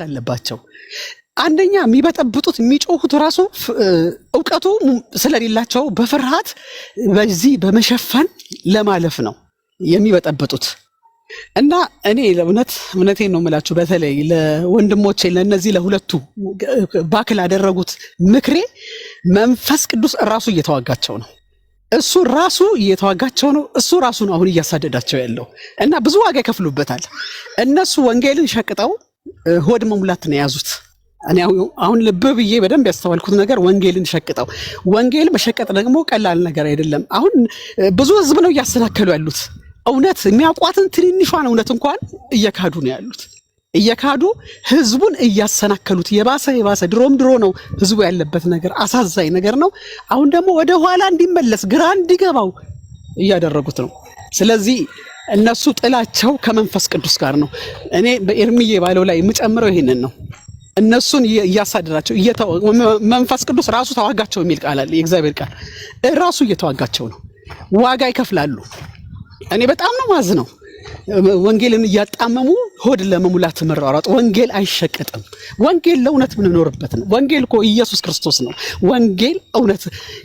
አለባቸው። አንደኛ የሚበጠብጡት የሚጮሁት ራሱ እውቀቱ ስለሌላቸው በፍርሃት በዚህ በመሸፈን ለማለፍ ነው የሚበጠብጡት። እና እኔ እውነቴን ነው የምላችሁ፣ በተለይ ለወንድሞቼ ለነዚህ ለሁለቱ ባክል ያደረጉት ምክሬ መንፈስ ቅዱስ ራሱ እየተዋጋቸው ነው። እሱ ራሱ እየተዋጋቸው ነው። እሱ ራሱ ነው አሁን እያሳደዳቸው ያለው እና ብዙ ዋጋ ይከፍሉበታል። እነሱ ወንጌልን ሸቅጠው ሆድ መሙላት ነው የያዙት። እኔ አሁን ልብ ብዬ በደንብ ያስተዋልኩት ነገር ወንጌልን ሸቅጠው፣ ወንጌል መሸቀጥ ደግሞ ቀላል ነገር አይደለም። አሁን ብዙ ህዝብ ነው እያሰናከሉ ያሉት። እውነት የሚያውቋትን ትንንሿን እውነት እንኳን እየካዱ ነው ያሉት። እየካዱ ህዝቡን እያሰናከሉት የባሰ ድሮ ነው ህዝቡ ያለበት ነገር አሳዛኝ ነገር ነው። አሁን ደግሞ ወደ ኋላ እንዲመለስ ግራ እንዲገባው እያደረጉት ነው። ስለዚህ እነሱ ጥላቸው ከመንፈስ ቅዱስ ጋር ነው። እኔ በኤርምዬ ባለው ላይ የምጨምረው ይሄንን ነው። እነሱን እያሳደዳቸው መንፈስ ቅዱስ ራሱ ተዋጋቸው የሚል ቃል አለ። የእግዚአብሔር ቃል ራሱ እየተዋጋቸው ነው። ዋጋ ይከፍላሉ። እኔ በጣም ነው ማዝነው። ወንጌልን እያጣመሙ ሆድ ለመሙላት መራራጥ። ወንጌል አይሸቀጥም። ወንጌል ለእውነት የምንኖርበት ነው። ወንጌል እኮ ኢየሱስ ክርስቶስ ነው። ወንጌል እውነት፣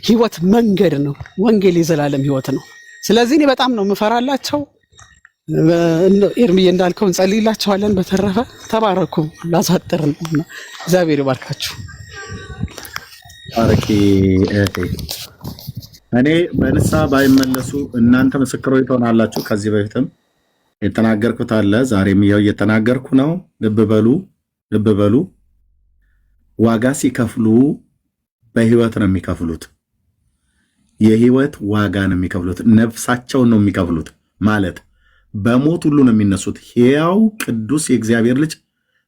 ህይወት፣ መንገድ ነው። ወንጌል የዘላለም ህይወት ነው። ስለዚህ እኔ በጣም ነው የምፈራላቸው። ኤርምዬ እንዳልከው እንጸልይላቸዋለን። በተረፈ ተባረኩ። ላሳጥር ነው። እግዚአብሔር ይባርካችሁ። አረቂ እኔ በንስሐ ባይመለሱ እናንተ ምስክሮች ትሆናላችሁ። ከዚህ በፊትም የተናገርኩት አለ፣ ዛሬም ይኸው እየተናገርኩ ነው። ልብ በሉ። ዋጋ ሲከፍሉ በህይወት ነው የሚከፍሉት። የህይወት ዋጋ ነው የሚከፍሉት። ነፍሳቸውን ነው የሚከፍሉት። ማለት በሞት ሁሉ ነው የሚነሱት። ሕያው ቅዱስ የእግዚአብሔር ልጅ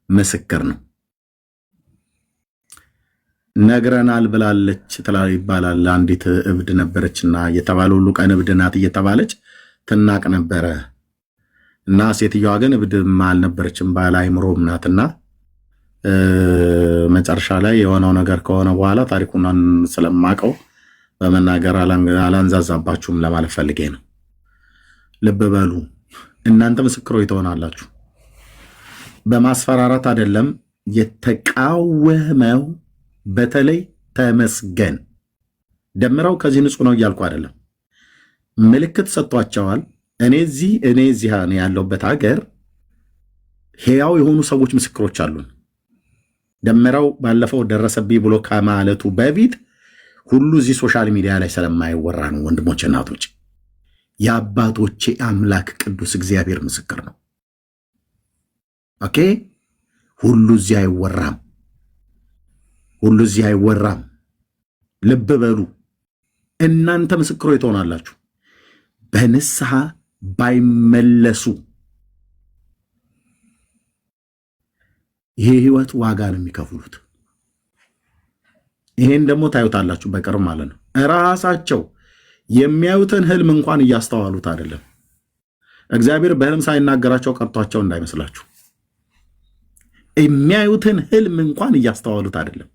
ምስክር ነው። ነግረናል ብላለች ይባላል። አንዲት እብድ ነበረችና እየተባለ ሁሉ ቀን እብድ ናት እየተባለች ትናቅ ነበረ እና ሴትዮዋ ግን እብድም አልነበረችም፣ ባለ አይምሮም ናትና መጨረሻ ላይ የሆነው ነገር ከሆነ በኋላ ታሪኩን ስለማቀው በመናገር አላንዛዛባችሁም ለማለት ፈልጌ ነው። ልብ በሉ። እናንተ ምስክሮች ትሆናላችሁ። በማስፈራራት አይደለም የተቃወመው። በተለይ ተመስገን ደምረው ከዚህ ንጹህ ነው እያልኩ አይደለም። ምልክት ሰጥቷቸዋል። እኔ እዚህ ያለሁበት ሀገር ሕያው የሆኑ ሰዎች ምስክሮች አሉን። ደምረው ባለፈው ደረሰብኝ ብሎ ከማለቱ በፊት ሁሉ እዚህ ሶሻል ሚዲያ ላይ ስለማይወራ ነው። ወንድሞቼ እናቶች፣ የአባቶቼ አምላክ ቅዱስ እግዚአብሔር ምስክር ነው። ኦኬ። ሁሉ እዚህ አይወራም። ልብ በሉ። እናንተ ምስክሮች ትሆናላችሁ። በንስሐ ባይመለሱ ይሄ ህይወት ዋጋ ነው የሚከፍሉት። ይሄን ደግሞ ታዩታላችሁ በቅርብ ማለት ነው። እራሳቸው የሚያዩትን ህልም እንኳን እያስተዋሉት አይደለም። እግዚአብሔር በህልም ሳይናገራቸው ቀርቷቸው እንዳይመስላችሁ። የሚያዩትን ህልም እንኳን እያስተዋሉት አይደለም።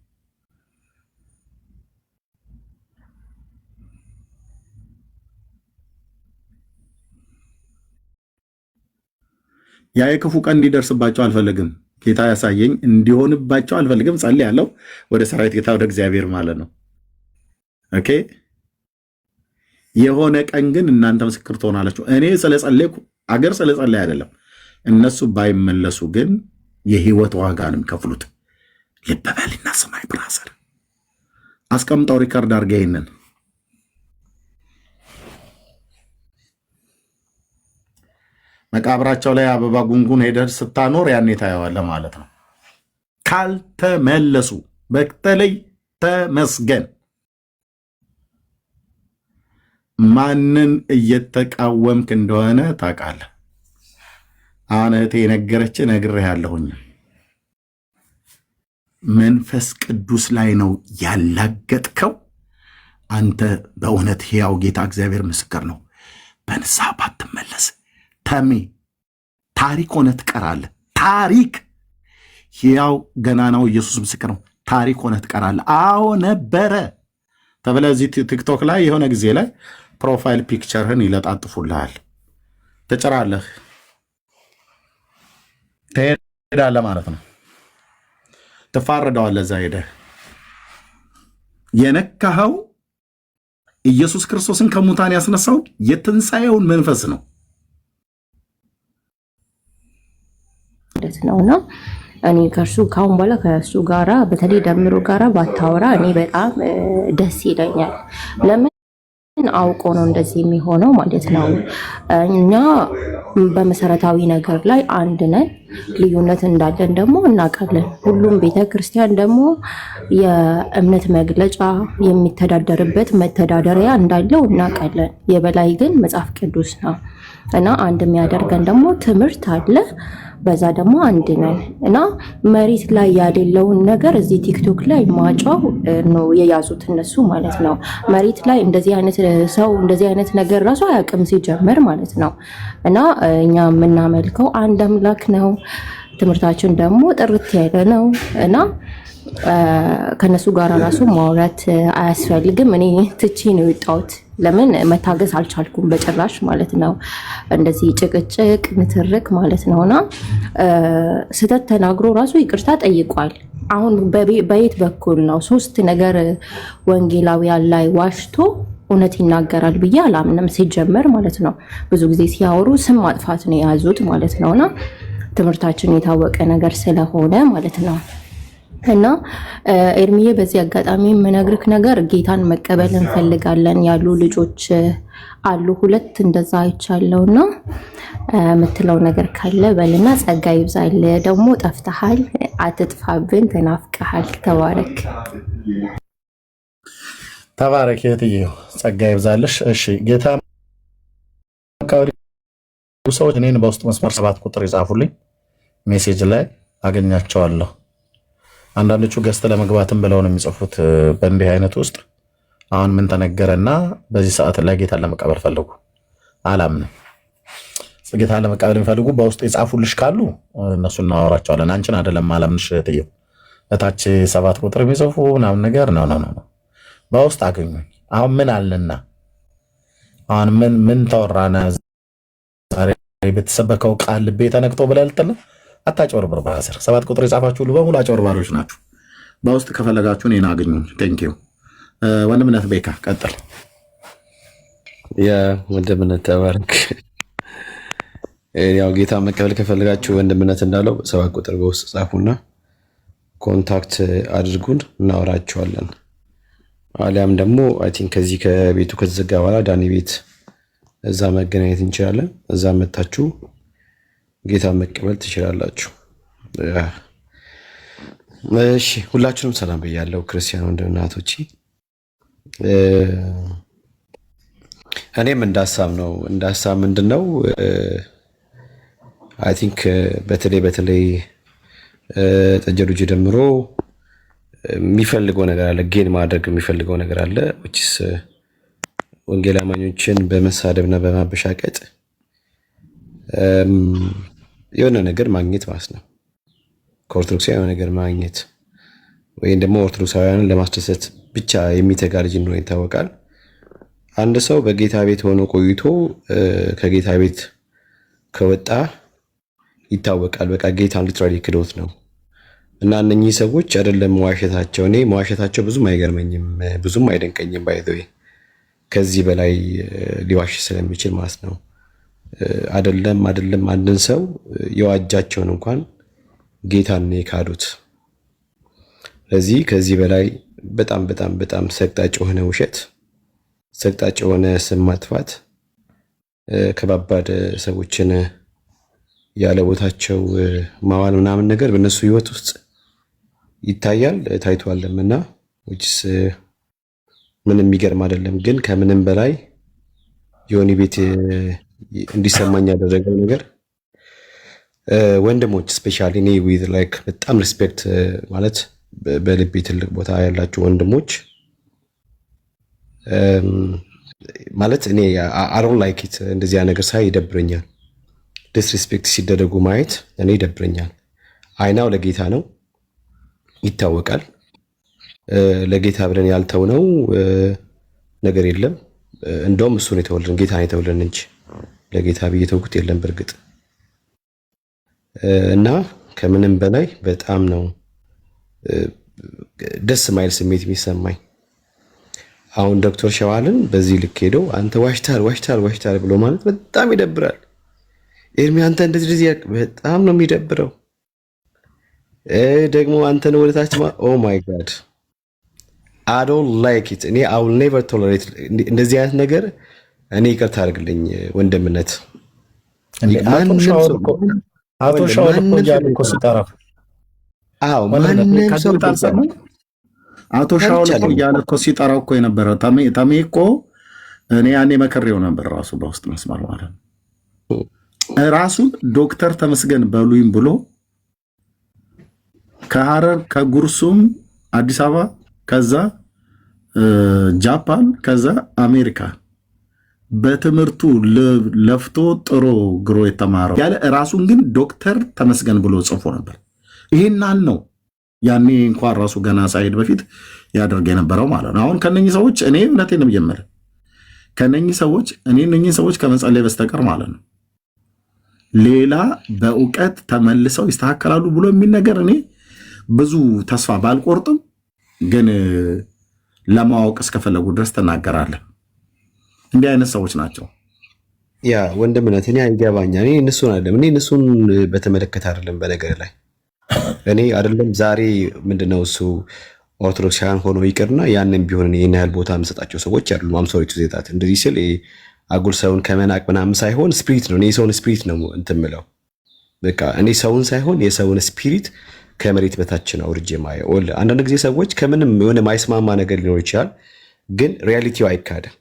ያ የክፉ ቀን እንዲደርስባቸው አልፈልግም። ጌታ ያሳየኝ እንዲሆንባቸው አልፈልግም። ጸልያለሁ ወደ ሰራዊት ጌታ ወደ እግዚአብሔር ማለት ነው። ኦኬ። የሆነ ቀን ግን እናንተ ምስክር ትሆናላችሁ። እኔ ስለጸለይኩ አገር ስለጸለይ አይደለም። እነሱ ባይመለሱ ግን የህይወት ዋጋ ነው የሚከፍሉት። ልብ በልና ስማኝ ብራዘር፣ አስቀምጠው ሪከርድ አድርገህ ይሄንን መቃብራቸው ላይ አበባ ጉንጉን ሄደህ ስታኖር ያኔ ታየዋለህ ማለት ነው። ካልተመለሱ በተለይ ተመስገን። ማንን እየተቃወምክ እንደሆነ ታውቃለህ። አሁን እህቴ የነገረች ነግሬሃለሁኝ። መንፈስ ቅዱስ ላይ ነው ያላገጥከው። አንተ በእውነት ሕያው ጌታ እግዚአብሔር ምስክር ነው። በንስሐ ባትመለስ ታሪክ ሆነ ትቀራለህ። ታሪክ ሕያው ገናናው ኢየሱስ ምስክር ነው። ታሪክ ሆነ ትቀራለህ። አዎ ነበረ ተብለህ እዚህ ቲክቶክ ላይ የሆነ ጊዜ ላይ ፕሮፋይል ፒክቸርህን ይለጣጥፉልሃል። ትጭራለህ፣ ትሄዳለህ ማለት ነው። ትፋረደዋለህ። እዛ ሄደህ የነካኸው ኢየሱስ ክርስቶስን ከሙታን ያስነሳው የትንሣኤውን መንፈስ ነው ነውና እኔ ከእርሱ ካሁን በኋላ ከእሱ ጋራ በተለይ ደምሮ ጋራ ባታወራ እኔ በጣም ደስ ይለኛል። ለምን አውቆ ነው እንደዚህ የሚሆነው ማለት ነው። እኛ በመሰረታዊ ነገር ላይ አንድ ነን፣ ልዩነት እንዳለን ደግሞ እናውቃለን። ሁሉም ቤተክርስቲያን ደግሞ የእምነት መግለጫ የሚተዳደርበት መተዳደሪያ እንዳለው እናውቃለን። የበላይ ግን መጽሐፍ ቅዱስ ነው እና አንድ የሚያደርገን ደግሞ ትምህርት አለ። በዛ ደግሞ አንድ ነን እና መሬት ላይ ያሌለውን ነገር እዚህ ቲክቶክ ላይ ማጫው ነው የያዙት እነሱ ማለት ነው። መሬት ላይ እንደዚህ አይነት ሰው እንደዚህ አይነት ነገር ራሱ አያውቅም ሲጀመር ማለት ነው። እና እኛ የምናመልከው አንድ አምላክ ነው። ትምህርታችን ደግሞ ጥርት ያለ ነው እና ከነሱ ጋር ራሱ ማውራት አያስፈልግም። እኔ ትቼ ነው የወጣሁት። ለምን መታገስ አልቻልኩም በጭራሽ ማለት ነው። እንደዚህ ጭቅጭቅ ንትርክ ማለት ነውና ስህተት ተናግሮ ራሱ ይቅርታ ጠይቋል። አሁን በየት በኩል ነው ሶስት ነገር ወንጌላውያን ላይ ዋሽቶ እውነት ይናገራል ብዬ አላምንም ሲጀመር ማለት ነው። ብዙ ጊዜ ሲያወሩ ስም ማጥፋት ነው የያዙት ማለት ነውና ትምህርታችን የታወቀ ነገር ስለሆነ ማለት ነው። እና ኤርሚዬ በዚህ አጋጣሚ የምነግርህ ነገር ጌታን መቀበል እንፈልጋለን ያሉ ልጆች አሉ። ሁለት እንደዛ አይቻለውና የምትለው ነገር ካለ በልና ጸጋ ይብዛል። ደግሞ ጠፍተሃል፣ አትጥፋብን፣ ተናፍቀሃል። ተባረክ ተባረክ እህትዬው፣ ጸጋ ይብዛልሽ። እሺ ጌታ አካባቢ ሰዎች እኔን በውስጥ መስመር 7 ቁጥር ይጻፉልኝ፣ ሜሴጅ ላይ አገኛቸዋለሁ። አንዳንዶቹ ገዝተ ለመግባትም ብለው ነው የሚጽፉት። በእንዲህ አይነት ውስጥ አሁን ምን ተነገረና በዚህ ሰዓት ላይ ጌታን ለመቀበል ፈልጉ አላምንም። ጌታን ለመቀበል የሚፈልጉ በውስጥ የጻፉልሽ ካሉ እነሱ እናወራቸዋለን። አንቺን አይደለም አላምንሽ እህትዬው። እታች 7 ቁጥር የሚጽፉ ምናምን ነገር ነው። በውስጥ አገኙኝ። አሁን ምን አለና አሁን ምን ተወራነ? ዛሬ ቤተሰበከው ቃል ልቤ ተነክቶ ብለህ ልጥል አታጭበርብር። በአስር 7 ቁጥር የጻፋችሁ ሁሉ በሙሉ አጭበርባሪዎች ናችሁ። በውስጥ ከፈለጋችሁ እኔን አግኙኝ። ቴንኪው ወንድምነት ቤካ ቀጥል። ወንድምነት ተባረክ። ያው ጌታ መቀበል ከፈለጋችሁ ወንድምነት እንዳለው 7 ቁጥር በውስጥ ጻፉና ኮንታክት አድርጉን፣ እናወራቸዋለን። አሊያም ደግሞ አይ ቲንክ ከዚህ ከቤቱ ከተዘጋ በኋላ ዳኒ ቤት እዛ መገናኘት እንችላለን። እዛ መታችሁ ጌታ መቀበል ትችላላችሁ። እሺ ሁላችሁንም ሰላም ብያለሁ። ክርስቲያን ወንድምናቶቼ እኔም እንዳሳብ ምንድነው አይ ቲንክ በተለይ ጠጀሩጅ ደምሮ የሚፈልገው ነገር አለ፣ ጌን ማድረግ የሚፈልገው ነገር አለ which ወንጌል አማኞችን በመሳደብና በማበሻቀጥ የሆነ ነገር ማግኘት ማለት ነው። ከኦርቶዶክሳውያን የሆነ ነገር ማግኘት ወይም ደግሞ ኦርቶዶክሳውያንን ለማስደሰት ብቻ የሚተጋ ልጅ እንደሆነ ይታወቃል። አንድ ሰው በጌታ ቤት ሆኖ ቆይቶ ከጌታ ቤት ከወጣ ይታወቃል። በቃ ጌታን ሊትራሊ ክዶት ነው። እና እነኚህ ሰዎች አይደለም መዋሸታቸው፣ እኔ መዋሸታቸው ብዙም አይገርመኝም፣ ብዙም አይደንቀኝም። ባይዘው ከዚህ በላይ ሊዋሽ ስለሚችል ማለት ነው። አይደለም አንድን ሰው የዋጃቸውን እንኳን ጌታን የካዱት። ስለዚህ ከዚህ በላይ በጣም ሰቅጣጭ የሆነ ውሸት፣ ሰቅጣጭ የሆነ ስም ማጥፋት፣ ከባባድ ሰዎችን ያለ ቦታቸው ማዋል ምናምን ነገር በእነሱ ህይወት ውስጥ ይታያል ታይቷልምና which ምንም የሚገርም አይደለም። ግን ከምንም በላይ ዮኒ ቤት እንዲሰማኝ ያደረገው ነገር ወንድሞች ስፔሻሊ እኔ ዊዝ ላይክ በጣም ሪስፔክት ማለት በልቤ ትልቅ ቦታ ያላቸው ወንድሞች ማለት እኔ I don't like it እንደዚህ ነገር ሳይ ይደብረኛል። ዲስሪስፔክት ሲደረጉ ማየት እኔ ይደብረኛል። አይናው ለጌታ ነው ይታወቃል። ለጌታ ብለን ያልተውነው ነገር የለም። እንደውም እሱ ነው የተወልን፣ ጌታ ነው የተወልን እንጂ ለጌታ ብዬ ተውኩት የለም በርግጥ። እና ከምንም በላይ በጣም ነው ደስ ማይል ስሜት የሚሰማኝ። አሁን ዶክተር ሸዋልን በዚህ ልክ ሄደው አንተ ዋሽታል ብሎ ማለት በጣም ይደብራል። ኤርሚ አንተ እንደዚህ በጣም ነው የሚደብረው። ደግሞ አንተን ወደታች ኦ ማይ ጋድ I don't like it። እኔ I will never tolerate እንደዚህ አይነት ነገር። እኔ ይቅርታ አድርግልኝ ወንድምነት። አቶ ሻውል እኮ እያሉ እኮ ሲጠራው አቶ ሻውል እኮ እያለ እኮ ሲጠራው እኮ የነበረው ተሜ እኮ እኔ ያኔ መከሬው ነበር ራሱ በውስጥ መስመር ማለት ነው። ራሱን ዶክተር ተመስገን በሉኝ ብሎ ከሐረር ከጉርሱም አዲስ አበባ ከዛ ጃፓን ከዛ አሜሪካ በትምህርቱ ለፍቶ ጥሮ ግሮ የተማረው ያለ ራሱን ግን ዶክተር ተመስገን ብሎ ጽፎ ነበር። ይሄናል ነው ያኔ እንኳን ራሱ ገና ሳይሄድ በፊት ያደርግ የነበረው ማለት ነው። አሁን ከነኚህ ሰዎች እኔ እውነቴን ነው የምጀምረው ከነኚህ ሰዎች ከመጸለይ በስተቀር ማለት ነው ሌላ በእውቀት ተመልሰው ይስተካከላሉ ብሎ የሚል ነገር እኔ ብዙ ተስፋ ባልቆርጥም ግን ለማወቅ እስከፈለጉ ድረስ ተናገራለህ። እንዲህ አይነት ሰዎች ናቸው። ያ ወንድምነት እኔ አይገባኛል። እኔ እነሱን በተመለከተ አይደለም። በነገር ላይ እኔ አይደለም ዛሬ ምንድነው እሱ ኦርቶዶክሳውያን ሆኖ ይቅርና ያንን ቢሆን ይሄን ያህል ቦታ የምሰጣቸው ሰዎች አይደሉም። አምሶሪቱ ዜታት እንደዚህ ስል አጉል ሰውን ከመናቅ ምናምን ሳይሆን ስፒሪት ነው። እኔ የሰውን ስፒሪት ነው እንትን የምለው። በቃ እኔ ሰውን ሳይሆን የሰውን ስፒሪት ከመሬት በታች ነው አውርጄ ማየው። አንዳንድ ጊዜ ሰዎች ከምንም የሆነ ማይስማማ ነገር ሊኖር ይችላል፣ ግን ሪያሊቲው አይካድም።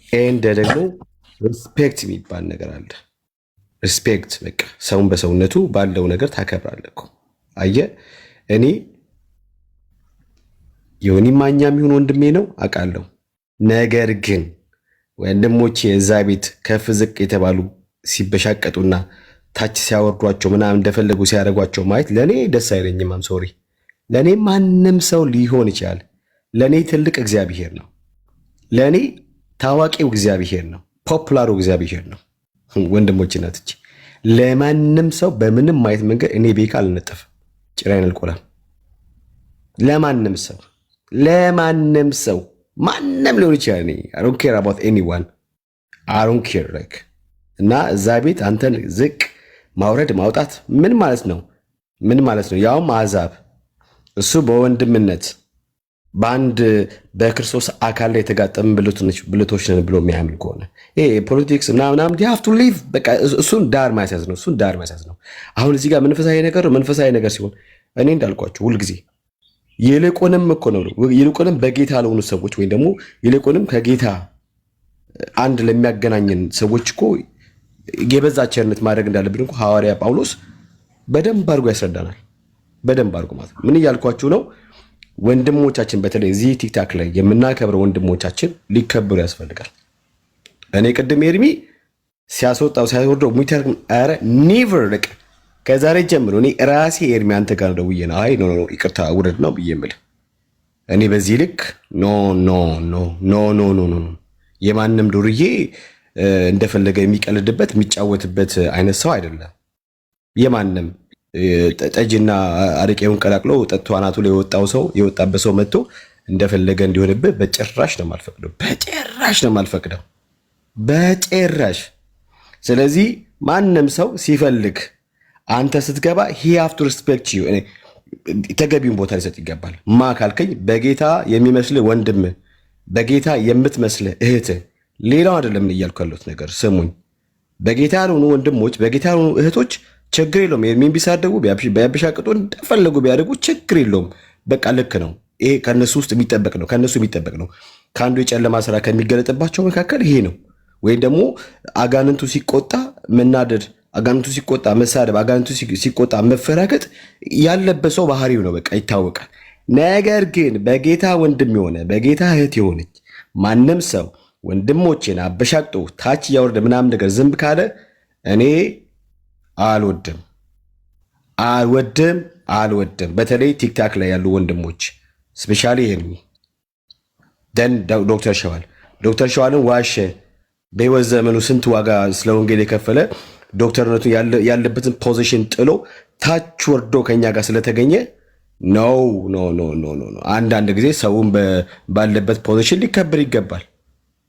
ኤንድ ደግሞ ሪስፔክት የሚባል ነገር አለ። ሪስፔክት በቃ ሰውን በሰውነቱ ባለው ነገር ታከብራለህ እኮ። አየህ እኔ ዮኒ ማኛ የሚሆን ወንድሜ ነው አውቃለሁ። ነገር ግን ወንድሞቼ እዛ ቤት ከፍ ዝቅ የተባሉ ሲበሻቀጡና ታች ሲያወርዷቸው ምናምን እንደፈለጉ ሲያደርጓቸው ማየት ለእኔ ደስ አይለኝም። አም ሶሪ። ለእኔ ማንም ሰው ሊሆን ይችላል። ለእኔ ትልቅ እግዚአብሔር ነው። ለእኔ ታዋቂው እግዚአብሔር ነው። ፖፑላሩ እግዚአብሔር ነው። ወንድሞቼ ናትች ለማንም ሰው በምንም ማየት መንገድ እኔ ቤካ አልነጠፍም፣ ጭራይን አልቆላም። ለማንም ሰው ማንም ሊሆን ይችላል። እኔ I don't care about anyone I don't care like እና እዛ ቤት አንተን ዝቅ ማውረድ ማውጣት ምን ማለት ነው? ያውም አሕዛብ እሱ በወንድምነት በአንድ በክርስቶስ አካል ላይ የተጋጠምን ብልቶች ነን ብሎ የሚያምን ከሆነ ይሄ ፖለቲክስ ምናምን ሀፍ ቱ ሊቭ በቃ እሱን ዳር ማስያዝ ነው። አሁን እዚህ ጋር መንፈሳዊ ነገር ሲሆን እኔ እንዳልኳቸው ሁልጊዜ ይልቁንም በጌታ ለሆኑ ሰዎች ወይም ደግሞ ይልቁንም ከጌታ አንድ ለሚያገናኝን ሰዎች እኮ የበዛ ቸርነት ማድረግ እንዳለብን እኮ ሐዋርያ ጳውሎስ በደንብ አድርጎ ያስረዳናል። በደንብ አድርጎ ማለት ምን እያልኳችሁ ነው? ወንድሞቻችን በተለይ እዚህ ቲክታክ ላይ የምናከብረው ወንድሞቻችን ሊከበሩ ያስፈልጋል። እኔ ቅድም ኤርሚ ሲያስወጣው ሲያወርደው ሙይተር አረ ኔቨር ልቅ ከዛሬ ጀምሮ እኔ ራሴ ኤርሚ አንተ ጋር ደውዬ ነው አይ ኖ ይቅርታ ውረድ ነው ብዬ የምልህ እኔ በዚህ ልክ ኖ የማንም ዱርዬ እንደፈለገ የሚቀልድበት የሚጫወትበት አይነት ሰው አይደለም። የማንም ጠጅና አረቄውን ቀላቅሎ ጠጥቶ አናቱ ላይ የወጣበት ሰው መጥቶ እንደፈለገ እንዲሆንብህ በጭራሽ ነው የማልፈቅደው። በጭራሽ። ስለዚህ ማንም ሰው ሲፈልግ አንተ ስትገባ he have to respect you ተገቢውን ቦታ ሊሰጥ ይገባል። ማ ካልከኝ በጌታ የሚመስልህ ወንድም፣ በጌታ የምትመስልህ እህት፣ ሌላው አይደለም እያልኩ ያለሁት ነገር ስሙኝ። በጌታ ያልሆኑ ወንድሞች፣ በጌታ ያልሆኑ እህቶች ችግር የለውም። የሚን ቢሳደቡ ቢያበሻቅጡ እንደፈለጉ ቢያደርጉ ችግር የለውም። በቃ ልክ ነው። ይሄ ከነሱ ውስጥ የሚጠበቅ ነው። ከአንዱ የጨለማ ስራ ከሚገለጥባቸው መካከል ይሄ ነው። ወይም ደግሞ አጋንንቱ ሲቆጣ መናደድ፣ አጋንንቱ ሲቆጣ መሳደብ፣ አጋንንቱ ሲቆጣ መፈራገጥ ያለበት ሰው ባህሪው ነው። በቃ ይታወቃል። ነገር ግን በጌታ ወንድም የሆነ በጌታ እህት የሆነች ማንም ሰው ወንድሞቼን አበሻቅጦ ታች እያወረደ ምናምን ነገር ዝም ካለ እኔ አልወድም። በተለይ ቲክታክ ላይ ያሉ ወንድሞች ስፔሻሊ ይሄን ደን ዶክተር ሸዋልን ዋሸ። በህይወት ዘመኑ ስንት ዋጋ ስለ ወንጌል የከፈለ ዶክተርነቱ ያለበትን ፖዚሽን ጥሎ ታች ወርዶ ከኛ ጋር ስለተገኘ ኖ ኖ ኖ ኖ ኖ። አንዳንድ ጊዜ ሰውን ባለበት ፖዚሽን ሊከበር ይገባል።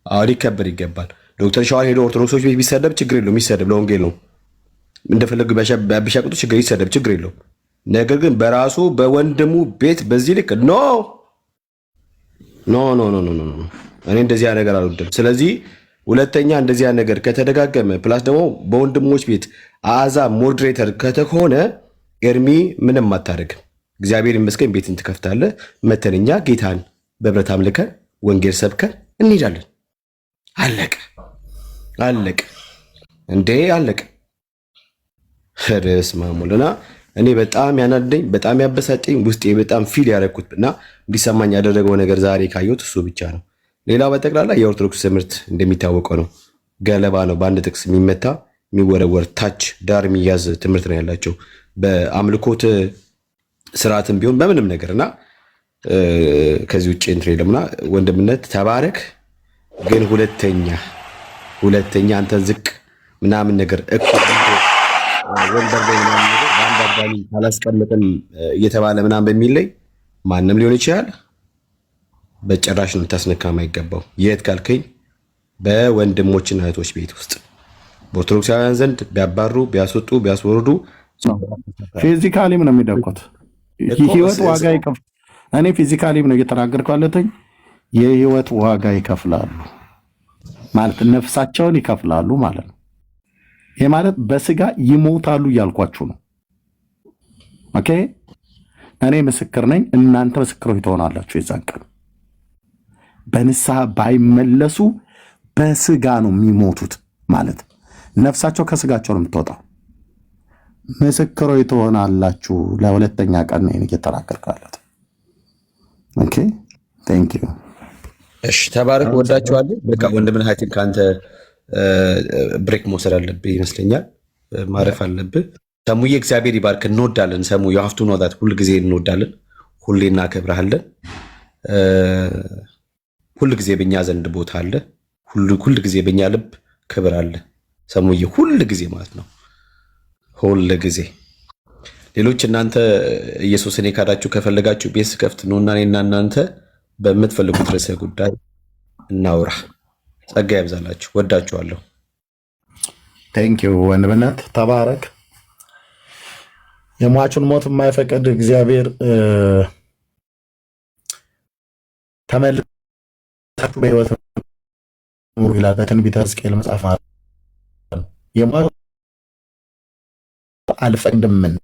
አዎ ሊከበር ይገባል። ዶክተር ሸዋል ሄዶ ኦርቶዶክሶች ቤት ቢሰደብ ችግር የለውም፣ ይሰደብ፣ ለወንጌል ነው። እንደፈለጉ ቢያሻቅጡ ይሰደብ፣ ችግር የለውም። ነገር ግን በራሱ በወንድሙ ቤት በዚህ ልክ ኖ ኖ ኖ ኖ ኖ ኖ። እኔ እንደዚያ ነገር አልወድም። ስለዚህ ሁለተኛ እንደዚያ ነገር ከተደጋገመ ፕላስ ደግሞ በወንድሞች ቤት አሕዛብ ሞዴሬተር ከተሆነ ኤርሚ ምንም አታደርግም። እግዚአብሔር ይመስገን ቤትን ትከፍታለህ። መተንኛ ጌታን በብረት አምልከን ወንጌል ሰብከን እንሄዳለን። አለቀ አለቀ እንዴ አለቀ። ርዕስ ማሙልና እኔ በጣም ያናደኝ በጣም ያበሳጨኝ ውስጤ በጣም ፊል ያደረኩት እና እንዲሰማኝ ያደረገው ነገር ዛሬ ካየሁት እሱ ብቻ ነው። ሌላው በጠቅላላ የኦርቶዶክስ ትምህርት እንደሚታወቀው ነው፣ ገለባ ነው። በአንድ ጥቅስ የሚመታ የሚወረወር ታች ዳር የሚያዝ ትምህርት ነው ያላቸው በአምልኮት ስርዓትም ቢሆን በምንም ነገር እና ከዚህ ውጭ እንትን የለምና ወንድምነት ተባረክ። ግን ሁለተኛ አንተን ዝቅ ምናምን ነገር ወንበር ላይ ምናምን ነገር በአንድ አጋሚ ካላስቀምጥም እየተባለ ምናምን በሚል ላይ ማንም ሊሆን ይችላል። በጭራሽ ነው ልታስነካም አይገባው። የት ካልከኝ በወንድሞችና እህቶች ቤት ውስጥ በኦርቶዶክሳውያን ዘንድ ቢያባሩ ቢያስወጡ ቢያስወርዱ ፊዚካሊም ነው የሚደቁት። የህይወት ዋጋ ይከፍላሉ። እኔ ፊዚካሊም ነው እየተናገርኩ ያለሁት። የህይወት ዋጋ ይከፍላሉ ማለት ነፍሳቸውን ይከፍላሉ ማለት ነው። ይሄ ማለት በስጋ ይሞታሉ እያልኳችሁ ነው። ኦኬ እኔ ምስክር ነኝ፣ እናንተ ምስክሮች ትሆናላችሁ። የዛን ቀን በንስሐ ባይመለሱ በስጋ ነው የሚሞቱት ማለት ነፍሳቸው ከስጋቸው ነው የምትወጣው። ምስክሮች ትሆናላችሁ። ለሁለተኛ ቀን ነው እየተናገርኩ ያለሁት። ኦኬ ቴንክ ዩ። እሺ ተባረክ። ወዳችኋለሁ። በቃ ወንድምን ሀይቲን ከአንተ ብሬክ መውሰድ አለብህ ይመስለኛል። ማረፍ አለብህ። ሰሙዬ እግዚአብሔር ይባርክ። እንወዳለን። ሰሙ የሀፍቱ ነውጣት ሁል ጊዜ እንወዳለን። ሁሌ እናከብረሃለን። ሁል ጊዜ በእኛ ዘንድ ቦታ አለ። ሁል ጊዜ በእኛ ልብ ክብር አለ። ሰሙዬ ሁል ጊዜ ማለት ነው። ሁል ጊዜ ሌሎች እናንተ ኢየሱስን የካዳችሁ ከፈለጋችሁ ቤት ስከፍት ነውና እኔና እናንተ በምትፈልጉት ርዕሰ ጉዳይ እናውራ። ጸጋ ያብዛላችሁ። ወዳችኋለሁ። ቴንክ ዩ ወንድምነት ተባረክ። የሟቹን ሞት የማይፈቅድ እግዚአብሔር ተመልሳችሁ በሕይወት ኑሩ ይላል በትንቢተ ሕዝቅኤል መጽሐፍ። የሟቹ አልፈቅድምን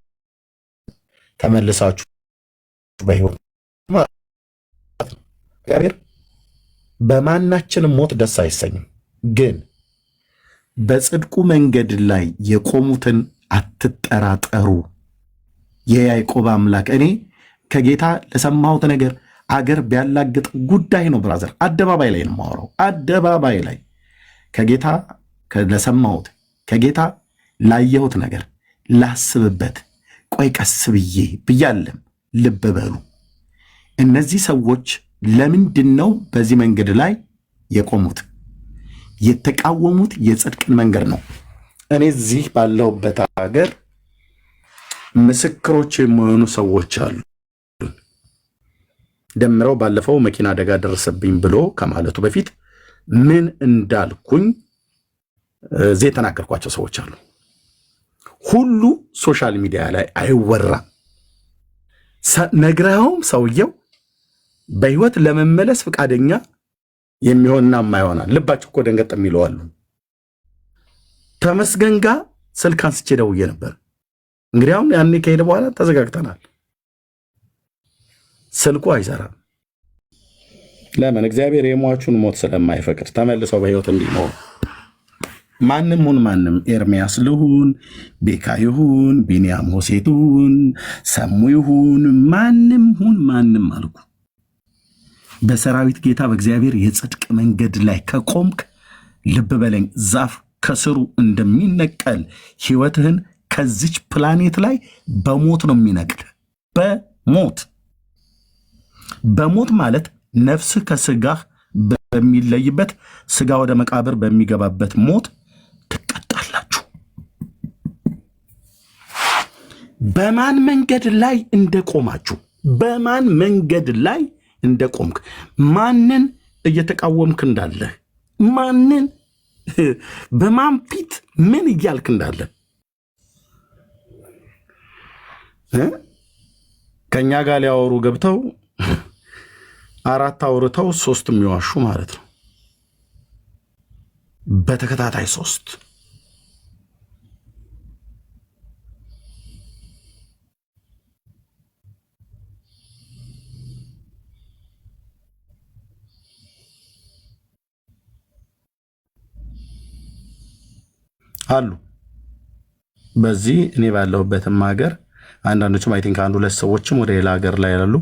ተመልሳችሁ በሕይወት እግዚአብሔር በማናችንም ሞት ደስ አይሰኝም። ግን በጽድቁ መንገድ ላይ የቆሙትን አትጠራጠሩ። የያዕቆብ አምላክ እኔ ከጌታ ለሰማሁት ነገር አገር ቢያላግጥ ጉዳይ ነው ብራዘር። አደባባይ ላይ ነው የማወራው። አደባባይ ላይ ከጌታ ለሰማሁት ከጌታ ላየሁት ነገር ላስብበት። ቆይ ቀስ ብዬ ብያለም። ልብ በሉ እነዚህ ሰዎች ለምንድን ነው በዚህ መንገድ ላይ የቆሙት? የተቃወሙት የጽድቅን መንገድ ነው። እኔ እዚህ ባለሁበት ሀገር ምስክሮች የሚሆኑ ሰዎች አሉ። ደምረው ባለፈው መኪና አደጋ ደረሰብኝ ብሎ ከማለቱ በፊት ምን እንዳልኩኝ እዚህ የተናገርኳቸው ሰዎች አሉ። ሁሉ ሶሻል ሚዲያ ላይ አይወራም። ነግረውም ሰውየው በህይወት ለመመለስ ፈቃደኛ የሚሆንና የማይሆናል። ልባቸው እኮ ደንገጥ የሚለዋሉ። ተመስገን ጋር ስልክ አንስቼ ደውዬ ነበር። እንግዲህ አሁን ያኔ ከሄደ በኋላ ተዘጋግተናል። ስልኩ አይሰራም። ለምን? እግዚአብሔር የሟቹን ሞት ስለማይፈቅድ ተመልሰው በህይወት እንዲኖሩ። ማንም ሁን ማንም፣ ኤርሚያስ ልሁን፣ ቤካ ይሁን፣ ቢንያም ሆሴቱን፣ ሰሙ ይሁን፣ ማንም ሁን ማንም አልኩ። በሰራዊት ጌታ በእግዚአብሔር የጽድቅ መንገድ ላይ ከቆምክ ልብ በለኝ፣ ዛፍ ከስሩ እንደሚነቀል ህይወትህን ከዚች ፕላኔት ላይ በሞት ነው የሚነቅል። በሞት ማለት ነፍስህ ከስጋህ በሚለይበት፣ ስጋ ወደ መቃብር በሚገባበት ሞት ትቀጣላችሁ። በማን መንገድ ላይ እንደቆማችሁ በማን መንገድ ላይ እንደቆምክ፣ ማንን እየተቃወምክ እንዳለ፣ ማንን በማን ፊት ምን እያልክ እንዳለ ከእኛ ጋር ሊያወሩ ገብተው 4 አውርተው 3 የሚዋሹ ማለት ነው። በተከታታይ 3 አሉ። በዚህ እኔ ባለሁበትም ሀገር አንዳንዶቹም አይ ቲንክ 1-2 ሰዎችም ወደ ሌላ ሀገር ላይ ያሉ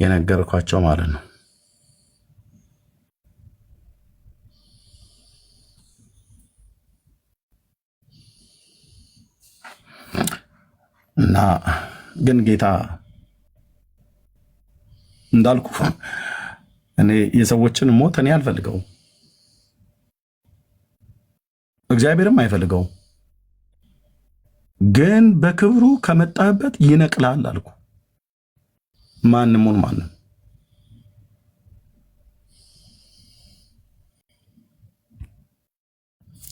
የነገርኳቸው ማለት ነው። እና ግን ጌታ እንዳልኩ እኔ የሰዎችን ሞት እኔ አልፈልገውም፣ እግዚአብሔርም አይፈልገውም። ግን በክብሩ ከመጣበት ይነቅላል አልኩ። ማንሙን ማንም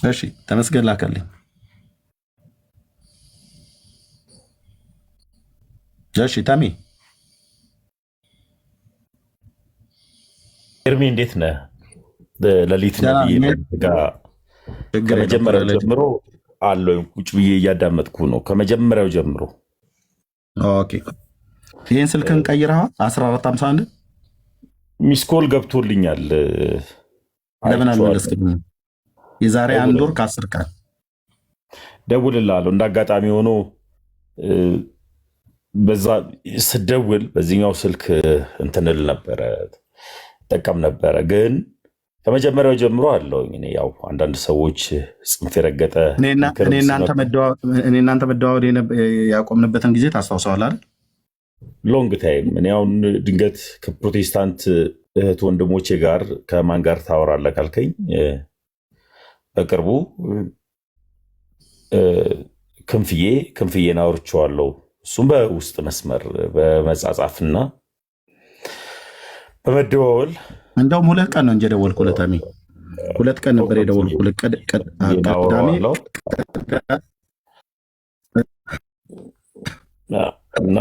እሺ፣ ተመስገን ላከልኝ። እሺ ታሚ ኤርሚ እንዴት ነህ? ለሊት ከመጀመሪያው ጀምሮ አለው ቁጭ ብዬ እያዳመጥኩ ነው። ከመጀመሪያው ጀምሮ ኦኬ። ይህን ስልክን ቀይረሃል? 1451 ሚስኮል ገብቶልኛል። ለምን አልመለስክም? የዛሬ 1 ወር ከ10 ቀን ደውልልሃለሁ። እንደ አጋጣሚ ሆኖ በዛ ስደውል በዚህኛው ስልክ እንትንል ነበረ ጠቀም ነበረ። ግን ከመጀመሪያው ጀምሮ አለው ያው አንዳንድ ሰዎች ጽንፍ የረገጠ እኔ እናንተ መደዋወል ያቆምንበትን ጊዜ ታስታውሰዋል አይደል? ሎንግ ታይም። እኔ አሁን ድንገት ከፕሮቴስታንት እህት ወንድሞቼ ጋር ከማን ጋር ታወራለህ ካልከኝ በቅርቡ ክንፍዬን አውርቼዋለሁ። እሱም በውስጥ መስመር በመጻጻፍና በመደዋወል እንደውም 2 ቀን ነው እንጂ የደወልኩለት። 2 ቀን ነበር የደወልኩለት። ቅዳሜ እና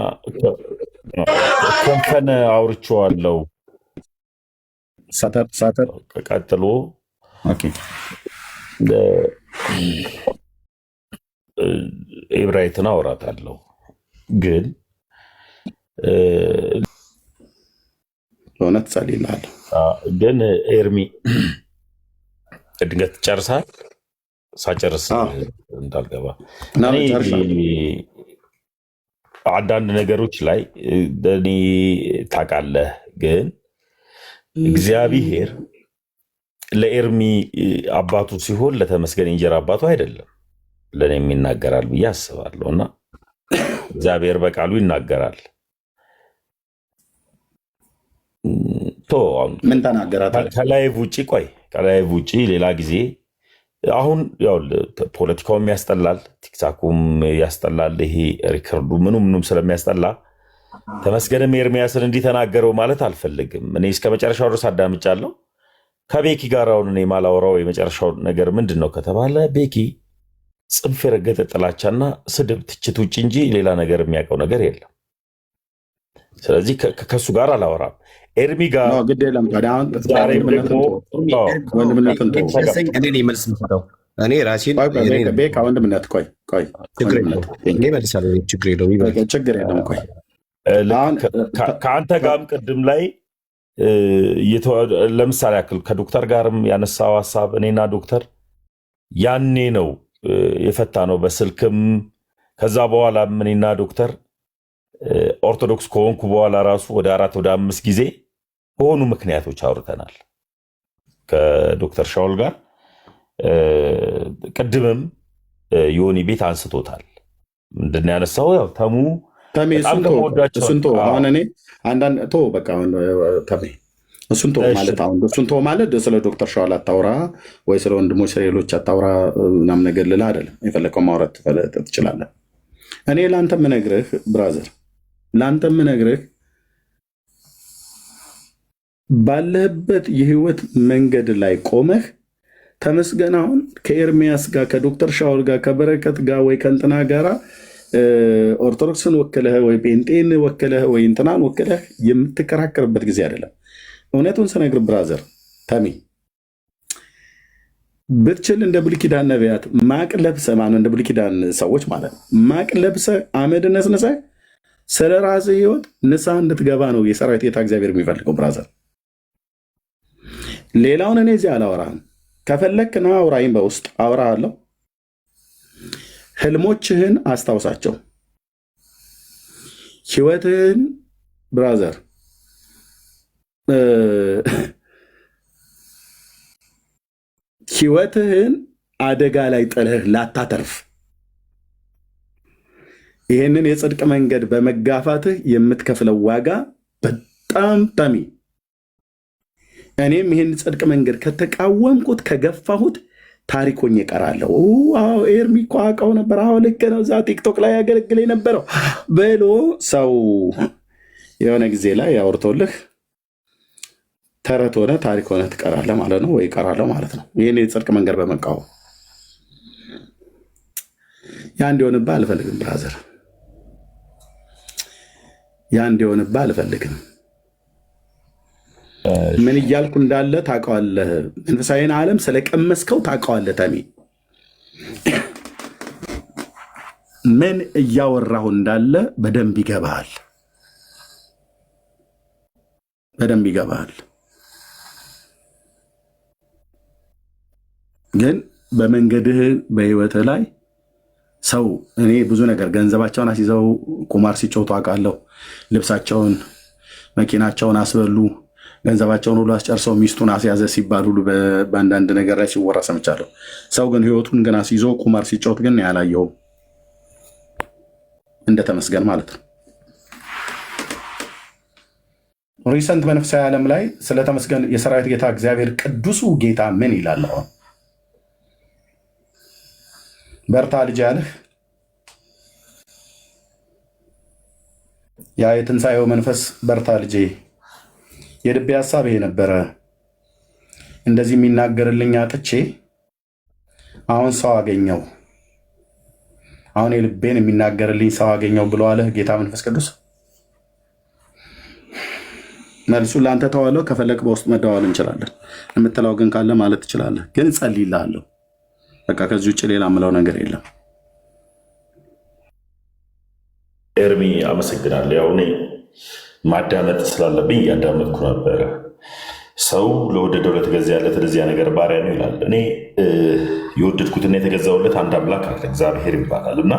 ክንፈን አውርቼዋለሁ። ሳተር ቀጥሎ ኤብራይትን አውራታለሁ። ግን በእውነት ጸልይልሃለሁ። ግን ኤርሚ ድንገት ጨርሳል። ሳጨርስ እንዳልገባ አንዳንድ ነገሮች ላይ እኔ ታውቃለህ፣ ግን እግዚአብሔር ለኤርሚ አባቱ ሲሆን ለተመስገን እንጀራ አባቱ አይደለም። ለእኔም ይናገራል ብዬ አስባለሁ። እና እግዚአብሔር በቃሉ ይናገራል። ምን ተናገራት? ከላይቭ ውጭ ሌላ ጊዜ አሁን ያው ፖለቲካውም ያስጠላል፣ ቲክታኩም ያስጠላል። ይሄ ሪከርዱ ምኑም ስለሚያስጠላ ተመስገንም ኤርሚያስን እንዲተናገረው ማለት አልፈልግም። እኔ እስከ መጨረሻው ድረስ አዳምጫለሁ። ከቤኪ ጋር አሁን እኔ ማላወራው የመጨረሻው ነገር ምንድን ነው ከተባለ ቤኪ ጽንፍ የረገጠ ጥላቻና ስድብ፣ ትችት ውጭ እንጂ ሌላ ነገር የሚያውቀው ነገር የለም። ስለዚህ ከሱ ጋር አላወራም። ኤርሚ ጋር ግድ የለም። እኔ ራሴን ወንድምነት ችግር የለም። ከአንተ ጋርም ቅድም ላይ ለምሳሌ ያክል ከዶክተር ጋርም ያነሳው ሀሳብ እኔና ዶክተር ያኔ ነው የፈታ ነው በስልክም። ከዛ በኋላ እኔና ዶክተር ኦርቶዶክስ ከሆንኩ በኋላ ራሱ ወደ 4 ወደ 5 ጊዜ በሆኑ ምክንያቶች አውርተናል ከዶክተር ሻውል ጋር። ቅድምም ዮኒ ቤት አንስቶታል። ምንድን ያነሳው ያው ተሙ እሱን ማለት ስለ ዶክተር ሻውል አታውራ ወይ ስለ ወንድሞች ስለ ሌሎች አታውራ ምናምን ነገር ልልህ አይደለም። የፈለከው ማውራት ትችላለህ። እኔ ለአንተ የምነግርህ ብራዘር፣ ለአንተ የምነግርህ ባለህበት የህይወት መንገድ ላይ ቆመህ ተመስገን አሁን ከኤርሚያስ ጋር ከዶክተር ሻውል ጋር ከበረከት ጋር ወይ ከእንትና ጋራ ኦርቶዶክስን ወክለህ ወይ ጴንጤን ወክለህ ወይ እንትናን ወክለህ የምትከራከርበት ጊዜ አይደለም። እውነቱን ስነግር ብራዘር ተሚ ብትችል እንደ ብሉይ ኪዳን ነቢያት ማቅ ለብሰህ ማነው እንደ ብሉይ ኪዳን ሰዎች ማለት ነው ማቅ ለብሰህ አመድ ነስንሰህ ስለ ራስህ ህይወት ንስሐ እንድትገባ ነው የሰራዊት ጌታ እግዚአብሔር የሚፈልገው ብራዘር። ሌላውን እኔ እዚህ አላወራህም። ከፈለክ ና አውራይም፣ በውስጥ አወራሃለሁ። ህልሞችህን አስታውሳቸው። ህይወትህን ብራዘር ህይወትህን አደጋ ላይ ጥለህ ላታተርፍ ይህንን የጽድቅ መንገድ በመጋፋትህ የምትከፍለው ዋጋ በጣም ጠሚ። እኔም ይህን ጽድቅ መንገድ ከተቃወምኩት ከገፋሁት ታሪኮኝ እቀራለሁ። አዎ ኤርሚ እኮ አውቀው ነበር፣ አዎ ልክ ነው፣ እዛ ቲክቶክ ላይ ያገለግል የነበረው ብሎ ሰው የሆነ ጊዜ ላይ ያወርቶልህ ተረት ሆነ ታሪክ ሆነ ትቀራለህ ማለት ነው፣ ወይ እቀራለሁ ማለት ነው። ይህን የጽድቅ መንገድ በመቃወም ያ እንዲሆንብህ አልፈልግም ብራዘር፣ ያ እንዲሆንብህ አልፈልግም። ምን እያልኩ እንዳለ ታውቀዋለህ። መንፈሳዊን ዓለም ስለቀመስከው ታውቀዋለህ። ተሚ ምን እያወራሁ እንዳለ በደንብ ይገባሃል፣ በደንብ ይገባሃል። ግን በመንገድህ በህይወትህ ላይ ሰው እኔ ብዙ ነገር ገንዘባቸውን አስይዘው ቁማር ሲጮቱ አውቃለሁ። ልብሳቸውን መኪናቸውን አስበሉ፣ ገንዘባቸውን ሁሉ አስጨርሰው ሚስቱን አስያዘ ሲባል ሁሉ በአንዳንድ ነገር ላይ ሲወራ ሰምቻለሁ። ሰው ግን ህይወቱን ግን አስይዞ ቁማር ሲጮት ግን ያላየውም። እንደተመስገን ማለት ነው። ሪሰንት በነፍሳዊ ዓለም ላይ ስለተመስገን የሰራዊት ጌታ እግዚአብሔር ቅዱሱ ጌታ ምን ይላል? አሁን በርታ ልጅ ያለህ ያ የትንሣኤው መንፈስ በርታ ልጄ፣ የልቤ ሀሳብ ይሄ ነበረ፣ እንደዚህ የሚናገርልኝ አጥቼ አሁን ሰው አገኘው፣ አሁን የልቤን የሚናገርልኝ ሰው አገኘው ብሎ አለ ጌታ መንፈስ ቅዱስ። መልሱን ለአንተ ተዋለው። ከፈለግ በውስጥ መደዋወል እንችላለን። የምትለው ግን ካለ ማለት ትችላለህ። ግን ጸልይልሃለሁ። በቃ ከዚህ ውጭ ሌላ የምለው ነገር የለም። ኤርሚ አመሰግናለሁ። ያው እኔ ማዳመጥ ስላለብኝ እያዳመጥኩ ነበረ። ሰው ለወደደው ለተገዛለት ለዚያ ነገር ባሪያ ነው ይላል። እኔ የወደድኩትና የተገዛውለት አንድ አምላክ አለ፣ እግዚአብሔር ይባላል። እና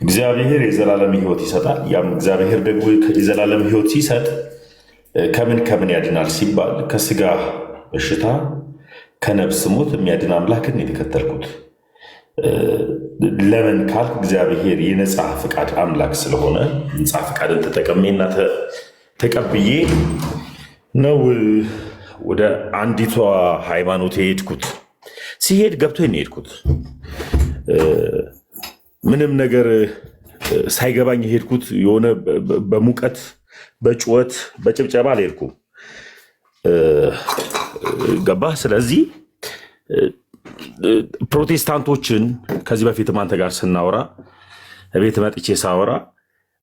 እግዚአብሔር የዘላለም ሕይወት ይሰጣል። ያም እግዚአብሔር ደግሞ የዘላለም ሕይወት ሲሰጥ ከምን ከምን ያድናል ሲባል ከስጋ በሽታ ከነፍስ ሞት የሚያድን አምላክን የተከተልኩት። ለምን ካልክ እግዚአብሔር የነፃ ፍቃድ አምላክ ስለሆነ ነፃ ፍቃድን ተጠቀሜና ተቀብዬ ነው ወደ አንዲቷ ሃይማኖት የሄድኩት። ሲሄድ ገብቶኝ የሄድኩት ምንም ነገር ሳይገባኝ የሄድኩት የሆነ በሙቀት በጩኸት በጭብጨባ አልሄድኩም። ገባህ? ስለዚህ ፕሮቴስታንቶችን ከዚህ በፊትም አንተ ጋር ስናወራ ቤት መጥቼ ሳወራ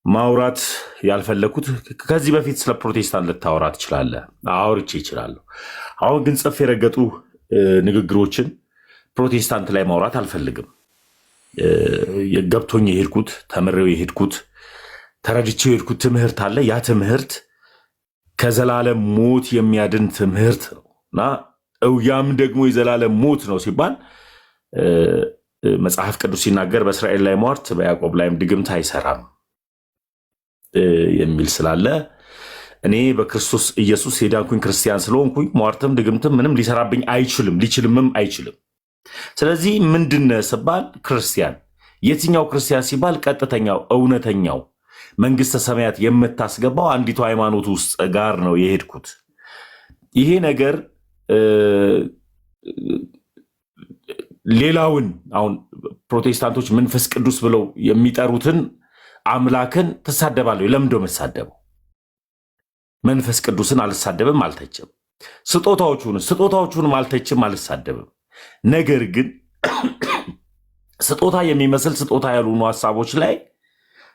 ማውራት ያልፈለግኩት ከዚህ በፊት ስለ ፕሮቴስታንት ልታወራ ትችላለህ፣ አውርቼ ይችላለሁ። አሁን ግን ጽፍ የረገጡ ንግግሮችን ፕሮቴስታንት ላይ ማውራት አልፈልግም። ገብቶኝ የሄድኩት ተምሬው የሄድኩት ተረድቼው የሄድኩት ትምህርት አለ። ያ ትምህርት ከዘላለም ሞት የሚያድን ትምህርት ነው እና ያም ደግሞ የዘላለም ሞት ነው ሲባል መጽሐፍ ቅዱስ ሲናገር በእስራኤል ላይ ሟርት በያዕቆብ ላይም ድግምት አይሰራም የሚል ስላለ እኔ በክርስቶስ ኢየሱስ የዳንኩኝ ክርስቲያን ስለሆንኩኝ ሟርትም ድግምትም ምንም ሊሰራብኝ አይችልም፣ ሊችልምም አይችልም። ስለዚህ ምንድነው ሲባል ክርስቲያን፣ የትኛው ክርስቲያን ሲባል ቀጥተኛው እውነተኛው መንግስተ ሰማያት የምታስገባው አንዲቱ ሃይማኖት ውስጥ ጋር ነው የሄድኩት። ይሄ ነገር ሌላውን አሁን ፕሮቴስታንቶች መንፈስ ቅዱስ ብለው የሚጠሩትን አምላክን ትሳደባለህ። ለምንድነው የምትሳደበው? መንፈስ ቅዱስን አልሳደብም፣ አልተችም። ስጦታዎቹንም አልተችም፣ አልሳደብም። ነገር ግን ስጦታ የሚመስል ስጦታ ያልሆኑ ሀሳቦች ላይ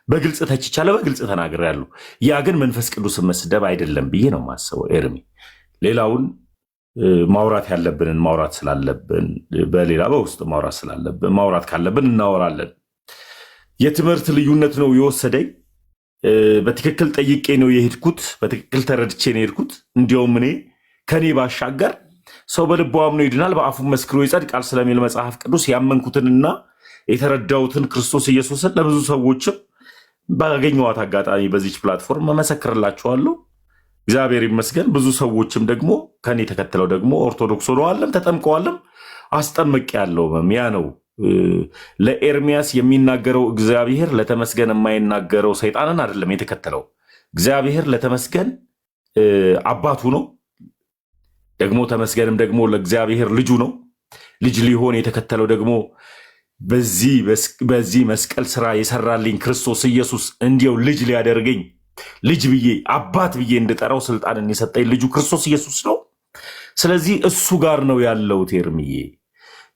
በግልጽ ተችቻለሁ፣ በግልጽ ተናግሬያለሁ። ያ ግን መንፈስ ቅዱስን መስደብ አይደለም ብዬ ነው የማስበው። ኤርሚ ሌላውን ማውራት ያለብንን ማውራት ስላለብን በሌላ በውስጥ ማውራት ስላለብን ማውራት ካለብን እናወራለን። የትምህርት ልዩነት ነው የወሰደኝ። በትክክል ጠይቄ ነው የሄድኩት፣ በትክክል ተረድቼ ነው የሄድኩት። እንዲያውም እኔ ከኔ ባሻገር ሰው በልቡ አምኖ ይድናል በአፉ መስክሮ ይጸድቃል ስለሚል መጽሐፍ ቅዱስ ያመንኩትንና የተረዳሁትን ክርስቶስ ኢየሱስን ለብዙ ሰዎችም ባገኘኋት አጋጣሚ በዚች ፕላትፎርም መመሰክርላችኋለሁ። እግዚአብሔር ይመስገን። ብዙ ሰዎችም ደግሞ ከኔ ተከትለው ደግሞ ኦርቶዶክስ ሆነዋለም ተጠምቀዋለም አስጠምቄያለሁ። ያ ነው ለኤርሚያስ የሚናገረው እግዚአብሔር ለተመስገን የማይናገረው ሰይጣንን አይደለም የተከተለው። እግዚአብሔር ለተመስገን አባቱ ነው፣ ደግሞ ተመስገንም ደግሞ ለእግዚአብሔር ልጁ ነው። ልጅ ሊሆን የተከተለው ደግሞ በዚህ መስቀል ስራ የሰራልኝ ክርስቶስ ኢየሱስ እንዲያው ልጅ ሊያደርገኝ ልጅ ብዬ አባት ብዬ እንድጠራው ስልጣንን የሰጠኝ ልጁ ክርስቶስ ኢየሱስ ነው። ስለዚህ እሱ ጋር ነው ያለሁት ኤርምዬ።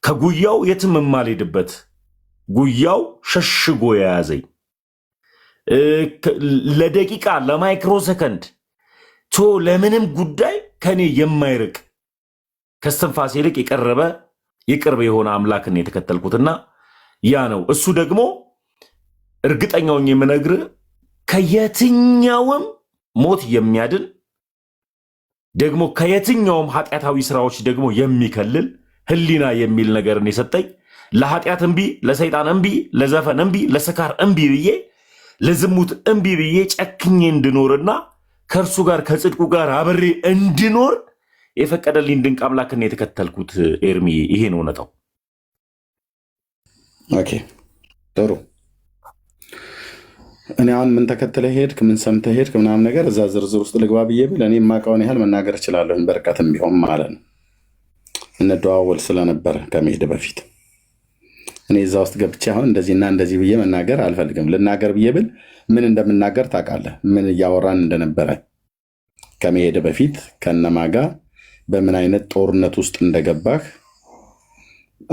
ከጉያው የትም የማልሄድበት ጉያው ሸሽጎ የያዘኝ ለደቂቃ ለማይክሮ ሰከንድ ለምንም ጉዳይ ከኔ የማይርቅ ከስትንፋሴ ይልቅ የቀረበ የቅርብ የሆነ አምላክን የተከተልኩትና ያ ነው እሱ ደግሞ እርግጠኛውን የምነግርህ ከየትኛውም ሞት የሚያድን ደግሞ ከየትኛውም ኃጢአታዊ ስራዎች ደግሞ የሚከልል ህሊና የሚል ነገርን የሰጠኝ ለኃጢአት እምቢ፣ ለሰይጣን እምቢ፣ ለዘፈን እምቢ፣ ለስካር እምቢ ብዬ ለዝሙት እምቢ ብዬ ጨክኜ እንድኖርና ከእርሱ ጋር ከጽድቁ ጋር አብሬ እንድኖር የፈቀደልኝ ድንቅ አምላክን የተከተልኩት ኤርሚ። ይሄ ነው እውነታው። ኦኬ ጥሩ። እኔ አሁን ምን ተከትለህ ሄድክ፣ ምን ሰምተህ ሄድክ ምናምን ነገር እዛ ዝርዝር ውስጥ ልግባ ብዬ ብል እኔ የማውቀውን ያህል መናገር እችላለሁ፣ በርቀትም ቢሆን ማለት ነው። እንደዋወል ስለነበረ ከመሄድ በፊት እኔ እዛ ውስጥ ገብቼ አሁን እንደዚህና እንደዚህ ብዬ መናገር አልፈልግም። ልናገር ብዬ ብል ምን እንደምናገር ታውቃለህ፣ ምን እያወራን እንደነበረ ከመሄድ በፊት ከነማጋ በምን አይነት ጦርነት ውስጥ እንደገባህ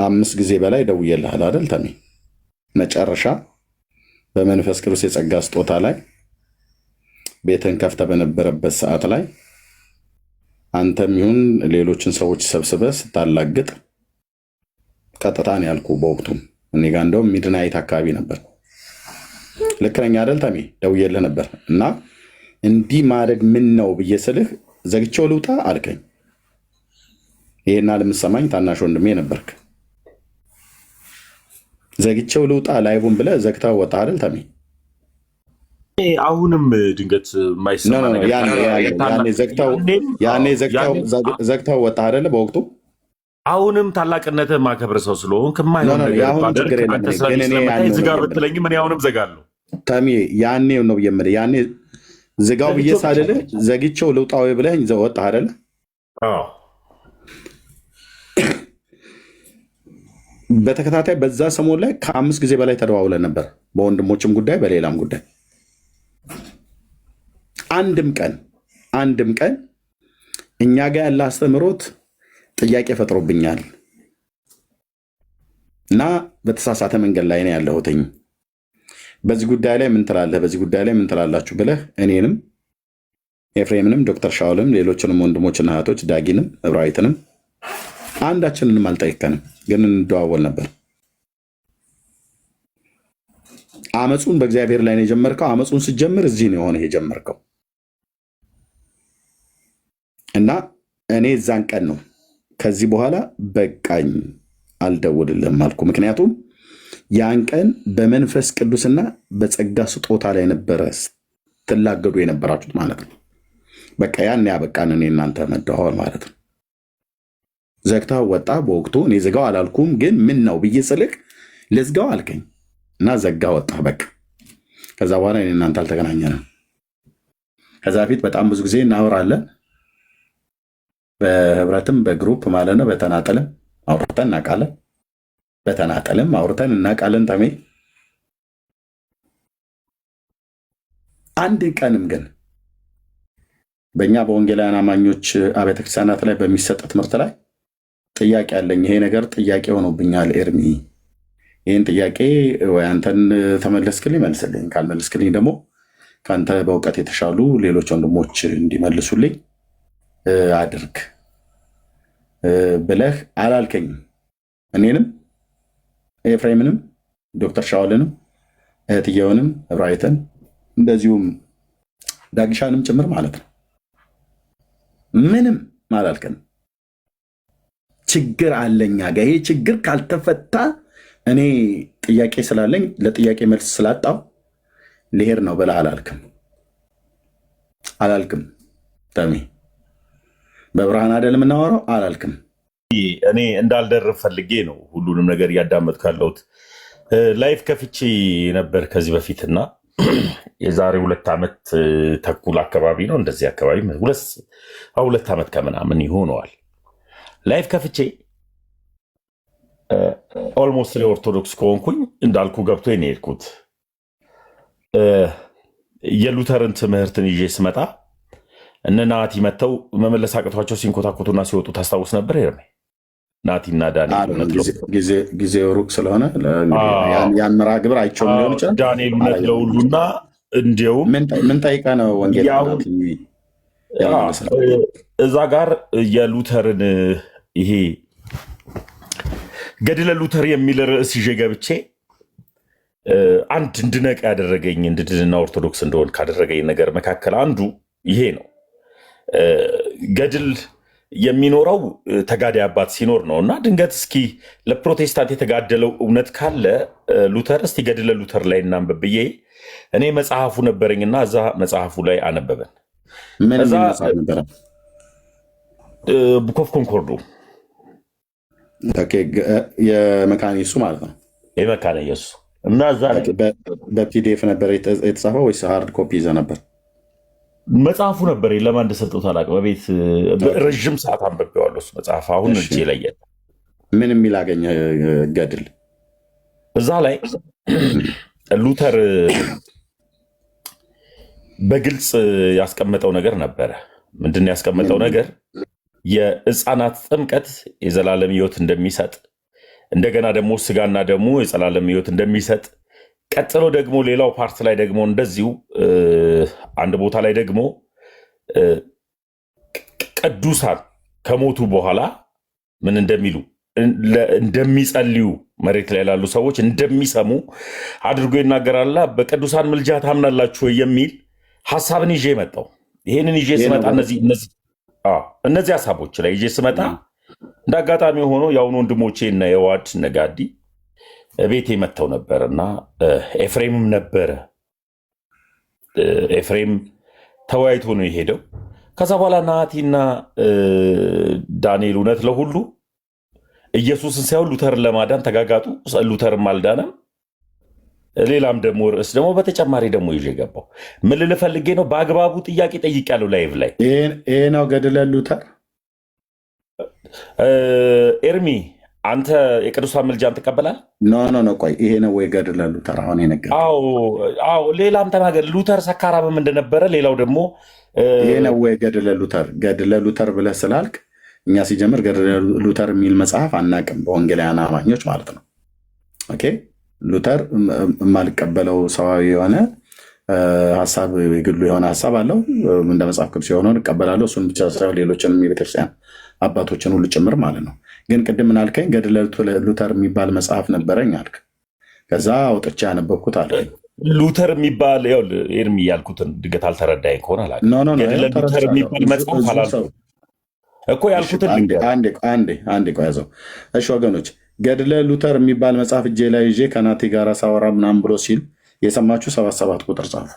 5 ጊዜ በላይ ደውዬልሃል አይደል ተሜ? መጨረሻ በመንፈስ ቅዱስ የጸጋ ስጦታ ላይ ቤትን ከፍተ በነበረበት ሰዓት ላይ አንተም ይሁን ሌሎችን ሰዎች ሰብስበህ ስታላግጥ ቀጥታ ነው ያልኩ። በወቅቱም እኔ ጋር እንደውም ሚድናይት አካባቢ ነበር። ልክ ነኝ አይደል ተሜ? ደውዬልህ ነበር እና እንዲህ ማድረግ ምን ነው ብዬ ስልህ ዘግቼው ልውጣ አልከኝ። ይሄና ለምሰማኝ ታናሽ ወንድሜ ነበርክ። ዘግቼው ልውጣ ላይቡን ብለህ ዘግተው ወጣ አይደል ተሜ? አሁንም ድንገት የማይሰማ ነገር ያኔ ዘግተው ወጣ አይደለ? በወቅቱ አሁንም ታላቅነት ማከብር ሰው ስለሆንክ የማይሆን ነገር ዝጋ ብትለኝም እኔ አሁንም ዘጋለሁ ተሜ። ያኔ ነው የምልህ። ያኔ ዝጋው ብዬ ሳልልህ ዘግቼው ልውጣው ብለህ ወጣ አይደለ? በተከታታይ በዛ ሰሞን ላይ ከ5 ጊዜ በላይ ተደዋውለን ነበር፣ በወንድሞችም ጉዳይ በሌላም ጉዳይ። አንድም ቀን እኛ ጋር ያለ አስተምህሮት ጥያቄ ፈጥሮብኛል እና በተሳሳተ መንገድ ላይ ነው ያለሁትኝ፣ በዚህ ጉዳይ ላይ ምን ትላለህ፣ በዚህ ጉዳይ ላይ ምን ትላላችሁ ብለህ እኔንም ኤፍሬምንም ዶክተር ሻውልም ሌሎችንም ወንድሞችና እህቶች ዳጊንም እብራዊትንም አንዳችንንም አልጠይቀንም፣ ግን እንደዋወል ነበር። አመፁን በእግዚአብሔር ላይ ነው የጀመርከው። አመፁን ስትጀምር እዚህ ነው የሆነ የጀመርከው እና እኔ እዛን ቀን ነው ከዚህ በኋላ በቃኝ አልደውልልህም አልኩ። ምክንያቱም ያን ቀን በመንፈስ ቅዱስና በጸጋ ስጦታ ላይ ነበረ ትላገዱ የነበራችሁት ማለት ነው። በቃ ያን ያበቃን እኔ እናንተ መደዋወል ማለት ነው። ዘግታው ወጣ። በወቅቱ እኔ ዝጋው አላልኩም፣ ግን ምን ነው ብዬ ስልክ ልዝጋው አልከኝ እና ዘጋ ወጣ። በቃ ከዛ በኋላ እኔ እናንተ አልተገናኘንም። ከዛ በፊት በጣም ብዙ ጊዜ እናወራለን፣ በህብረትም በግሩፕ ማለት ነው። በተናጠልም አውርተን እናውቃለን። በተናጠልም አውርተን እናውቃለን። ተሜ አንድ ቀንም ግን በእኛ በወንጌላውያን አማኞች አብያተ ክርስቲያናት ላይ በሚሰጥ ትምህርት ላይ ጥያቄ አለኝ። ይሄ ነገር ጥያቄ ሆኖብኛል። ኤርሚ ይህን ጥያቄ ወይ አንተን ተመለስክልኝ መልስልኝ፣ ካልመለስክልኝ ደግሞ ከአንተ በእውቀት የተሻሉ ሌሎች ወንድሞች እንዲመልሱልኝ አድርግ ብለህ አላልከኝም። እኔንም ኤፍሬምንም ዶክተር ሻውልንም እህትየውንም እብራዊትን እንደዚሁም ዳግሻንም ጭምር ማለት ነው። ምንም አላልከንም። ችግር አለኛ ጋ ይሄ ችግር ካልተፈታ እኔ ጥያቄ ስላለኝ ለጥያቄ መልስ ስላጣው ልሄድ ነው ብለህ አላልክም። ተሜ በብርሃን አይደል የምናወራው? አላልክም። እኔ እንዳልደርብ ፈልጌ ነው ሁሉንም ነገር እያዳመጥኩ ያለሁት። ላይፍ ከፍቼ ነበር ከዚህ በፊትና የዛሬ 2 ዓመት ተኩል አካባቢ ነው እንደዚህ አካባቢ 2 ዓመት ከምናምን ይሆነዋል። ላይፍ ከፍቼ ኦልሞስት ኦርቶዶክስ ከሆንኩኝ እንዳልኩ ገብቶ ነው የሄድኩት። የሉተርን ትምህርትን ይዤ ስመጣ እነ ናቲ መጥተው መመለስ አቅቷቸው ሲንኮታኮቱና ሲወጡ ታስታውስ ነበር? ይርሜ ናቲና ዳንኤል ጊዜው ሩቅ ስለሆነ ያን መርሃ ግብር አይቼውም ሊሆን ይችላል። ዳንኤል እውነት ለሁሉና እንዲያውም ምን ጠይቀ ነው ወንጌል እዛ ጋር የሉተርን ይሄ ገድለ ሉተር የሚል ርዕስ ይዤ ገብቼ አንድ እንድነቅ ያደረገኝ እንድድንና ኦርቶዶክስ እንደሆን ካደረገኝ ነገር መካከል አንዱ ይሄ ነው። ገድል የሚኖረው ተጋዳይ አባት ሲኖር ነው እና ድንገት እስኪ ለፕሮቴስታንት የተጋደለው እውነት ካለ ሉተር እስቲ ገድለ ሉተር ላይ እናንብብ ብዬ እኔ መጽሐፉ ነበረኝና እዛ መጽሐፉ ላይ አነበበን። ቡክ ኦፍ ኮንኮርዶ የመካነ ኢየሱስ ማለት ነው። የመካነ ኢየሱስ እና እዛ በፒዲኤፍ ነበር የተጻፈው ወይስ ሃርድ ኮፒ ይዘህ ነበር? መጽሐፉ ነበር። ለማን እንደሰጠሁት አላውቅም። በቤት ረዥም ሰዓት አንብቤዋለሁ። እሱ መጽሐፍ አሁን እጄ ላይ የለም። ምን የሚል አገኘ ገድል? እዛ ላይ ሉተር በግልጽ ያስቀመጠው ነገር ነበረ። ምንድን ያስቀመጠው ነገር? የሕፃናት ጥምቀት የዘላለም ሕይወት እንደሚሰጥ፣ እንደገና ደግሞ ስጋና ደግሞ የዘላለም ሕይወት እንደሚሰጥ፣ ቀጥሎ ደግሞ ሌላው ፓርት ላይ ደግሞ እንደዚሁ አንድ ቦታ ላይ ደግሞ ቅዱሳን ከሞቱ በኋላ ምን እንደሚሉ እንደሚጸልዩ መሬት ላይ ላሉ ሰዎች እንደሚሰሙ አድርጎ ይናገራል። በቅዱሳን ምልጃ ታምናላችሁ የሚል ሀሳብን ይዤ መጣው። ይሄንን ይዤ ስመጣ እነዚህ ሀሳቦች ላይ ይዤ ስመጣ እንደ አጋጣሚ ሆኖ የአሁኑ ወንድሞቼ እነ የዋድ እነ ጋዲ ቤቴ መጥተው ነበር እና ኤፍሬምም ነበረ። ኤፍሬም ተወያይቶ ነው የሄደው። ከዛ በኋላ ናቲና ዳንኤል እውነት ለሁሉ ኢየሱስን ሳይሆን ሉተርን ለማዳን ተጋጋጡ። ሉተርም አልዳነም። ሌላም ደግሞ ርዕስ ደግሞ በተጨማሪ ደግሞ ይዤ ገባው። ምን ልል ፈልጌ ነው? በአግባቡ ጥያቄ ጠይቄያለሁ ላይቭ ላይ። ይሄ ነው ገድለ ሉተር? ኤርሚ አንተ የቅዱሳን ምልጃን ትቀበላል? ኖ ቆይ፣ ይሄ ነው ወይ ገድለ ሉተር? አሁን የነገር ሌላም ተናገር። ሉተር ሰካራምም እንደነበረ ሌላው ደግሞ ይሄ ነው ወይ ገድለ ሉተር? ገድለ ሉተር ብለህ ስላልክ እኛ ሲጀምር ገድለ ሉተር የሚል መጽሐፍ አናቅም፣ በወንጌላውያን አማኞች ማለት ነው። ኦኬ፣ ሉተር የማልቀበለው ሰዋዊ የሆነ ሀሳብ የግሉ የሆነ ሀሳብ አለው። እንደ መጽሐፍ ቅዱስ የሆነውን እቀበላለሁ። እሱን ብቻ ሳይሆን ሌሎችንም የቤተክርስቲያን አባቶችን ሁሉ ጭምር ማለት ነው። ግን ቅድም ምን አልከኝ? ገድለ ሉተር የሚባል መጽሐፍ ነበረኝ አልክ። ከዛ አውጥቼ ያነበብኩት አልከኝ። ሉተር የሚባል ኤርሚ ያልኩትን ድንገት አልተረዳኝ ከሆነ አላውቅም። ገድለ ሉተር የሚባል መጽሐፍ አላልኩም እኮ ያልኩትን። አንዴ ቆይ ያዘው። እሺ ወገኖች፣ ገድለ ሉተር የሚባል መጽሐፍ እጄ ላይ ይዤ ከናቴ ጋር ሳወራ ምናምን ብሎ ሲል የሰማችሁ 77 ቁጥር ጻፉ።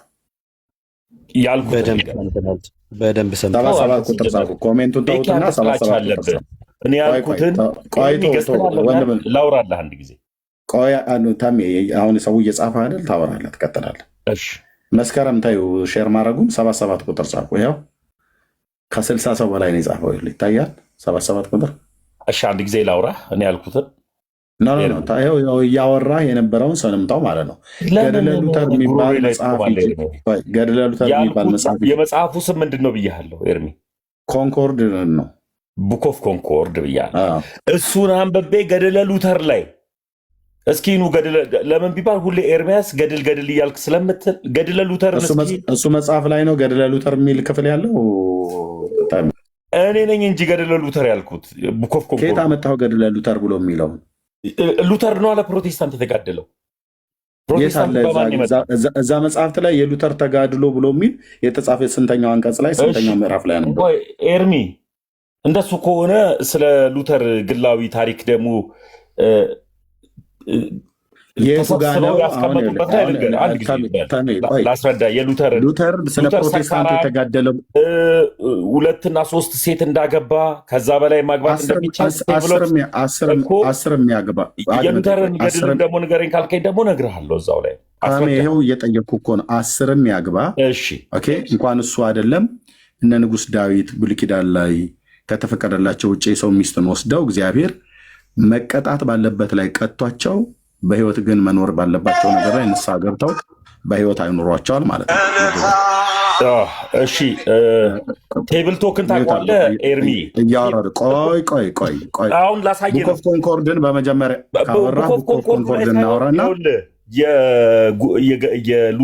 በደንብ 77 ቁጥር ጻፉ። ኮሜንቱን ተውትና 77 ቁጥር ጻፉ። እኔ ያልኩትን ላውራለህ አንድ ጊዜ። ቆይ ታሜ፣ አሁን ሰው እየጻፈ አይደል? ታወራለህ፣ ትቀጥላለህ። መስከረም ታዩ ሼር ማድረጉን 77 ቁጥር ጻፉ። ይኸው ከ60 ሰው በላይ ነው የጻፈው። ይታያል 77 ቁጥር። እሺ አንድ ጊዜ ላውራ እኔ ያልኩትን እያወራ የነበረውን ሰንምታው ማለት ነው። ገድለ ሉተር የሚባል መጽሐፍ የመጽሐፉ ስም ምንድን ነው ብያለሁ ኤርሚ? ኮንኮርድ ነው። ቡክ ኦፍ ኮንኮርድ ብያለሁ። እሱን አንብቤ ገድለ ሉተር ላይ እስኪኑ ለምን ቢባል ሁሌ ኤርሚያስ ገድል ገድል እያልክ ስለምትል ገድለ ሉተር እሱ መጽሐፍ ላይ ነው ገድለ ሉተር የሚል ክፍል ያለው እኔ ነኝ እንጂ ገድለ ሉተር ያልኩት። ቡክ ኦፍ ኮንኮርድ ከየት አመጣኸው? ገድለ ሉተር ብሎ የሚለው ሉተር ነው አለ ፕሮቴስታንት የተጋደለው። እዛ መጽሐፍት ላይ የሉተር ተጋድሎ ብሎ የሚል የተጻፈ ስንተኛው አንቀጽ ላይ ስንተኛው ምዕራፍ ላይ ነው? ኤርሚ እንደሱ ከሆነ ስለ ሉተር ግላዊ ታሪክ ደግሞ ላስረዳ። ሉተር ስለ ፕሮቴስታንት የተጋደለው 2 እና 3 ሴት እንዳገባ ከዛ በላይ ማግባት እንደሚቻል የሉተርን ገድል ደግሞ ንገረኝ ካልከኝ ደግሞ እነግርሃለሁ እዛው ላይ። ይኸው እየጠየቅኩ እኮ ነው። 10 ያግባ። እንኳን እሱ አይደለም እነ ንጉሥ ዳዊት ብሉይ ኪዳን ላይ ከተፈቀደላቸው ውጭ የሰው ሚስትን ወስደው እግዚአብሔር መቀጣት ባለበት ላይ ቀጧቸው፣ በህይወት ግን መኖር ባለባቸው ነገር ላይ ንስሐ ገብተው በህይወት አይኖሯቸዋል ማለት ነው። እሺ ቴብል ቶክን ታውቀዋለህ ኤርሚ? እያወረድ ቆይ አሁን ላሳየህ ነው። ቡክ ኦፍ ኮንኮርድን በመጀመሪያ ካወራ ቡክ ኦፍ ኮንኮርድ እናወራና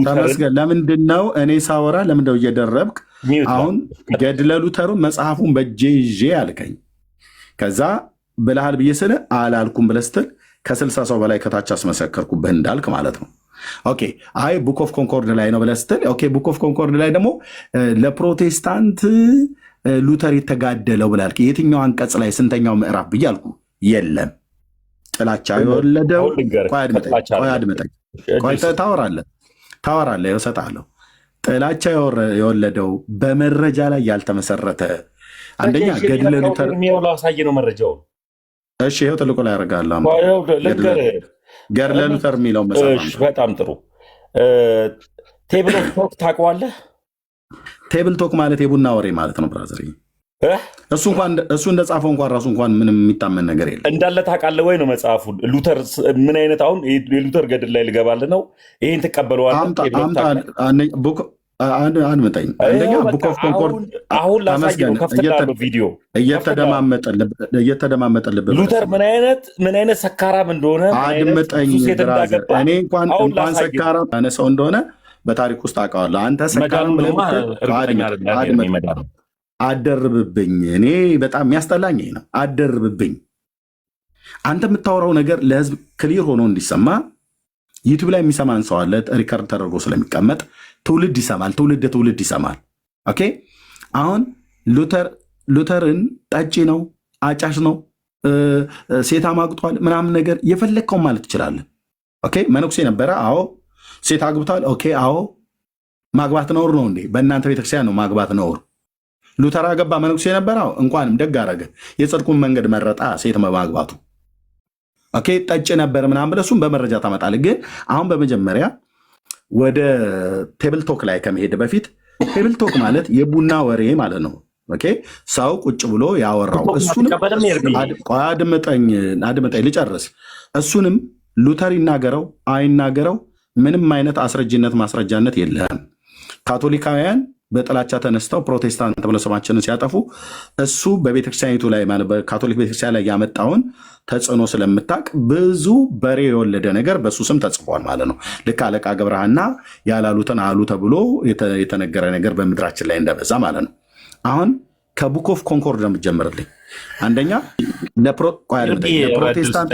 ተመስገን። ለምንድን ነው እኔ ሳወራ ለምንድነው እየደረብክ? አሁን ገድለ ሉተሩን መጽሐፉን በእጄ ይዤ አልከኝ። ከዛ ብለሃል ብዬ ስለ አላልኩም ብለህ ስትል ከ60 ሰው በላይ ከታች አስመሰከርኩብህ እንዳልክ ማለት ነው። ኦኬ አይ ቡክ ኦፍ ኮንኮርድ ላይ ነው ብለህ ስትል ኦኬ ቡክ ኦፍ ኮንኮርድ ላይ ደግሞ ለፕሮቴስታንት ሉተር የተጋደለው ብላልክ የትኛው አንቀጽ ላይ ስንተኛው ምዕራፍ ብዬ አልኩ። የለም ጥላቻ የወለደው አድምጠኝ ታወራለህ እሰጥሃለሁ። ጥላቻ የወለደው በመረጃ ላይ ያልተመሰረተ አንደኛ ገድለ ሉተር ላሳየ ነው መረጃው። እሺ ይኸው ትልቁ ላይ ያደርጋለሁ። ገድለ ሉተር የሚለው መጽሐፍ በጣም ጥሩ። ቴብል ኦፍ ቶክ ታውቀዋለህ? ቴብል ቶክ ማለት የቡና ወሬ ማለት ነው ብራዘር። እሱ እንደጻፈው እንኳን ራሱ እንኳን ምንም የሚታመን ነገር የለም። እንዳለ ታውቃለህ ወይ ነው መጽሐፉ? ሉተር ምን አይነት አሁን የሉተር ገድል ላይ ልገባልህ ነው። ይህን ትቀበለዋለህ? አንመጠኝ አንደኛ ቡክ ኦፍ ኮንኮርድ አሁን ላሳየህ ነው። ከፍተላለሁ ቪዲዮ እየተደማመጠልብህ ሉተር ምን አይነት ሰካራም እንደሆነ አድምጠኝ ብራዘር። እኔ እንኳን ሰካራም ሰው እንደሆነ በታሪክ ውስጥ አውቀዋለሁ። አንተ ሰካራም አደርብብኝ። እኔ በጣም የሚያስጠላኝ ነው። አደርብብኝ። አንተ የምታወራው ነገር ለህዝብ ክሊር ሆኖ እንዲሰማ ዩቲዩብ ላይ የሚሰማን ሰው አለ። ሪከርድ ተደርጎ ስለሚቀመጥ ትውልድ ይሰማል። ትውልድ ይሰማል። ኦኬ አሁን ሉተርን ጠጪ ነው፣ አጫሽ ነው፣ ሴት አማግጧል ምናምን ነገር የፈለግከው ማለት ትችላለህ። ኦኬ መነኩሴ ነበረ። አዎ ሴት አግብቷል። ኦኬ አዎ ማግባት ነውር ነው እንዴ? በእናንተ ቤተክርስቲያን ነው ማግባት ነውር። ሉተር አገባ መነኩሴ ነበረ። አዎ እንኳንም ደግ አረገ። የጽድቁን መንገድ መረጣ ሴት በማግባቱ። ኦኬ ጠጭ ነበር ምናምን ብለህ እሱም በመረጃ ታመጣለህ። ግን አሁን በመጀመሪያ ወደ ቴብል ቶክ ላይ ከመሄድ በፊት ቴብል ቶክ ማለት የቡና ወሬ ማለት ነው። ኦኬ ሰው ቁጭ ብሎ ያወራው እሱንም አድምጠኝ ልጨርስ። እሱንም ሉተር ይናገረው አይናገረው ምንም አይነት አስረጅነት ማስረጃነት የለም። ካቶሊካውያን በጥላቻ ተነስተው ፕሮቴስታንት ብለው ስማችንን ሲያጠፉ እሱ በቤተክርስቲያኒቱ ላይ በካቶሊክ ቤተክርስቲያን ላይ ያመጣውን ተጽዕኖ ስለምታቅ ብዙ በሬ የወለደ ነገር በእሱ ስም ተጽፏል ማለት ነው። ልክ አለቃ ገብረሃና ያላሉትን አሉ ተብሎ የተነገረ ነገር በምድራችን ላይ እንደበዛ ማለት ነው። አሁን ከቡክ ኦፍ ኮንኮርድ ነው የምትጀምርልኝ። አንደኛ ለፕሮቴስታንት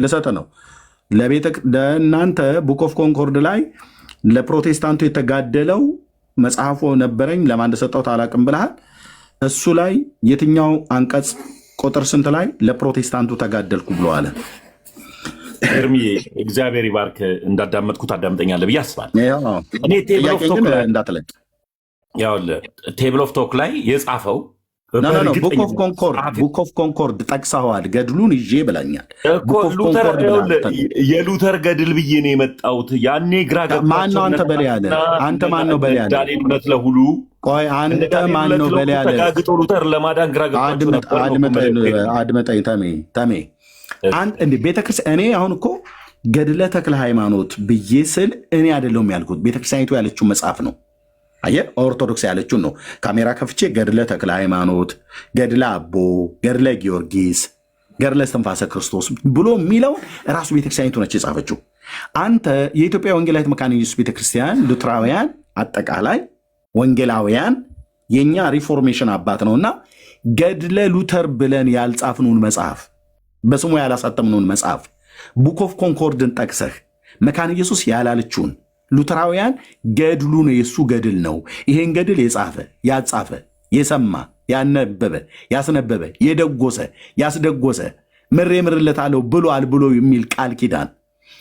ልሰጥ ነው ለእናንተ ቡክ ኦፍ ኮንኮርድ ላይ ለፕሮቴስታንቱ የተጋደለው መጽሐፉ ነበረኝ ለማን እንደሰጠሁት አላቅም ብልሃል። እሱ ላይ የትኛው አንቀጽ ቁጥር ስንት ላይ ለፕሮቴስታንቱ ተጋደልኩ ብሎ አለ? እርሚ እግዚአብሔር ይባርክ። እንዳዳመጥኩት አዳምጠኛለህ ብዬ አስባለሁ። እኔ ቴብል ኦፍ ቶክ ላይ የጻፈው ቡክ ኦፍ ኮንኮርድ ጠቅሰዋል። ገድሉን ይዤ ብለኛል። የሉተር ገድል ብዬ ነው የመጣሁት። ያኔ ግራ ማነው አንተ በላይ ያለ? አንተ ማነው በላይ ያለ? እውነት ለሁሉ ቆይ አንተ ማነው በላይ ያለ? ተጋግጦ ሉተር ለማዳን ግራ አድመጠኝ ተሜ እንደ ቤተክርስቲያን እኔ አሁን እኮ ገድለ ተክለ ሃይማኖት ብዬ ስል እኔ አይደለሁም ያልኩት፣ ቤተክርስቲያኒቱ ያለችው መጽሐፍ ነው። አየህ፣ ኦርቶዶክስ ያለችውን ነው። ካሜራ ከፍቼ ገድለ ተክለ ሃይማኖት፣ ገድለ አቦ፣ ገድለ ጊዮርጊስ፣ ገድለ እስትንፋሰ ክርስቶስ ብሎ የሚለው ራሱ ቤተክርስቲያኒቱ ነች የጻፈችው። አንተ የኢትዮጵያ ወንጌላዊት መካነ ኢየሱስ ቤተክርስቲያን ሉትራውያን፣ አጠቃላይ ወንጌላውያን የእኛ ሪፎርሜሽን አባት ነውና ገድለ ሉተር ብለን ያልጻፍነውን መጽሐፍ፣ በስሙ ያላሳተምነውን መጽሐፍ ቡክ ኦፍ ኮንኮርድን ጠቅሰህ መካነ ኢየሱስ ያላለችውን ሉተራውያን ገድሉ ነው የእሱ ገድል ነው፣ ይሄን ገድል የጻፈ ያጻፈ የሰማ ያነበበ ያስነበበ የደጎሰ ያስደጎሰ ምሬ ምርለታለሁ ብሏል ብሎ የሚል ቃል ኪዳን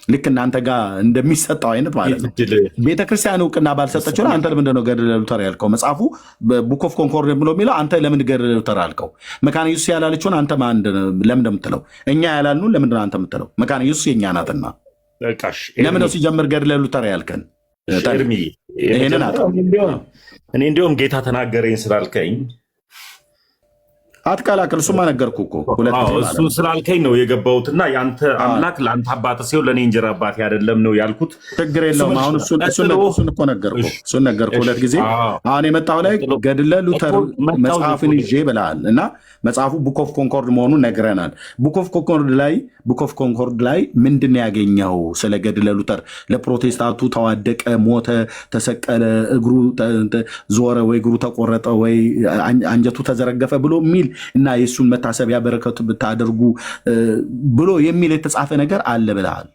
ልክ እናንተ ጋር እንደሚሰጠው አይነት ማለት ነው። ቤተክርስቲያን እውቅና ባልሰጠችው አንተ ለምንድን ነው ገድለ ሉተር ያልከው? መጽሐፉ ቡክ ኦፍ ኮንኮርድ ብሎ የሚለው አንተ ለምን ገድለ ሉተር አልከው? መካነ ኢየሱስ ያላለችውን አንተ ለምን እንደምትለው? እኛ ያላልኑን ለምንድን ነው አንተ የምትለው? መካነ ኢየሱስ የእኛ ናትና ለምን ነው ሲጀምር ገድለ ሉተር ያልከን? ይሄንን እኔ እንዲሁም ጌታ ተናገረኝ ስላልከኝ አትቀላቅል። እሱማ ነገርኩህ እኮ እሱ ስላልከኝ ነው የገባሁትና የአንተ አምላክ ለአንተ አባት ሲሆን ለእኔ እንጀራ አባቴ አይደለም ነው ያልኩት። ችግር የለውም። አሁን እሱን እኮ ነገርኩህ፣ እሱን ነገርኩህ ሁለት ጊዜ። አሁን የመጣው ላይ ገድለ ሉተር መጽሐፍን ይዤ ብለሃል እና መጽሐፉ ቡክ ኦፍ ኮንኮርድ መሆኑን ነግረናል። ቡክ ኦፍ ኮንኮርድ ላይ ምንድን ነው ያገኘው? ስለ ገድለ ሉተር ለፕሮቴስታንቱ ተዋደቀ፣ ሞተ፣ ተሰቀለ፣ እግሩ ዞረ ወይ እግሩ ተቆረጠ ወይ አንጀቱ ተዘረገፈ ብሎ የሚል እና የእሱን መታሰቢያ በረከቱ ብታደርጉ ብሎ የሚል የተጻፈ ነገር አለ ብለሃል።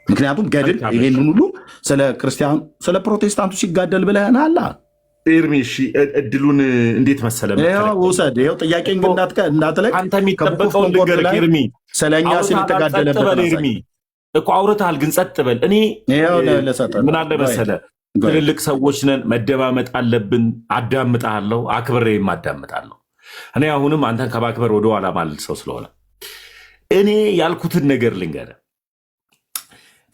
ምክንያቱም ገድል ይሄንን ሁሉ ስለ ክርስቲያኑ ስለ ፕሮቴስታንቱ ሲጋደል ብለህናል። ኤርሚ እድሉን እንዴት መሰለ ውሰድ። ይኸው ጥያቄ እንዳትለቅ አንተ የሚጠበቀውን ልንገርህ ኤርሚ፣ ስለኛ ሲል የተጋደለበት ኤርሚ እኮ አውርተሃል፣ ግን ጸጥ በል። እኔ ምን አለ መሰለ ትልልቅ ሰዎች ነን፣ መደማመጥ አለብን። አዳምጣለሁ፣ አክብሬም አዳምጣለሁ። እኔ አሁንም አንተን ከማክበር ወደ ኋላ ማለት ሰው ስለሆነ እኔ ያልኩትን ነገር ልንገርህ።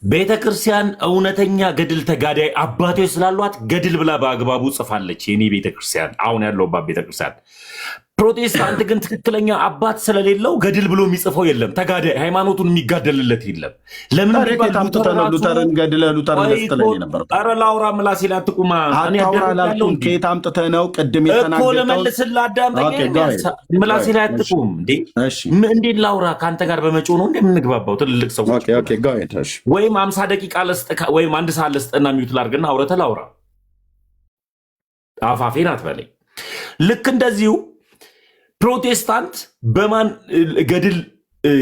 ቤተ ክርስቲያን እውነተኛ ገድል ተጋዳይ አባቶች ስላሏት ገድል ብላ በአግባቡ ጽፋለች። የኔ ቤተ ክርስቲያን አሁን ያለውባት ቤተ ክርስቲያን። ፕሮቴስታንት ግን ትክክለኛ አባት ስለሌለው ገድል ብሎ የሚጽፈው የለም። ተጋዳይ ሃይማኖቱን የሚጋደልለት የለም። ለምን ሉተርን ገድለ ሉተር ነበር? ኧረ ላውራ ምላሴ ላይ አትቁማ። ከየት አምጥተህ ነው? ቅድም እኮ ለመልስልህ አዳምጠኝ። ምላሴ ላይ አትቁም እንዴ! እንዴት ላውራ? ከአንተ ጋር በመጮህ ነው እንደምንግባባው ትልልቅ ሰዎች። ወይም 50 ደቂቃ ወይም 1 ሰዓት ልስጥና ሚዩት ላድርግና አውረተህ ላውራ። አፋፌን አትበለኝ። ልክ እንደዚሁ ፕሮቴስታንት በማን ገድል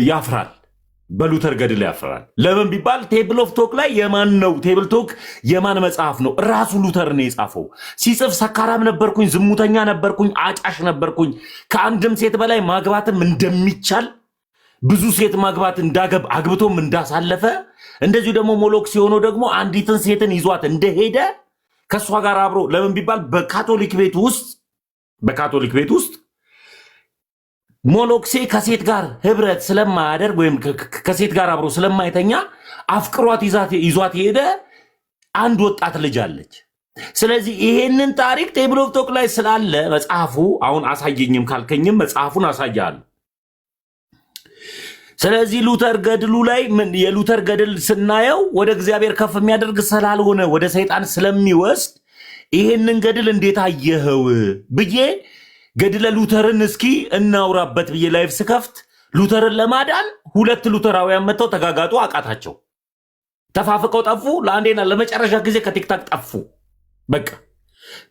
ያፍራል? በሉተር ገድል ያፍራል። ለምን ቢባል ቴብል ኦፍ ቶክ ላይ የማን ነው? ቴብል ቶክ የማን መጽሐፍ ነው? ራሱ ሉተር ነው የጻፈው። ሲጽፍ ሰካራም ነበርኩኝ፣ ዝሙተኛ ነበርኩኝ፣ አጫሽ ነበርኩኝ፣ ከአንድም ሴት በላይ ማግባትም እንደሚቻል፣ ብዙ ሴት ማግባት አግብቶም እንዳሳለፈ፣ እንደዚሁ ደግሞ ሞሎክ ሲሆነው ደግሞ አንዲትን ሴትን ይዟት እንደሄደ ከእሷ ጋር አብሮ ለምን ቢባል በካቶሊክ ቤት ውስጥ ሞሎክሴ ከሴት ጋር ህብረት ስለማያደርግ ወይም ከሴት ጋር አብሮ ስለማይተኛ አፍቅሯት ይዟት የሄደ አንድ ወጣት ልጅ አለች። ስለዚህ ይሄንን ታሪክ ቴብል ኦፍ ቶክ ላይ ስላለ መጽሐፉ አሁን አሳየኝም ካልከኝም መጽሐፉን አሳያለሁ። ስለዚህ ሉተር ገድሉ ላይ የሉተር ገድል ስናየው ወደ እግዚአብሔር ከፍ የሚያደርግ ስላልሆነ ወደ ሰይጣን ስለሚወስድ ይሄንን ገድል እንዴት አየኸው ብዬ ገድለ ሉተርን እስኪ እናውራበት ብዬ ላይፍ ስከፍት ሉተርን ለማዳን 2 ሉተራውያን መጥተው ተጋጋጡ፣ አቃታቸው፣ ተፋፍቀው ጠፉ። ለአንዴና ለመጨረሻ ጊዜ ከቲክታክ ጠፉ። በቃ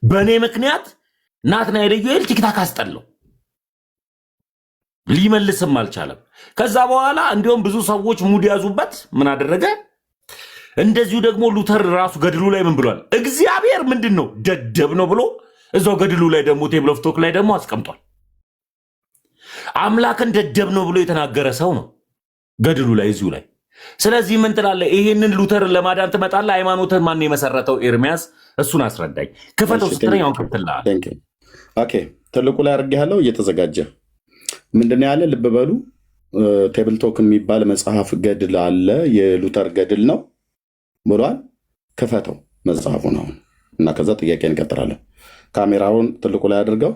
በእኔ ምክንያት ናትናኤል ኢዩኤል ቲክታክ አስጠለው፣ ሊመልስም አልቻለም። ከዛ በኋላ እንዲሁም ብዙ ሰዎች ሙድ ያዙበት። ምን አደረገ? እንደዚሁ ደግሞ ሉተር ራሱ ገድሉ ላይ ምን ብሏል? እግዚአብሔር ምንድን ነው ደደብ ነው ብሎ እዛው ገድሉ ላይ ደግሞ ቴብል ኦፍ ቶክ ላይ ደግሞ አስቀምጧል። አምላክን ደደብ ነው ብሎ የተናገረ ሰው ነው ገድሉ ላይ እዚሁ ላይ። ስለዚህ ምን ትላለህ? ይሄንን ሉተርን ለማዳን ትመጣለህ? ሃይማኖትን ማን የመሰረተው? ኤርሚያስ እሱን አስረዳኝ። ክፈተው ስትለኝ አሁን ከፍትልሃል። ኦኬ ትልቁ ላይ አድርጌያለሁ። እየተዘጋጀ ምንድነው ያለ? ልብ በሉ። ቴብል ቶክ የሚባል መጽሐፍ ገድል አለ፣ የሉተር ገድል ነው ብሏል። ክፈተው መጽሐፉን አሁን እና ከዛ ጥያቄ እንቀጥላለን። ካሜራውን ትልቁ ላይ አድርገው።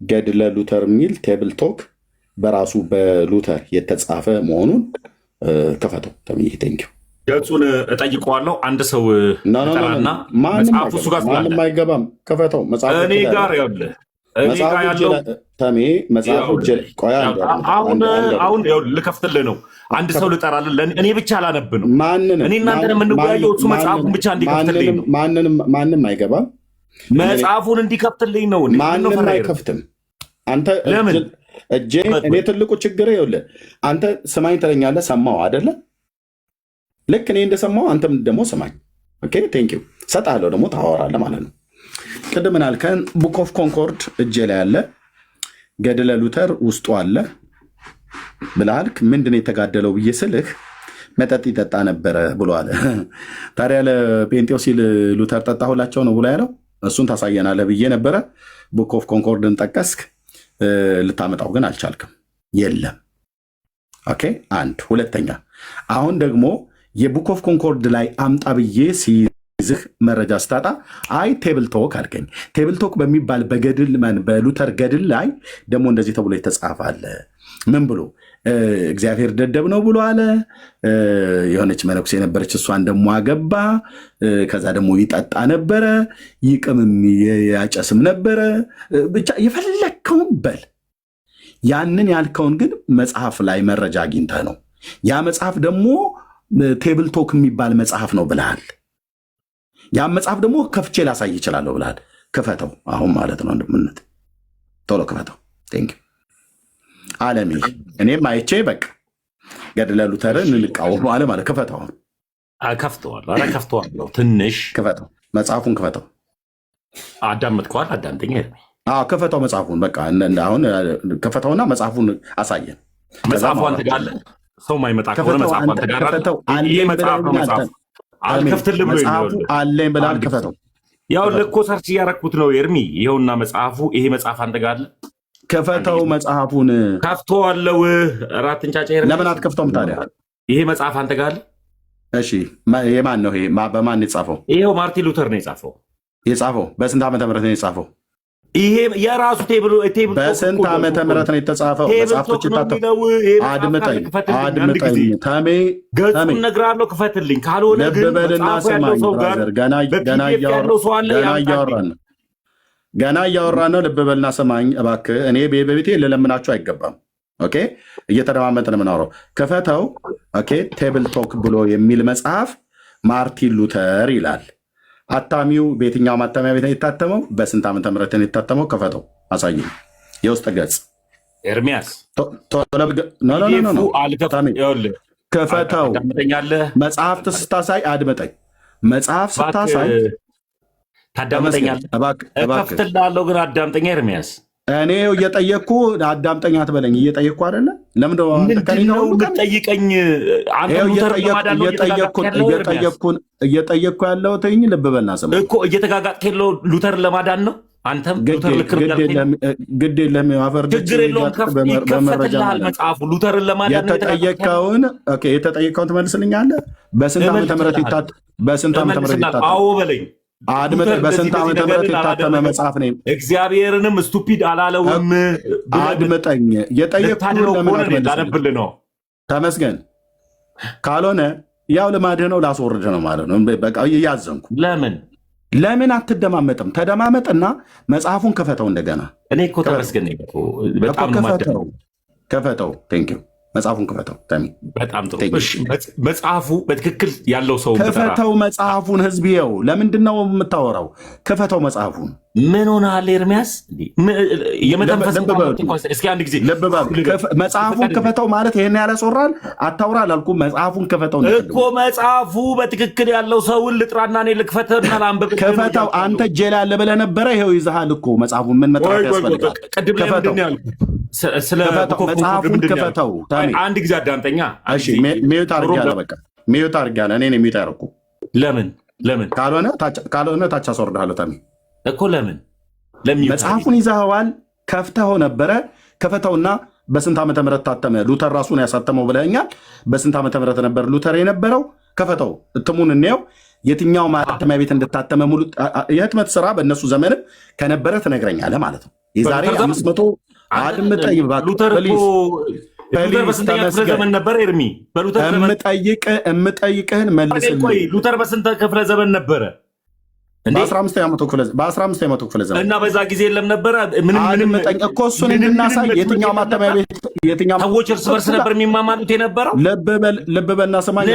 ገድለ ሉተር የሚል ቴብል ቶክ በራሱ በሉተር የተጻፈ መሆኑን ክፈተው። ተምዬ ቴንኪው። ገጹን እጠይቀዋለሁ። አንድ ሰው ጠራና መጽሐፉ እሱ ጋር ማንም አይገባም። ክፈተው። እኔ ጋር ያለ አሁን ልከፍትልህ ነው። አንድ ሰው ልጠራልን። እኔ ብቻ አላነብ ነው። እኔ እናንተ የምንወያየው እሱ መጽሐፉን ብቻ እንዲከፍትልኝ ነው። ማንም አይገባም። መጽሐፉን እንዲከፍትልኝ ነው። ማንም አይከፍትም። አንተ ለምን እኔ ትልቁ ችግር ይኸውልህ፣ አንተ ስማኝ ትለኛለህ። ሰማው አይደለ? ልክ እኔ እንደሰማው አንተም ደግሞ ስማኝ። ኦኬ ቴንኪው። ሰጣለሁ ደግሞ ታወራለህ ማለት ነው። ቅድም ምናልከን ቡክ ኦፍ ኮንኮርድ እጄ ላይ አለ፣ ገድለ ሉተር ውስጡ አለ ብለሃልክ። ምንድን ነው የተጋደለው ብዬ ስልህ መጠጥ ይጠጣ ነበረ ብሎ አለ። ታዲያ ለጴንጤው ሲል ሉተር ጠጣሁላቸው ነው ብሎ ያለው። እሱን ታሳየናለህ ብዬ ነበረ። ቡክ ኦፍ ኮንኮርድን ጠቀስክ፣ ልታመጣው ግን አልቻልክም። የለም። ኦኬ አንድ ሁለተኛ፣ አሁን ደግሞ የቡክ ኦፍ ኮንኮርድ ላይ አምጣ ብዬ ሲይዝህ መረጃ ስታጣ አይ ቴብል ቶክ አልከኝ። ቴብል ቶክ በሚባል በገድል በሉተር ገድል ላይ ደግሞ እንደዚህ ተብሎ የተጻፈ አለ። ምን ብሎ እግዚአብሔር ደደብ ነው ብሎ አለ። የሆነች መነኩሴ የነበረች እሷን ደግሞ አገባ። ከዛ ደግሞ ይጠጣ ነበረ፣ ይቅምም ያጨስም ነበረ። ብቻ የፈለግከውን በል። ያንን ያልከውን ግን መጽሐፍ ላይ መረጃ አግኝተህ ነው። ያ መጽሐፍ ደግሞ ቴብል ቶክ የሚባል መጽሐፍ ነው ብልሃል። ያ መጽሐፍ ደግሞ ከፍቼ ላሳይ ይችላለሁ ብልሃል። ክፈተው አሁን ማለት ነው። እንደምነት ቶሎ ክፈተው። ቴንክ አለሚ እኔም አይቼ በቃ ገድለ ሉተርን እንቃወም አለ ማለት ክፈተው። ከፍተዋለሁ። ኧረ ከፍተዋለሁ። ትንሽ ክፈተው፣ መጽሐፉን ክፈተው። አዳመጥከዋል? አዳምጠኛ። ክፈተው መጽሐፉን በቃ አሁን ክፈተውና መጽሐፉን አሳየን። መጽሐፉ አንተ ጋር አለ። ሰው ማይመጣ ከሆነ መጽሐፉ አንተ ጋር አለ። ይሄ መጽሐፍ ነው። መጽሐፉ አልከፍትልህ ብሎ መጽሐፉ አለኝ ብለሃል። ክፈተው። ያው ለኮ ሰርች እያረኩት ነው ኤርሚ። ይኸውና መጽሐፉ። ይሄ መጽሐፍ አንተ ጋር አለ። ክፈተው መጽሐፉን። ከፍተዋለሁ። እራት እንጫጫ። ለምን አትከፍተውም ታዲያ? ይሄ መጽሐፍ አንተ ጋር አለ። እሺ የማን ነው ይሄ? በማን የጻፈው? ይሄው ማርቲን ሉተር ነው የጻፈው። የጻፈው በስንት ዓመተ ምህረት ነው የጻፈው? ይሄ የራሱ ቴብል በስንት ዓመተ ምህረት ነው የተጻፈው? መጽሐፍቶች አድምጠኝ ተሜ ገጹን እነግርሃለሁ። ክፈትልኝ። ካልሆነ ግን ልብበልና ስማኝ ብራዘር፣ ገና እያወራን ነው። ልብበልና ስማኝ እባክህ። እኔ በቤቴ ልለምናችሁ አይገባም። ኦኬ እየተደማመጥን የምናወራው ክፈተው። ኦኬ ቴብል ቶክ ብሎ የሚል መጽሐፍ ማርቲን ሉተር ይላል። አታሚው በየትኛው ማተሚያ ቤት ነው የታተመው? በስንት ዓመተ ምህረት ነው የታተመው? ክፈተው አሳየኝ። የውስጥ ገጽ ኤርሚያስ ክፈተው። መጽሐፍት ስታሳይ አድመጠኝ። መጽሐፍ ስታሳይ ታዳምጠኛለህ። እከፍትልሃለሁ ግን አዳምጠኛ ኤርሚያስ። እኔ እየጠየቅኩ አዳምጠኛ አትበለኝ። እየጠየቅኩ አይደለ? ለምንድን ነው የምትጠይቀኝ? እየጠየቅኩ ያለሁት ልብ በልና ስማ እኮ። እየተጋጋጥክ ያለው ሉተር ለማዳን ነው። አንተም ሉተር ግድ የለም። ችግር የለውም። ይከፈትልሃል መጽሐፉ። ሉተርን ለማዳን ነው። የተጠየቅከውን ትመልስልኛለህ። በስንት ዓመተ ምህረት ይታተም? አዎ በለኝ። በስንት ዓመተ ምህረት የታተመ መጽሐፍ ነው? እግዚአብሔርንም ስቱፒድ አላለውም። አድምጠኝ። የጠየቅኩህን ለምን አትመልስልኝ? ተመስገን። ካልሆነ ያው ልማድህ ነው፣ ላስወርድህ ነው ማለት ነው። በቃ እያዘንኩ ለምን አትደማመጥም? ተደማመጥና መጽሐፉን ክፈተው እንደገና። እኔ እኮ ተመስገን በጣም ክፈተው። ቴንኪው። መጽሐፉን ክፈተው። በጣም ጥሩ። መጽሐፉ በትክክል ያለው ሰው ክፈተው መጽሐፉን። ህዝብየው ለምንድን ነው የምታወራው? ክፈተው መጽሐፉን። ምን ሆነሃል ኤርሚያስ? የመተንፈስ እስኪ አንድ ጊዜ መጽሐፉን ክፈተው ማለት ይሄን ያላስወራል። አታውራ አላልኩም። መጽሐፉን ክፈተው እኮ። መጽሐፉ በትክክል ያለው ሰውን ልጥራና እኔ ልክፈተውና ላንብብ። ክፈተው። አንተ እጄ ላይ አለ ብለህ ነበረ። ይኸው ይዘሃል እኮ መጽሐፉን። ምን መጥራት ያስፈልጋል? መጽሐፉን ክፈተው። አንድ ጊዜ አዳምጠኛ። ሚዩት አድርጊያለሁ። በቃ ሚዩት አድርጊያለሁ። እኔ ሚዩት ያደረኩ ለምን ካልሆነ ታች አስወርድሃለሁ። ታሚ እኮ ለምን መጽሐፉን ይዘኸዋል። ከፍተኸው ነበረ። ክፈተውና በስንት ዓመተ ምህረት ታተመ? ሉተር ራሱን ያሳተመው ብለኸኛል። በስንት ዓመተ ምህረት ነበር ሉተር የነበረው? ክፈተው፣ እትሙን እንየው። የትኛው ማተሚያ ቤት እንድታተመ ሙሉ የህትመት ስራ በእነሱ ዘመንም ከነበረ ትነግረኛለህ ማለት ነው። የዛሬ አድምጠኝ እባክህ ሉተር እኮ ሉተር ፕሊዝ በስንተኛ ክፍለ ተመስገን። ዘመን ነበር? ኤርሚ በሉተር ዘመን የምጠይቅህን መልስልኝ። ቆይ ሉተር በስንት ክፍለ ዘመን ነበረ እንዴ? በ15ኛው ክፍለ ዘመን እና በዛ ጊዜ የለም ነበረ? ምንም አድምጠኝ እኮ እሱን እንድናሳይ የትኛው ማተሚያ ቤት ሰዎች እርስ በርስ ነበር የሚማማሉት የነበረው? ልብ በልና ሰማኝ።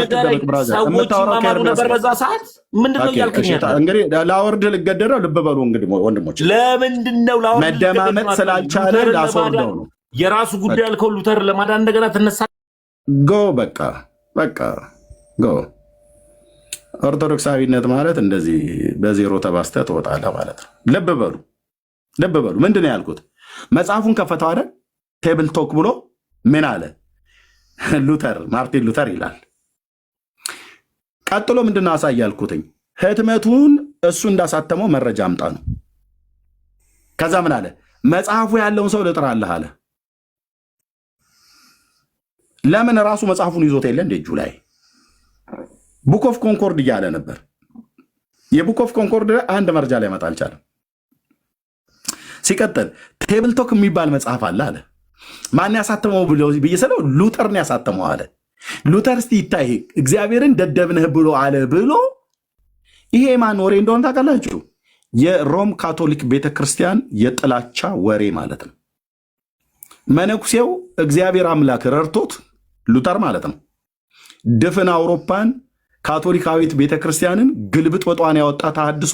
ሰዎች ይማማሉ ነበር በዛ ሰዓት? ምንድነው እያልከኝ ያለው? እንግዲህ ላወርድ ልገደደው። ልብ በሉ እንግዲህ ወንድሞች፣ ለምንድነው ላወርድ መደማመጥ ስላልቻለ ላስወርደው ነው። የራሱ ጉዳይ ያልከው ሉተር ለማዳን እንደገና ትነሳ። ጎ በቃ ጎ። ኦርቶዶክሳዊነት ማለት እንደዚህ በዜሮ ተባስተህ ትወጣለህ ማለት ነው። ልብ በሉ ምንድን ነው ያልኩት? መጽሐፉን ከፈተው አይደል? ቴብል ቶክ ብሎ ምን አለ? ማርቲን ሉተር ይላል። ቀጥሎ ምንድን ነው አሳይ ያልኩትኝ? ህትመቱን እሱ እንዳሳተመው መረጃ አምጣ ነው። ከዛ ምን አለ? መጽሐፉ ያለውን ሰው ልጥራለህ አለ። ለምን? ራሱ መጽሐፉን ይዞት የለ እንደ እጁ ላይ ቡክ ኦፍ ኮንኮርድ እያለ ነበር። የቡክ ኦፍ ኮንኮርድ አንድ መረጃ ላይ መጣ አልቻለም። ሲቀጥል ቴብል ቶክ የሚባል መጽሐፍ አለ አለ። ማን ያሳተመው ብዬ ስለው ሉተር ነው ያሳተመው አለ። ሉተር እስቲ ይታይ እግዚአብሔርን ደደብነህ ብሎ አለ ብሎ ይሄ ማን ወሬ እንደሆነ ታውቃላችሁ? የሮም ካቶሊክ ቤተክርስቲያን የጥላቻ ወሬ ማለት ነው። መነኩሴው እግዚአብሔር አምላክ ረድቶት ሉተር ማለት ነው ድፍን አውሮፓን ካቶሊካዊት ቤተክርስቲያንን ግልብጥ ወጧን ያወጣ ተሐድሶ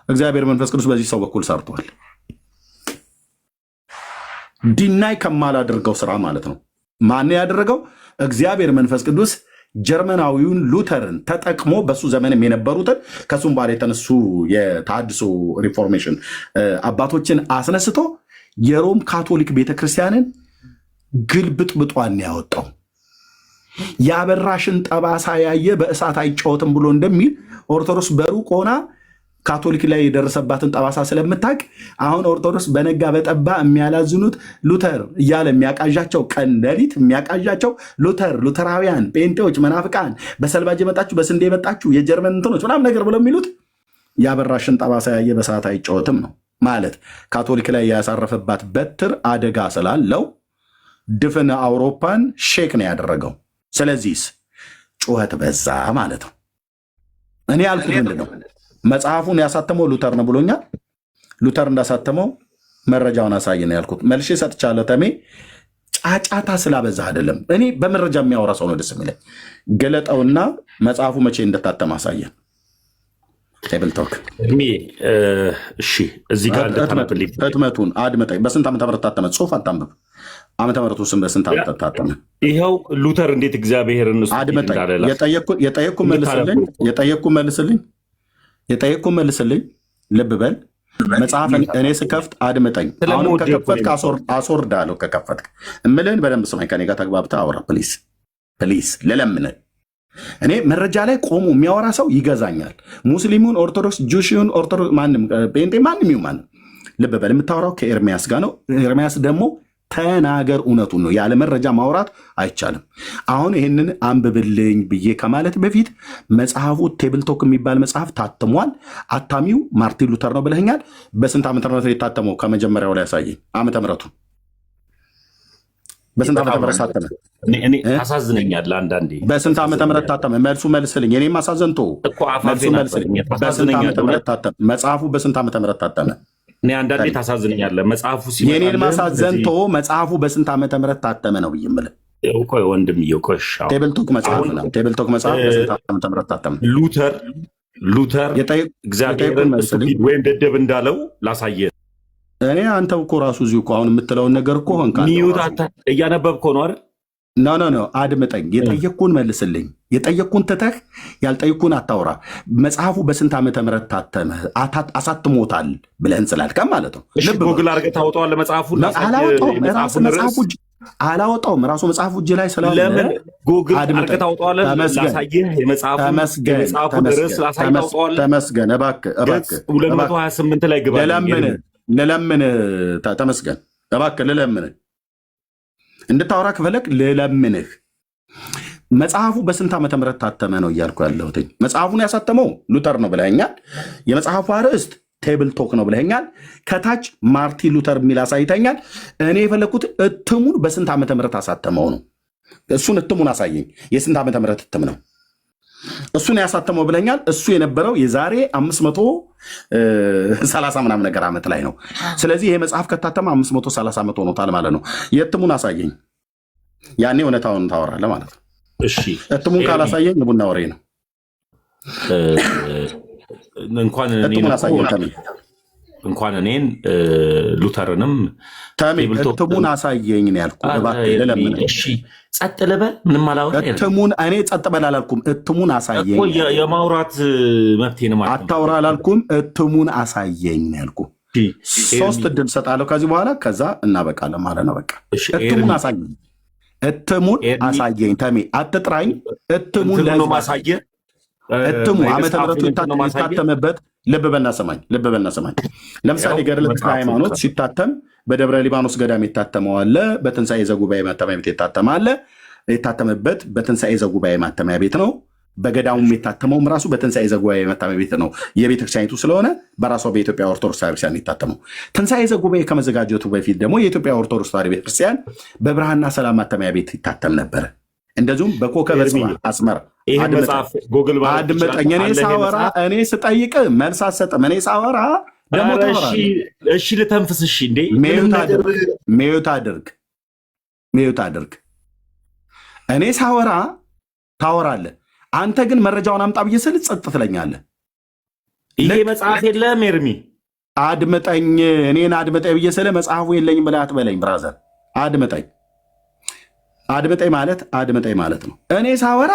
እግዚአብሔር መንፈስ ቅዱስ በዚህ ሰው በኩል ሰርቷል። ዲናይ ከማላደርገው ስራ ማለት ነው። ማን ያደረገው? እግዚአብሔር መንፈስ ቅዱስ ጀርመናዊውን ሉተርን ተጠቅሞ በሱ ዘመንም የነበሩትን ከሱም በኋላ የተነሱ የተሐድሶ ሪፎርሜሽን አባቶችን አስነስቶ የሮም ካቶሊክ ቤተክርስቲያንን ግልብጥ ብጧን ያወጣው። ያበራሽን ጠባሳ ያየ በእሳት አይጫወትም ብሎ እንደሚል ኦርቶዶክስ በሩቅ ሆና ካቶሊክ ላይ የደረሰባትን ጠባሳ ስለምታውቅ አሁን ኦርቶዶክስ በነጋ በጠባ የሚያላዝኑት ሉተር እያለ የሚያቃዣቸው ቀን ሌሊት የሚያቃዣቸው ሉተራውያን፣ ጴንጤዎች፣ መናፍቃን፣ በሰልባጅ የመጣችሁ በስንዴ የመጣችሁ የጀርመን እንትኖች ምናምን ነገር ብለው የሚሉት ያበራሽን ጠባሳ ያየ በእሳት አይጫወትም ነው ማለት። ካቶሊክ ላይ ያሳረፈባት በትር አደጋ ስላለው ድፍን አውሮፓን ሼክ ነው ያደረገው። ስለዚህስ ጩኸት በዛ ማለት ነው። እኔ ያልኩት ምንድን ነው? መጽሐፉን ያሳተመው ሉተር ነው ብሎኛል። ሉተር እንዳሳተመው መረጃውን አሳይ ነው ያልኩት። መልሼ ሰጥቻለሁ። ተሜ ጫጫታ ስላበዛ አይደለም። እኔ በመረጃ የሚያወራ ሰው ነው ደስ የሚለኝ። ገለጠውና መጽሐፉ መቼ እንደታተመ አሳየን። ቴብል ቶክ እሺ፣ እዚህ ጋር ህትመቱን አድምጠኝ። በስንት ዓመተ ምህረት ታተመ? ጽሁፍ አታንብብ። ዓመተ ምህረቱ ስም በስንት ዓመት ታተመ? ይኸው ሉተር እንዴት እግዚአብሔርን አድምጠኝ። የጠየቅኩ መልስልኝ። ልብ በል። መጽሐፍ እኔ ስከፍት አድምጠኝ። አሁንም ከከፈትክ አስወርዳለሁ። ከከፈትክ እምልህን በደንብ ስማኝ። ከኔ ጋር ተግባብተህ አውራ ፕሊዝ ልለምንህ። እኔ መረጃ ላይ ቆሞ የሚያወራ ሰው ይገዛኛል። ሙስሊሙን፣ ኦርቶዶክስ፣ ጁሽን፣ ኦርቶዶክስ፣ ማንም ጴንጤ፣ ማንም ይሁን ማንም። ልብ በል። የምታወራው ከኤርሚያስ ጋር ነው። ኤርሚያስ ደግሞ ተናገር፣ እውነቱን ነው። ያለ መረጃ ማውራት አይቻልም። አሁን ይህንን አንብብልኝ ብዬ ከማለት በፊት መጽሐፉ ቴብል ቶክ የሚባል መጽሐፍ ታትሟል። አታሚው ማርቲን ሉተር ነው ብለኸኛል። በስንት ዓመተ ምህረት የታተመው? ከመጀመሪያው ላይ ያሳየኝ ዓመተ ምህረቱን። በስንት ዓመተ ምህረት ታተመ? ታሳዝነኛለህ አንዳንዴ። በስንት ዓመተ ምህረት ታተመ? መልሱ መልስልኝ። እኔም አሳዘንቶ መልሱ መልስልኝ። በስንት ዓመተ ምህረት ታተመ መጽሐፉ? በስንት ዓመተ ምህረት ታተመ? እኔ አንዳንዴ ታሳዝነኛለህ። መጽሐፉ ሲመጣ የኔን ማሳዘንቶ መጽሐፉ በስንት ዓመተ ምህረት ታተመ ነው ብዬ የምልህ። ቆይ ወንድምዬው፣ ቆይ ቴብል ቶክ መጽሐፍ ነው። ቴብል ቶክ መጽሐፍ በስንት ዓመተ ምህረት ታተመ? ሉተር እግዚአብሔርን ስቱፒድ ወይም ደደብ እንዳለው ላሳየህ። እኔ አንተው እኮ ራሱ እዚሁ እኮ አሁን የምትለውን ነገር እኮ ሆንካ እያነበብከው ነው አይደል? ኖ አድምጠኝ። የጠየቅኩን መልስልኝ። የጠየቅኩን ትተህ ያልጠየቅኩን አታውራ። መጽሐፉ በስንት ዓመተ ምህረት ታተመ? አሳትሞታል ብለህን ስላልከም ማለት ነው። ጎግል አድርገህ ታወጣዋለህ መጽሐፉን? አላወጣውም። ራሱ መጽሐፉ እጅ ላይ ስላለ ለምን ጎግል አድርገህ ታወጣዋለህ? ላሳየህ የመጽሐፉን ርዕስ ላሳየህ ታወጣዋለህ። ተመስገን። እባክህ 228 ላይ ግባ። ልለምን ተመስገን። እባክህ ልለምንህ እንድታወራ ከፈለግ ልለምንህ። መጽሐፉ በስንት ዓመተ ምህረት ታተመ ነው እያልኩ ያለሁት። መጽሐፉን ያሳተመው ሉተር ነው ብለኸኛል። የመጽሐፉ አርዕስት ቴብል ቶክ ነው ብለኛል። ከታች ማርቲን ሉተር የሚል አሳይተኛል። እኔ የፈለግኩት እትሙን በስንት ዓመተ ምህረት አሳተመው ነው። እሱን እትሙን አሳየኝ። የስንት ዓመተ ምህረት እትም ነው እሱን ያሳተመው ብለኛል። እሱ የነበረው የዛሬ 530 ምናምን ነገር ዓመት ላይ ነው። ስለዚህ ይሄ መጽሐፍ ከታተመ 530 ዓመት ሆኖታል ማለት ነው። የእትሙን አሳየኝ። ያኔ እውነታውን ታወራለህ ማለት ነው። እሺ እትሙን ካላሳየኝ የቡና ወሬ ነው። እንኳን እኔን ሉተርንም ተሜ እትሙን አሳየኝ ነው ያልኩህ። እባክህ ለምን ጸጥ ልበል? ምንም አላወራም። እትሙን እኔ ጸጥ በል አላልኩም። እትሙን አሳየኝ። የማውራት መብቴን ማለት አታውራ አላልኩም። እትሙን አሳየኝ ነው ያልኩህ። 3 እድል ሰጣለሁ ከዚህ በኋላ፣ ከዛ እናበቃለን ማለት ነው። በቃ እትሙን አሳየኝ። እትሙን አሳየኝ ተሜ፣ አትጥራኝ። እትሙን ማሳየ እትሙ ዓመተ ምሕረቱ የታተመበት ልብ በልና ሰማኝ። ለምሳሌ ገድለ ተክለ ሃይማኖት ሲታተም በደብረ ሊባኖስ ገዳም የታተመው አለ። በትንሣኤ ዘጉባኤ ማተሚያ ቤት የታተመ አለ። የታተመበት በትንሣኤ ዘጉባኤ ማተሚያ ቤት ነው። በገዳሙም የታተመውም ራሱ በትንሣኤ ዘጉባኤ ማተሚያ ቤት ነው። የቤተክርስቲያኒቱ ስለሆነ በራሷ በኢትዮጵያ ኦርቶዶክስ ቤተክርስቲያን የታተመው። ትንሣኤ ዘጉባኤ ከመዘጋጀቱ በፊት ደግሞ የኢትዮጵያ ኦርቶዶክስ ቤተክርስቲያን በብርሃንና ሰላም ማተሚያ ቤት ይታተም ነበር። እንደዚሁም በኮከበ ጽባህ አስመራ። አድምጠኝ። እኔ ሳወራ እኔ ስጠይቅ መልስ አትሰጥም። እኔ ሳወራ ደግሞ ታወራለህ። እሺ ልተንፍስ። እሺ እንዴ ሚዩት አድርግ። እኔ ሳወራ ታወራለህ። አንተ ግን መረጃውን አምጣ ብዬ ስል ጸጥ ትለኛለህ። ይሄ መጽሐፍ የለም ኤርሚ። አድምጠኝ። እኔን አድምጠኝ ብዬ ስል መጽሐፉ የለኝም ብለህ አትበለኝ ብራዘር። አድምጠኝ ማለት ነው። እኔ ሳወራ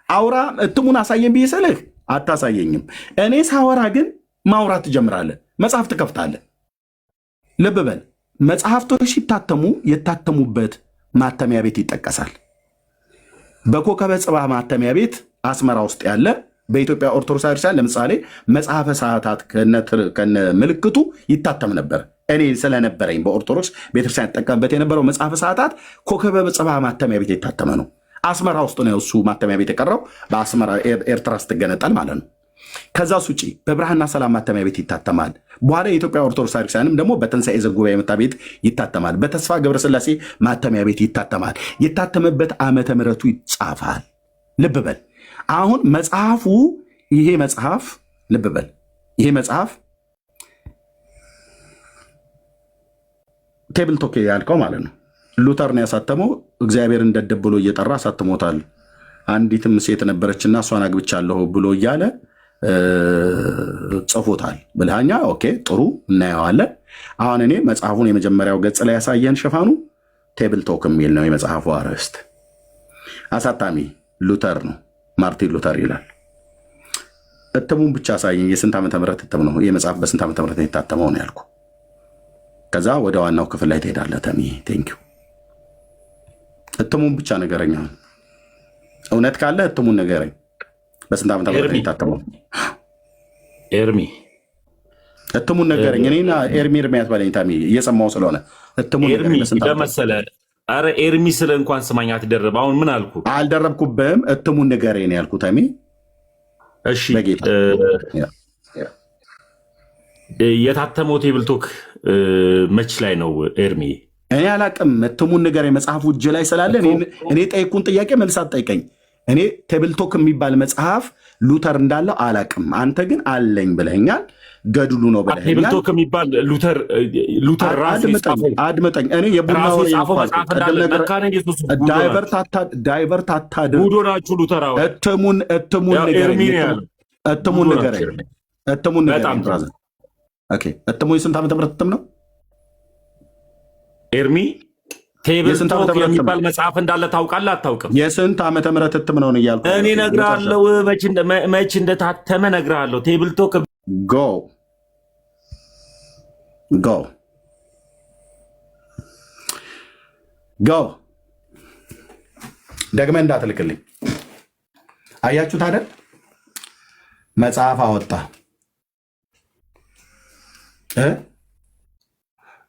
አውራ እትሙን አሳየን ብዬ ስልህ አታሳየኝም። እኔ ሳወራ ግን ማውራት ትጀምራለህ። መጽሐፍ ትከፍታለህ። ልብ በል፣ መጽሐፍቶች ሲታተሙ የታተሙበት ማተሚያ ቤት ይጠቀሳል። በኮከበ ጽባህ ማተሚያ ቤት አስመራ ውስጥ ያለ በኢትዮጵያ ኦርቶዶክስ ቤተክርስቲያን ለምሳሌ መጽሐፈ ሰዓታት ከነ ምልክቱ ይታተም ነበር። እኔ ስለነበረኝ በኦርቶዶክስ ቤተክርስቲያን ጠቀምበት የነበረው መጽሐፈ ሰዓታት ኮከበ ጽባህ ማተሚያ ቤት የታተመ ነው። አስመራ ውስጥ ነው እሱ ማተሚያ ቤት የቀረው፣ በአስመራ ኤርትራ ስትገነጠል ማለት ነው። ከዛ ውጭ በብርሃንና ሰላም ማተሚያ ቤት ይታተማል። በኋላ የኢትዮጵያ ኦርቶዶክስ ቤተክርስቲያንም ደግሞ በትንሣኤ ዘጉባኤ ማተሚያ ቤት ይታተማል። በተስፋ ገብረስላሴ ማተሚያ ቤት ይታተማል። የታተመበት ዓመተ ምሕረቱ ይጻፋል። ልብ በል። አሁን መጽሐፉ ይሄ መጽሐፍ ልብ በል፣ ይሄ መጽሐፍ ቴብል ቶክ ያልከው ማለት ነው ሉተር ነው ያሳተመው። እግዚአብሔርን ደደብ ብሎ እየጠራ አሳትሞታል። አንዲትም ሴት ነበረችና እሷን አግብቻለሁ ብሎ እያለ ጽፎታል ብልሃኛ። ኦኬ ጥሩ እናየዋለን። አሁን እኔ መጽሐፉን የመጀመሪያው ገጽ ላይ ያሳየን ሽፋኑ ቴብል ቶክ የሚል ነው የመጽሐፉ አርዕስት። አሳታሚ ሉተር ነው፣ ማርቲን ሉተር ይላል። እትሙን ብቻ አሳየኝ። የስንት ዓመተ ምህረት እትም ነው ይህ መጽሐፍ? በስንት ዓመተ ምህረት የታተመው ነው ያልኩ። ከዛ ወደ ዋናው ክፍል ላይ ትሄዳለህ። ተሚ ቴንኪው። እትሙን ብቻ ንገረኝ። አሁን እውነት ካለ እትሙን ንገረኝ። በስንት ዓመተ ምህረት የታተመው? ኤርሚ እትሙን ንገረኝ። እኔና ኤርሚ አትበለኝ ታሚ፣ እየሰማሁ ስለሆነ እትሙን ንገረኝ። ለመሰለህ አረ ኤርሚ ስለ እንኳን ስማኝ አትደረብ። አሁን ምን አልኩ? አልደረብኩብህም። እትሙን ንገረኝ ነው ያልኩት ታሚ። እሺ የታተመው ቴብል ቶክ መች ላይ ነው ኤርሚ? እኔ አላቅም። እትሙን ንገረኝ። መጽሐፉ እጅ ላይ ስላለ እኔ ጠይቁን ጥያቄ መልስ አትጠይቀኝ። እኔ ቴብል ቶክ የሚባል መጽሐፍ ሉተር እንዳለው አላቅም። አንተ ግን አለኝ ብለኛል። ገድሉ ነው ብለኛል። ቴብል ቶክ የሚባል ሉተር ራሱ አድመጠኝ። እኔ የቡና ዳይቨርት አታድርግ። ጉዶ ናችሁ ሉተር። እትሙን ንገረኝ። እትሙን ንገረኝ። እትሙ የስንት ዓመተ ምህረት እትም ነው ኤርሚ? ቴብል ቶክ የሚባል መጽሐፍ እንዳለ ታውቃለህ አታውቅም? የስንት ዓመተ ምህረት እትም ነው እያልኩ እኔ እነግርሃለሁ። መች እንደታተመ እነግርሃለሁ። ቴብል ቶክ ጎ ደግመህ እንዳትልክልኝ። አያችሁት አይደል? መጽሐፍ አወጣ።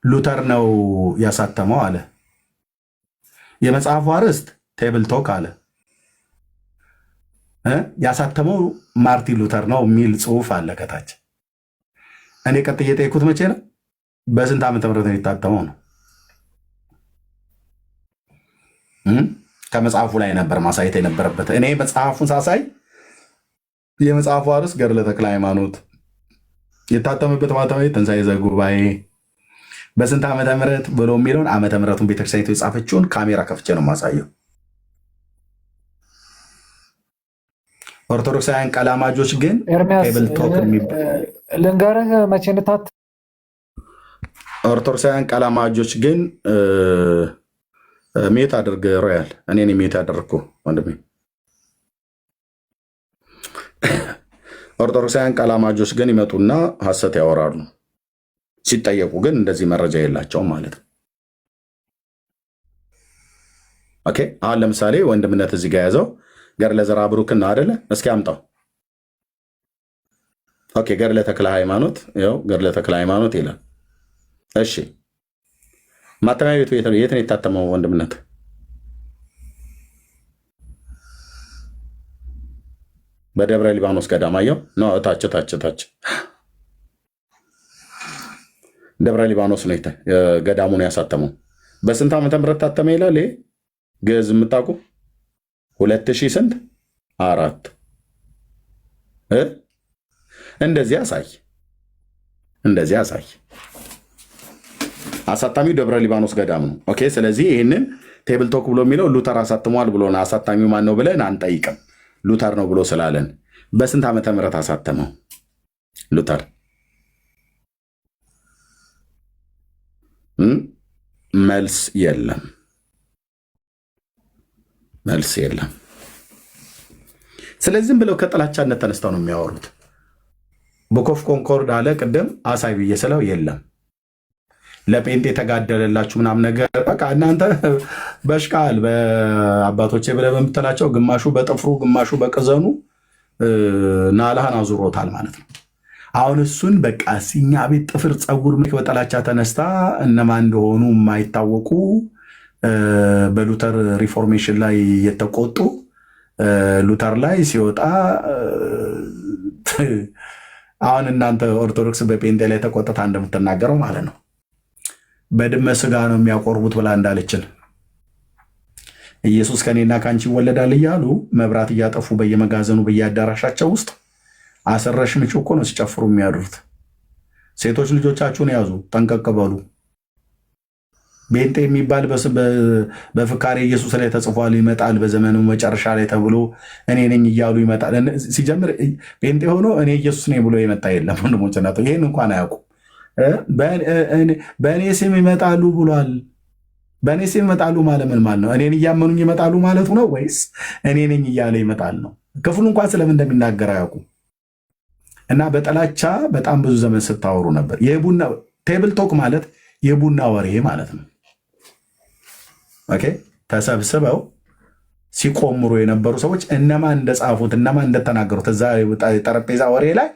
ሉተር ነው ያሳተመው አለ። የመጽሐፉ አርዕስት ቴብል ቶክ አለ። ያሳተመው ማርቲን ሉተር ነው የሚል ጽሑፍ አለ ከታች። እኔ ቀጥዬ የጠየኩት መቼ ነው? በስንት ዓመተ ምህረት ነው የታተመው ነው። ከመጽሐፉ ላይ ነበር ማሳየት የነበረበት። እኔ መጽሐፉን ሳሳይ የመጽሐፉ አርዕስት ገድለ ተክለ ሃይማኖት የታተመበት ማተሚያ ቤት ትንሣኤ ዘጉባኤ በስንት ዓመተ ምህረት ብሎ የሚለውን ዓመተ ምህረቱን ቤተክርስቲያኒቱ የጻፈችውን ካሜራ ከፍቼ ነው የማሳየው። ኦርቶዶክሳውያን ቀላማጆች ግን ቴብል ቶክ ልንገርህ መቼ እንታት ኦርቶዶክሳውያን ቀላማጆች ግን ሜት አድርግ ሮያል እኔን ሜት አደረግኩ ወንድሜ። ኦርቶዶክሳውያን ቀላማጆች ግን ይመጡና ሐሰት ያወራሉ። ሲጠየቁ ግን እንደዚህ መረጃ የላቸውም ማለት ነው። ኦኬ አሁን ለምሳሌ ወንድምነት እዚህ ጋር ያዘው ገድለ ዘርዓ ብሩክና አይደለ? እስኪ አምጣው። ኦኬ ገድለ ተክለ ሃይማኖት ያው ገድለ ተክለ ሃይማኖት ይላል። እሺ ማተሚያ ቤቱ የት ነው የታተመው? ወንድምነት በደብረ ሊባኖስ ገዳማየው ነው። ታች ደብረ ሊባኖስ ነው ገዳሙን ያሳተመው። በስንት ዓመተ ምህረት ታተመ ይላል? ግዕዝ የምታውቁ 2000 ስንት 4 እንደዚህ አሳይ። አሳታሚው ደብረ ሊባኖስ ገዳም ነው። ኦኬ ስለዚህ ይህንን ቴብል ቶክ ብሎ የሚለው ሉተር አሳትሟል ብሎ ነው። አሳታሚው ማን ነው ብለን አንጠይቅም። ሉተር ነው ብሎ ስላለን በስንት ዓመተ ምህረት አሳተመው ሉተር? መልስ የለም። ስለዚህም ብለው ከጥላቻነት ተነስተው ነው የሚያወሩት። ቡክ ኦፍ ኮንኮርድ አለ ቅድም አሳይ ብዬ ስለው የለም ለጴንጤ የተጋደለላችሁ ምናምን ነገር በቃ እናንተ በሽቃል በአባቶቼ ብለህ በምትላቸው ግማሹ በጥፍሩ ግማሹ በቅዘኑ ናላህን አዙሮታል ማለት ነው። አሁን እሱን በቃ እኛ ቤት ጥፍር ፀጉር በጥላቻ ተነስታ እነማን እንደሆኑ የማይታወቁ በሉተር ሪፎርሜሽን ላይ የተቆጡ ሉተር ላይ ሲወጣ አሁን እናንተ ኦርቶዶክስ በጴንጤ ላይ ተቆጥታ እንደምትናገረው ማለት ነው። በድመ ስጋ ነው የሚያቆርቡት ብላ እንዳለችን ኢየሱስ ከኔና ከአንቺ ይወለዳል እያሉ መብራት እያጠፉ በየመጋዘኑ በየአዳራሻቸው ውስጥ አሰረሽ ምቹ እኮ ነው ሲጨፍሩ የሚያድሩት። ሴቶች ልጆቻችሁን ያዙ፣ ጠንቀቅ በሉ። ጴንጤ የሚባል በፍካሬ ኢየሱስ ላይ ተጽፏል፣ ይመጣል በዘመኑ መጨረሻ ላይ ተብሎ እኔ ነኝ እያሉ ይመጣል። ሲጀምር ጴንጤ ሆኖ እኔ ኢየሱስ ነኝ ብሎ የመጣ የለም። ወንድሞች እናቶ ይህን እንኳን አያውቁም። በእኔ ስም ይመጣሉ ብሏል። በእኔ ስም ይመጣሉ ማለት ምን ማለት ነው? እኔን እያመኑኝ ይመጣሉ ማለቱ ነው ወይስ እኔ ነኝ እያለ ይመጣል ነው? ክፍሉ እንኳን ስለምን እንደሚናገር አያውቁም። እና በጥላቻ በጣም ብዙ ዘመን ስታወሩ ነበር። የቡና ቴብል ቶክ ማለት የቡና ወሬ ማለት ነው። ኦኬ ተሰብስበው ሲቆምሩ የነበሩ ሰዎች እነማን እንደጻፉት እነማን እንደተናገሩት እዛ ጠረጴዛ ወሬ ላይ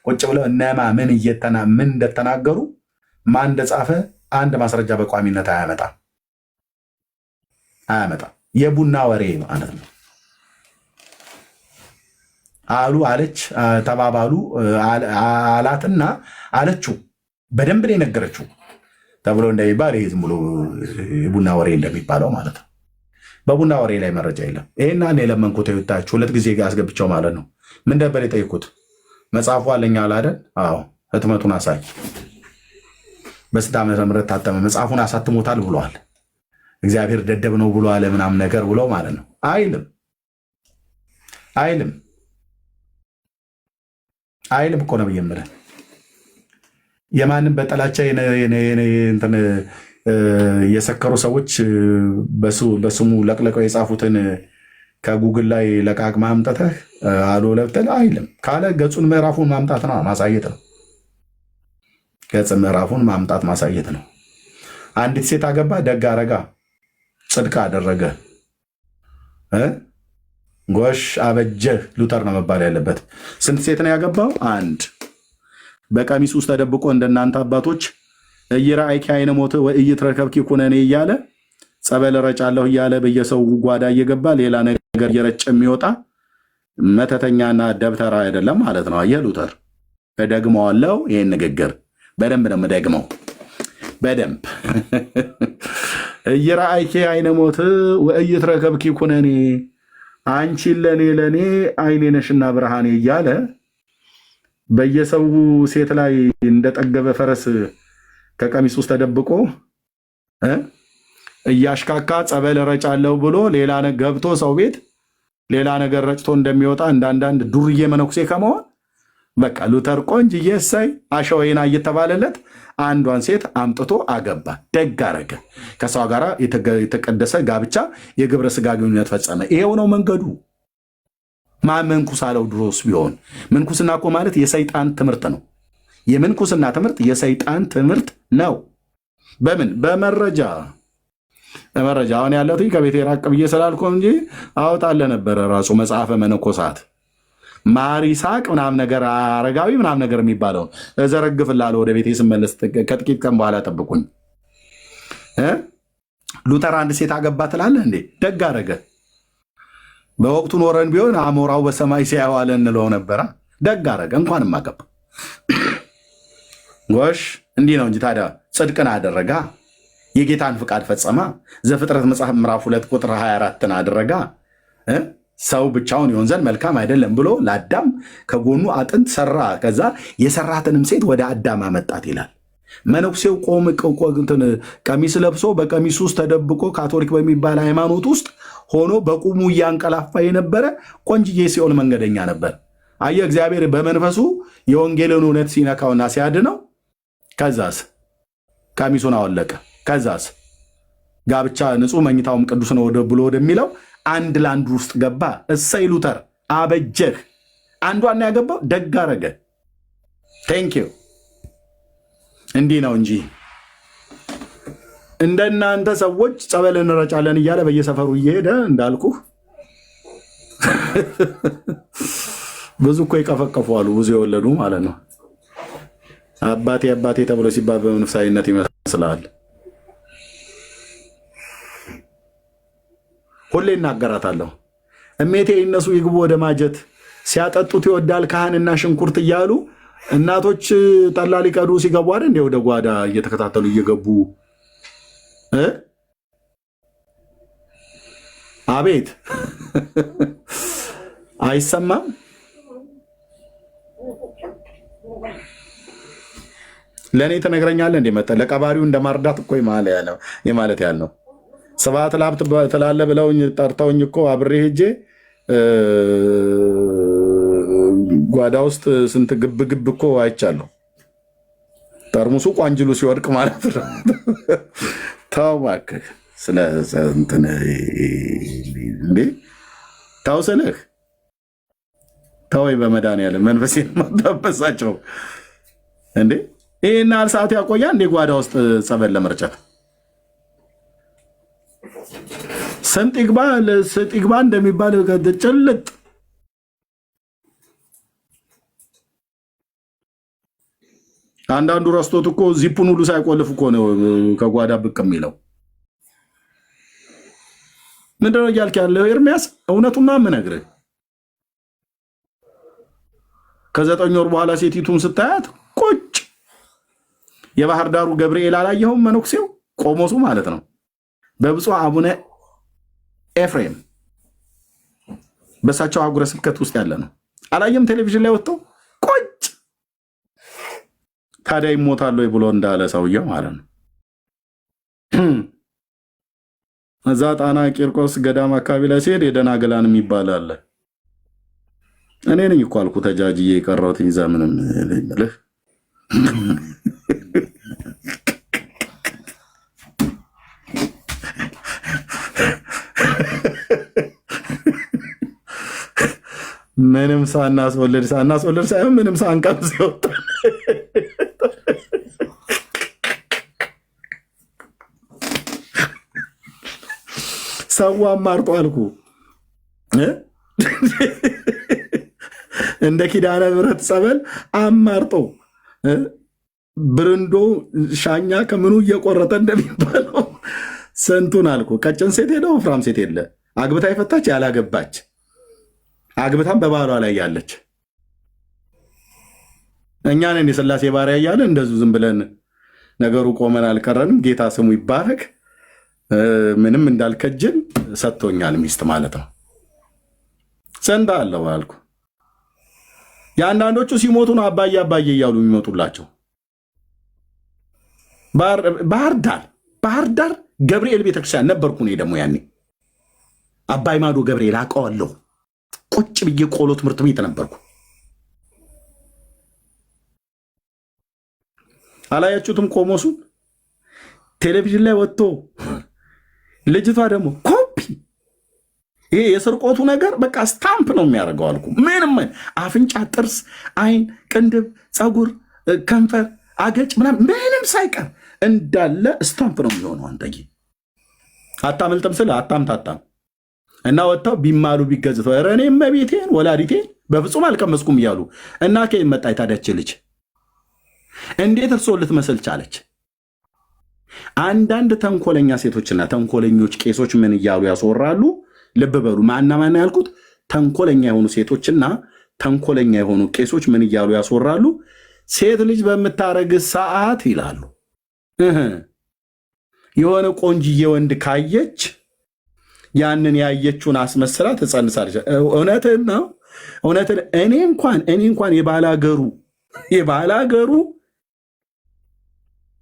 ቁጭ ብለው እነማ ምን እንደተናገሩ ማን እንደጻፈ አንድ ማስረጃ በቋሚነት አያመጣም። የቡና ወሬ ማለት ነው። አሉ አለች ተባባሉ አላትና አለችው በደንብ ነው የነገረችው ተብሎ እንደሚባል ይሄ ዝም ብሎ የቡና ወሬ እንደሚባለው ማለት ነው። በቡና ወሬ ላይ መረጃ የለም። ይሄና እኔ ለመንኩት ይወጣችሁ 2 ጊዜ አስገብቸው ማለት ነው። ምን ነበር የጠየኩት? መጽሐፉ አለኝ አይደል? አዎ ህትመቱን አሳይ። በስንት ዓመተ ምህረት ታተመ? መጽሐፉን አሳትሞታል ብሏል። እግዚአብሔር ደደብ ነው ብሎ አለ ምናምን ነገር ብሎ ማለት ነው። አይልም እኮ ነው የምልህ። የማንም በጥላቻ የሰከሩ ሰዎች በስሙ ለቅለቀው የጻፉትን ከጉግል ላይ ለቃቅማ አምጥተህ አሎ ለብተን አይልም ካለ ገጹን ምዕራፉን ማምጣት ነው ማሳየት ነው። ገጽ ምዕራፉን ማምጣት ማሳየት ነው። አንዲት ሴት አገባ፣ ደግ አረጋ፣ ጽድቅ አደረገ፣ ጎሽ አበጀህ ሉተር ነው መባል ያለበት። ስንት ሴት ነው ያገባው? አንድ። በቀሚስ ውስጥ ተደብቆ እንደናንተ አባቶች እይራእይኪ አይነ ሞት ወእይትረከብኪ ኩነኔ እያለ ጸበል ረጫለሁ እያለ በየሰው ጓዳ እየገባ ሌላ ነገር እየረጨ የሚወጣ መተተኛና ደብተራ አይደለም ማለት ነው። አየህ ሉተር እደግመዋለሁ ይሄን ንግግር በደንብ ነው የምደግመው። በደንብ እየራእይኬ አይነ ሞት ወእይትረከብኪ ኩነኔ፣ አንቺን ለእኔ አይኔ ነሽና ብርሃኔ እያለ በየሰው ሴት ላይ እንደጠገበ ፈረስ ከቀሚስ ውስጥ ተደብቆ እያሽካካ ጸበል ረጫለሁ ብሎ ሌላ ገብቶ ሰው ቤት ሌላ ነገር ረጭቶ እንደሚወጣ እንዳንዳንድ ዱርዬ መነኩሴ ከመሆን በቃ ሉተር ቆንጅዬ እሰይ አሸወይና እየተባለለት አንዷን ሴት አምጥቶ አገባ። ደግ አረገ። ከሷ ጋር የተቀደሰ ጋብቻ የግብረ ስጋ ግንኙነት ፈጸመ። ይሄው ነው መንገዱ። ማን መንኩስ አለው? ድሮስ ቢሆን ምንኩስና እኮ ማለት የሰይጣን ትምህርት ነው። የምንኩስና ትምህርት የሰይጣን ትምህርት ነው። በምን በመረጃ አሁን ያለው ከቤቴ ራቅ ብዬ ስላልኩ እንጂ አውጣለ ነበረ ራሱ መጽሐፈ መነኮሳት ማር ይስሐቅ ምናምን ነገር አረጋዊ ምናምን ነገር የሚባለውን እዘረግፍላለሁ ወደ ቤቴ ስመለስ። ከጥቂት ቀን በኋላ ጠብቁኝ። ሉተር አንድ ሴት አገባ ትላለህ እንዴ? ደግ አረገ። በወቅቱ ኖረን ቢሆን አሞራው በሰማይ ሲያዋለ እንለው ነበረ። ደግ አረገ። እንኳንም አገባ። ጎሽ እንዲህ ነው እንጂ ታዲያ ጽድቅን አደረጋ፣ የጌታን ፍቃድ ፈጸማ። ዘፍጥረት መጽሐፍ ምዕራፍ 2 ቁጥር 24ን አደረጋ። ሰው ብቻውን ይሆን ዘንድ መልካም አይደለም ብሎ ለአዳም ከጎኑ አጥንት ሰራ። ከዛ የሰራትንም ሴት ወደ አዳም አመጣት ይላል። መነኩሴው ቀሚስ ለብሶ በቀሚሱ ውስጥ ተደብቆ ካቶሊክ በሚባል ሃይማኖት ውስጥ ሆኖ በቁሙ እያንቀላፋ የነበረ ቆንጅዬ ሲኦል መንገደኛ ነበር። አየ እግዚአብሔር በመንፈሱ የወንጌልን እውነት ሲነካውና ሲያድነው፣ ከዛስ ቀሚሱን አወለቀ። ከዛስ ጋብቻ ንጹሕ መኝታውም ቅዱስ ነው ብሎ ወደሚለው አንድ ለአንድ ውስጥ ገባ። እሰይ ሉተር አበጀህ። አንዷን ያገባው ደግ አረገ። ቴንኪው። እንዲህ ነው እንጂ እንደናንተ ሰዎች ጸበል እንረጫለን እያለ በየሰፈሩ እየሄደ እንዳልኩ ብዙ እኮ ይቀፈቀፉ አሉ፣ ብዙ የወለዱ ማለት ነው። አባቴ አባቴ ተብሎ ሲባል በመንፈሳዊነት ይመስላል። ሁሌ እናገራታለሁ። እሜቴ ይነሱ ይግቡ ወደ ማጀት፣ ሲያጠጡት ይወዳል ካህንና ሽንኩርት እያሉ እናቶች ጠላ ሊቀዱ ሲገቡ አይደል እንደ ወደ ጓዳ እየተከታተሉ እየገቡ አቤት አይሰማም። ለእኔ ትነግረኛለህ እንደ መጠ ለቀባሪው እንደማርዳት እኮ የማለት ያለው ስብሐት ለአብ ትላለህ ብለውኝ ጠርተውኝ እኮ አብሬ ሄጄ ጓዳ ውስጥ ስንት ግብ እኮ አይቻለሁ። ጠርሙሱ ቋንጅሉ ሲወድቅ ማለት ነው። ተው እባክህ ስለ እንትን እንዴ ተው ስልህ ተወይ በመድኃኒዓለም መንፈሴን ማታበሳቸው እንዴ። ይህን ያህል ሰዓት ያቆያ እንዴ ጓዳ ውስጥ ጸበል ለመርጨት? ስንጥ ይግባ እንደሚባል ጭልጥ አንዳንዱ ረስቶት እኮ ዚፑን ሁሉ ሳይቆልፍ እኮ ነው ከጓዳ ብቅ የሚለው። ምንድነው እያልክ ያለው ኤርሚያስ? እውነቱን ነው የምነግርህ። ከ9 ወር በኋላ ሴቲቱን ስታያት ቁጭ የባህር ዳሩ ገብርኤል አላየኸውም? መነኩሴው ቆሞሱ ማለት ነው። በብፁዕ አቡነ ኤፍሬም በሳቸው አህጉረ ስብከት ውስጥ ያለ ነው። አላየም? ቴሌቪዥን ላይ ወጥተው ቁጭ። ታዲያ ይሞታል ወይ ብሎ እንዳለ ሰውየው ማለት ነው። እዛ ጣና ቂርቆስ ገዳም አካባቢ ላይ ሲሄድ የደናገላን የሚባል አለ። እኔ ነኝ እኮ አልኩ ተጃጅዬ የቀረሁት ይዛ ምንም ልህ ምንም ሳናስወልድ ሳይሆን ምንም ሳንቀምስ ይወጣል። ሰው አማርጦ አልኩ እንደ ኪዳነ ምሕረት ጸበል አማርጦ ብርንዶ ሻኛ ከምኑ እየቆረጠ እንደሚባለው ስንቱን አልኩ። ቀጭን ሴት ሄደ፣ ወፍራም ሴት የለ፣ አግብታ የፈታች ያላገባች፣ አግብታም በባሏ ላይ ያለች እኛ ነን የሥላሴ ባሪያ እያለን እንደዚሁ ዝም ብለን ነገሩ ቆመን አልቀረንም። ጌታ ስሙ ይባረክ። ምንም እንዳልከጅል ሰጥቶኛል ሚስት ማለት ነው። ሰንዳ አለው አልኩ። የአንዳንዶቹ ሲሞቱ ነው አባዬ አባዬ እያሉ የሚመጡላቸው። ባህር ዳር ገብርኤል ቤተክርስቲያን ነበርኩ እኔ ደግሞ ያኔ አባይ ማዶ ገብርኤል አውቀዋለሁ። ቁጭ ብዬ ቆሎ ትምህርት ቤት ነበርኩ። አላያችሁትም? ቆሞሱን ቴሌቪዥን ላይ ወጥቶ ልጅቷ ደግሞ ኮፒ ይሄ የስርቆቱ ነገር በቃ ስታምፕ ነው የሚያደርገው አልኩ። ምንም አፍንጫ፣ ጥርስ፣ አይን፣ ቅንድብ፣ ፀጉር፣ ከንፈር፣ አገጭ ምንም ሳይቀር እንዳለ ስታምፕ ነው የሚሆነው። አንተዬ አታመልጥም ስለ አታምታታም እና ወጥተው ቢማሉ ቢገዝተው ኧረ እኔ እመቤቴን ወላዲቴን በፍጹም አልቀመስኩም እያሉ እና ከየት መጣች ታዲያች ልጅ? እንዴት እርሶ ልትመስል ቻለች? አንዳንድ ተንኮለኛ ሴቶችና ተንኮለኞች ቄሶች ምን እያሉ ያስወራሉ? ልብ በሉ። ማና ማና ያልኩት ተንኮለኛ የሆኑ ሴቶችና ተንኮለኛ የሆኑ ቄሶች ምን እያሉ ያስወራሉ? ሴት ልጅ በምታረግዝ ሰዓት ይላሉ የሆነ ቆንጅዬ ወንድ ካየች ያንን ያየችውን አስመስላ ትጸንሳለች። እውነትን ነው እውነትን። እኔ እንኳን የባላገሩ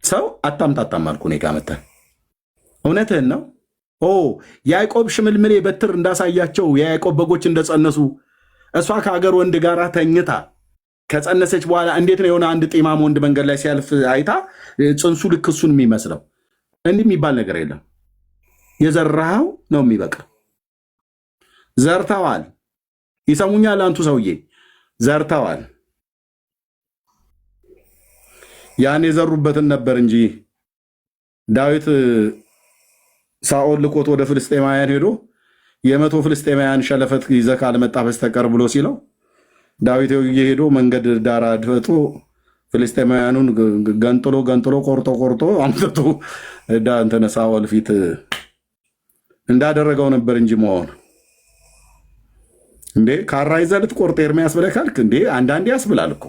ሰው አታምታታም አልኩ። እኔ ጋር መተህ እውነትህን ነው። ያዕቆብ ሽምልምሌ በትር እንዳሳያቸው የያዕቆብ በጎች እንደጸነሱ እሷ ከሀገር ወንድ ጋር ተኝታ ከጸነሰች በኋላ እንዴት ነው የሆነ አንድ ጤማም ወንድ መንገድ ላይ ሲያልፍ አይታ ጽንሱ ልክ እሱን የሚመስለው? እንዲህ የሚባል ነገር የለም። የዘራኸው ነው የሚበቅለው። ዘርተዋል። ይሰሙኛል? አንቱ ሰውዬ ዘርተዋል። ያን የዘሩበትን ነበር እንጂ ዳዊት ሳኦል ልኮት ወደ ፍልስጤማውያን ሄዶ 100 ፍልስጤማውያን ሸለፈት ይዘህ ካልመጣ በስተቀር ብሎ ሲለው ዳዊት ሄዶ መንገድ ዳር አድፍጦ ፍልስጤማውያኑን ገንጥሎ ቆርጦ አምጥቶ እንትን ሳኦል ፊት እንዳደረገው ነበር እንጂ መሆን እንዴ ካራ ይዘህ ልትቆርጥ ኤርምያስ ብለህ ካልክ እንዴ አንዳንዴ ያስብላል እኮ።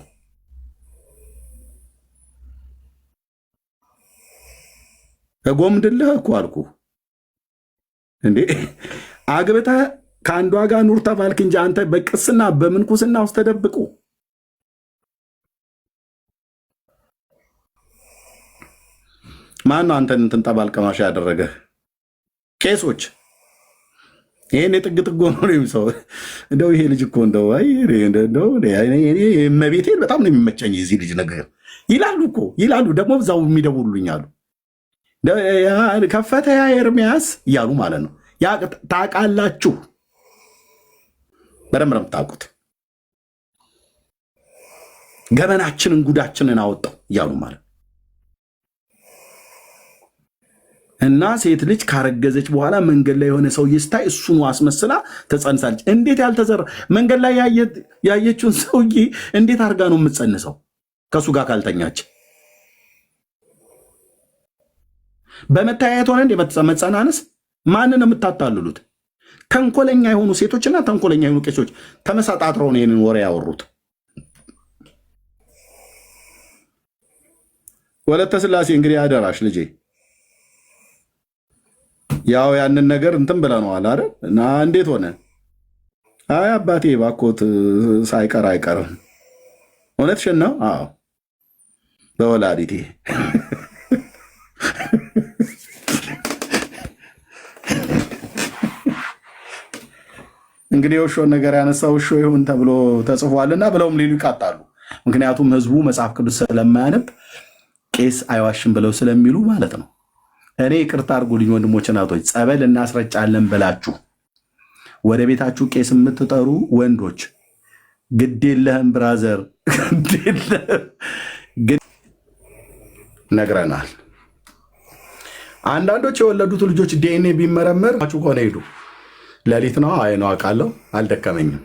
እጎምድልህ እኮ አልኩ እንዴ አግብተህ ከአንዷ ጋር ኑር ተባልክ እንጂ አንተ በቅስና በምንኩስና ውስጥ ተደብቁ። ማነው አንተን እንትን ጠባል ቀማሻ ያደረገህ? ቄሶች ይሄን የጥግ ጥግ ሆኖ ነው ሰው እንደው ይሄ ልጅ እኮ እንደው እመቤቴን በጣም ነው የሚመቸኝ የዚህ ልጅ ነገር ይላሉ እኮ ይላሉ። ደግሞ እዛው የሚደውሉልኛሉ ከፈተ ያ ኤርምያስ እያሉ ማለት ነው። ታውቃላችሁ፣ በደንብ ነው የምታውቁት። ገበናችንን ጉዳችንን አወጣው እያሉ ማለት ነው። እና ሴት ልጅ ካረገዘች በኋላ መንገድ ላይ የሆነ ሰውዬ ስታይ እሱኑ አስመስላ ተጸንሳለች። እንዴት ያልተዘራ መንገድ ላይ ያየችውን ሰውዬ እንዴት አድርጋ ነው የምትጸንሰው? ከእሱ ጋር ካልተኛች በመታየት ሆነ እንደ መጸናነስ ማንን ነው የምታታልሉት? ተንኮለኛ የሆኑ ሴቶችና ተንኮለኛ የሆኑ ቄሶች ተመሳጣጥረው ነው ይህንን ወሬ ያወሩት። ወለተ ስላሴ እንግዲህ አደራሽ ልጄ ያው ያንን ነገር እንትን ብለነዋል አይደል? እና እንዴት ሆነ? አይ አባቴ ባኮት ሳይቀር አይቀርም። እውነትሽን ነው። አዎ በወላዲቴ እንግዲህ የውሾን ነገር ያነሳ ውሾ ይሁን ተብሎ ተጽፏልና ብለውም ሊሉ ይቃጣሉ። ምክንያቱም ህዝቡ መጽሐፍ ቅዱስ ስለማያነብ ቄስ አይዋሽም ብለው ስለሚሉ ማለት ነው። እኔ ይቅርታ አድርጉልኝ ወንድሞች እናቶች፣ ጸበል እናስረጫለን ብላችሁ ወደ ቤታችሁ ቄስ የምትጠሩ ወንዶች ግድ የለህም ብራዘር፣ ነግረናል። አንዳንዶች የወለዱት ልጆች ዲኤንኤ ቢመረመር ከሆነ ሄዱ። ሌሊት ነው። አይ ነው አውቃለሁ፣ አልደከመኝም።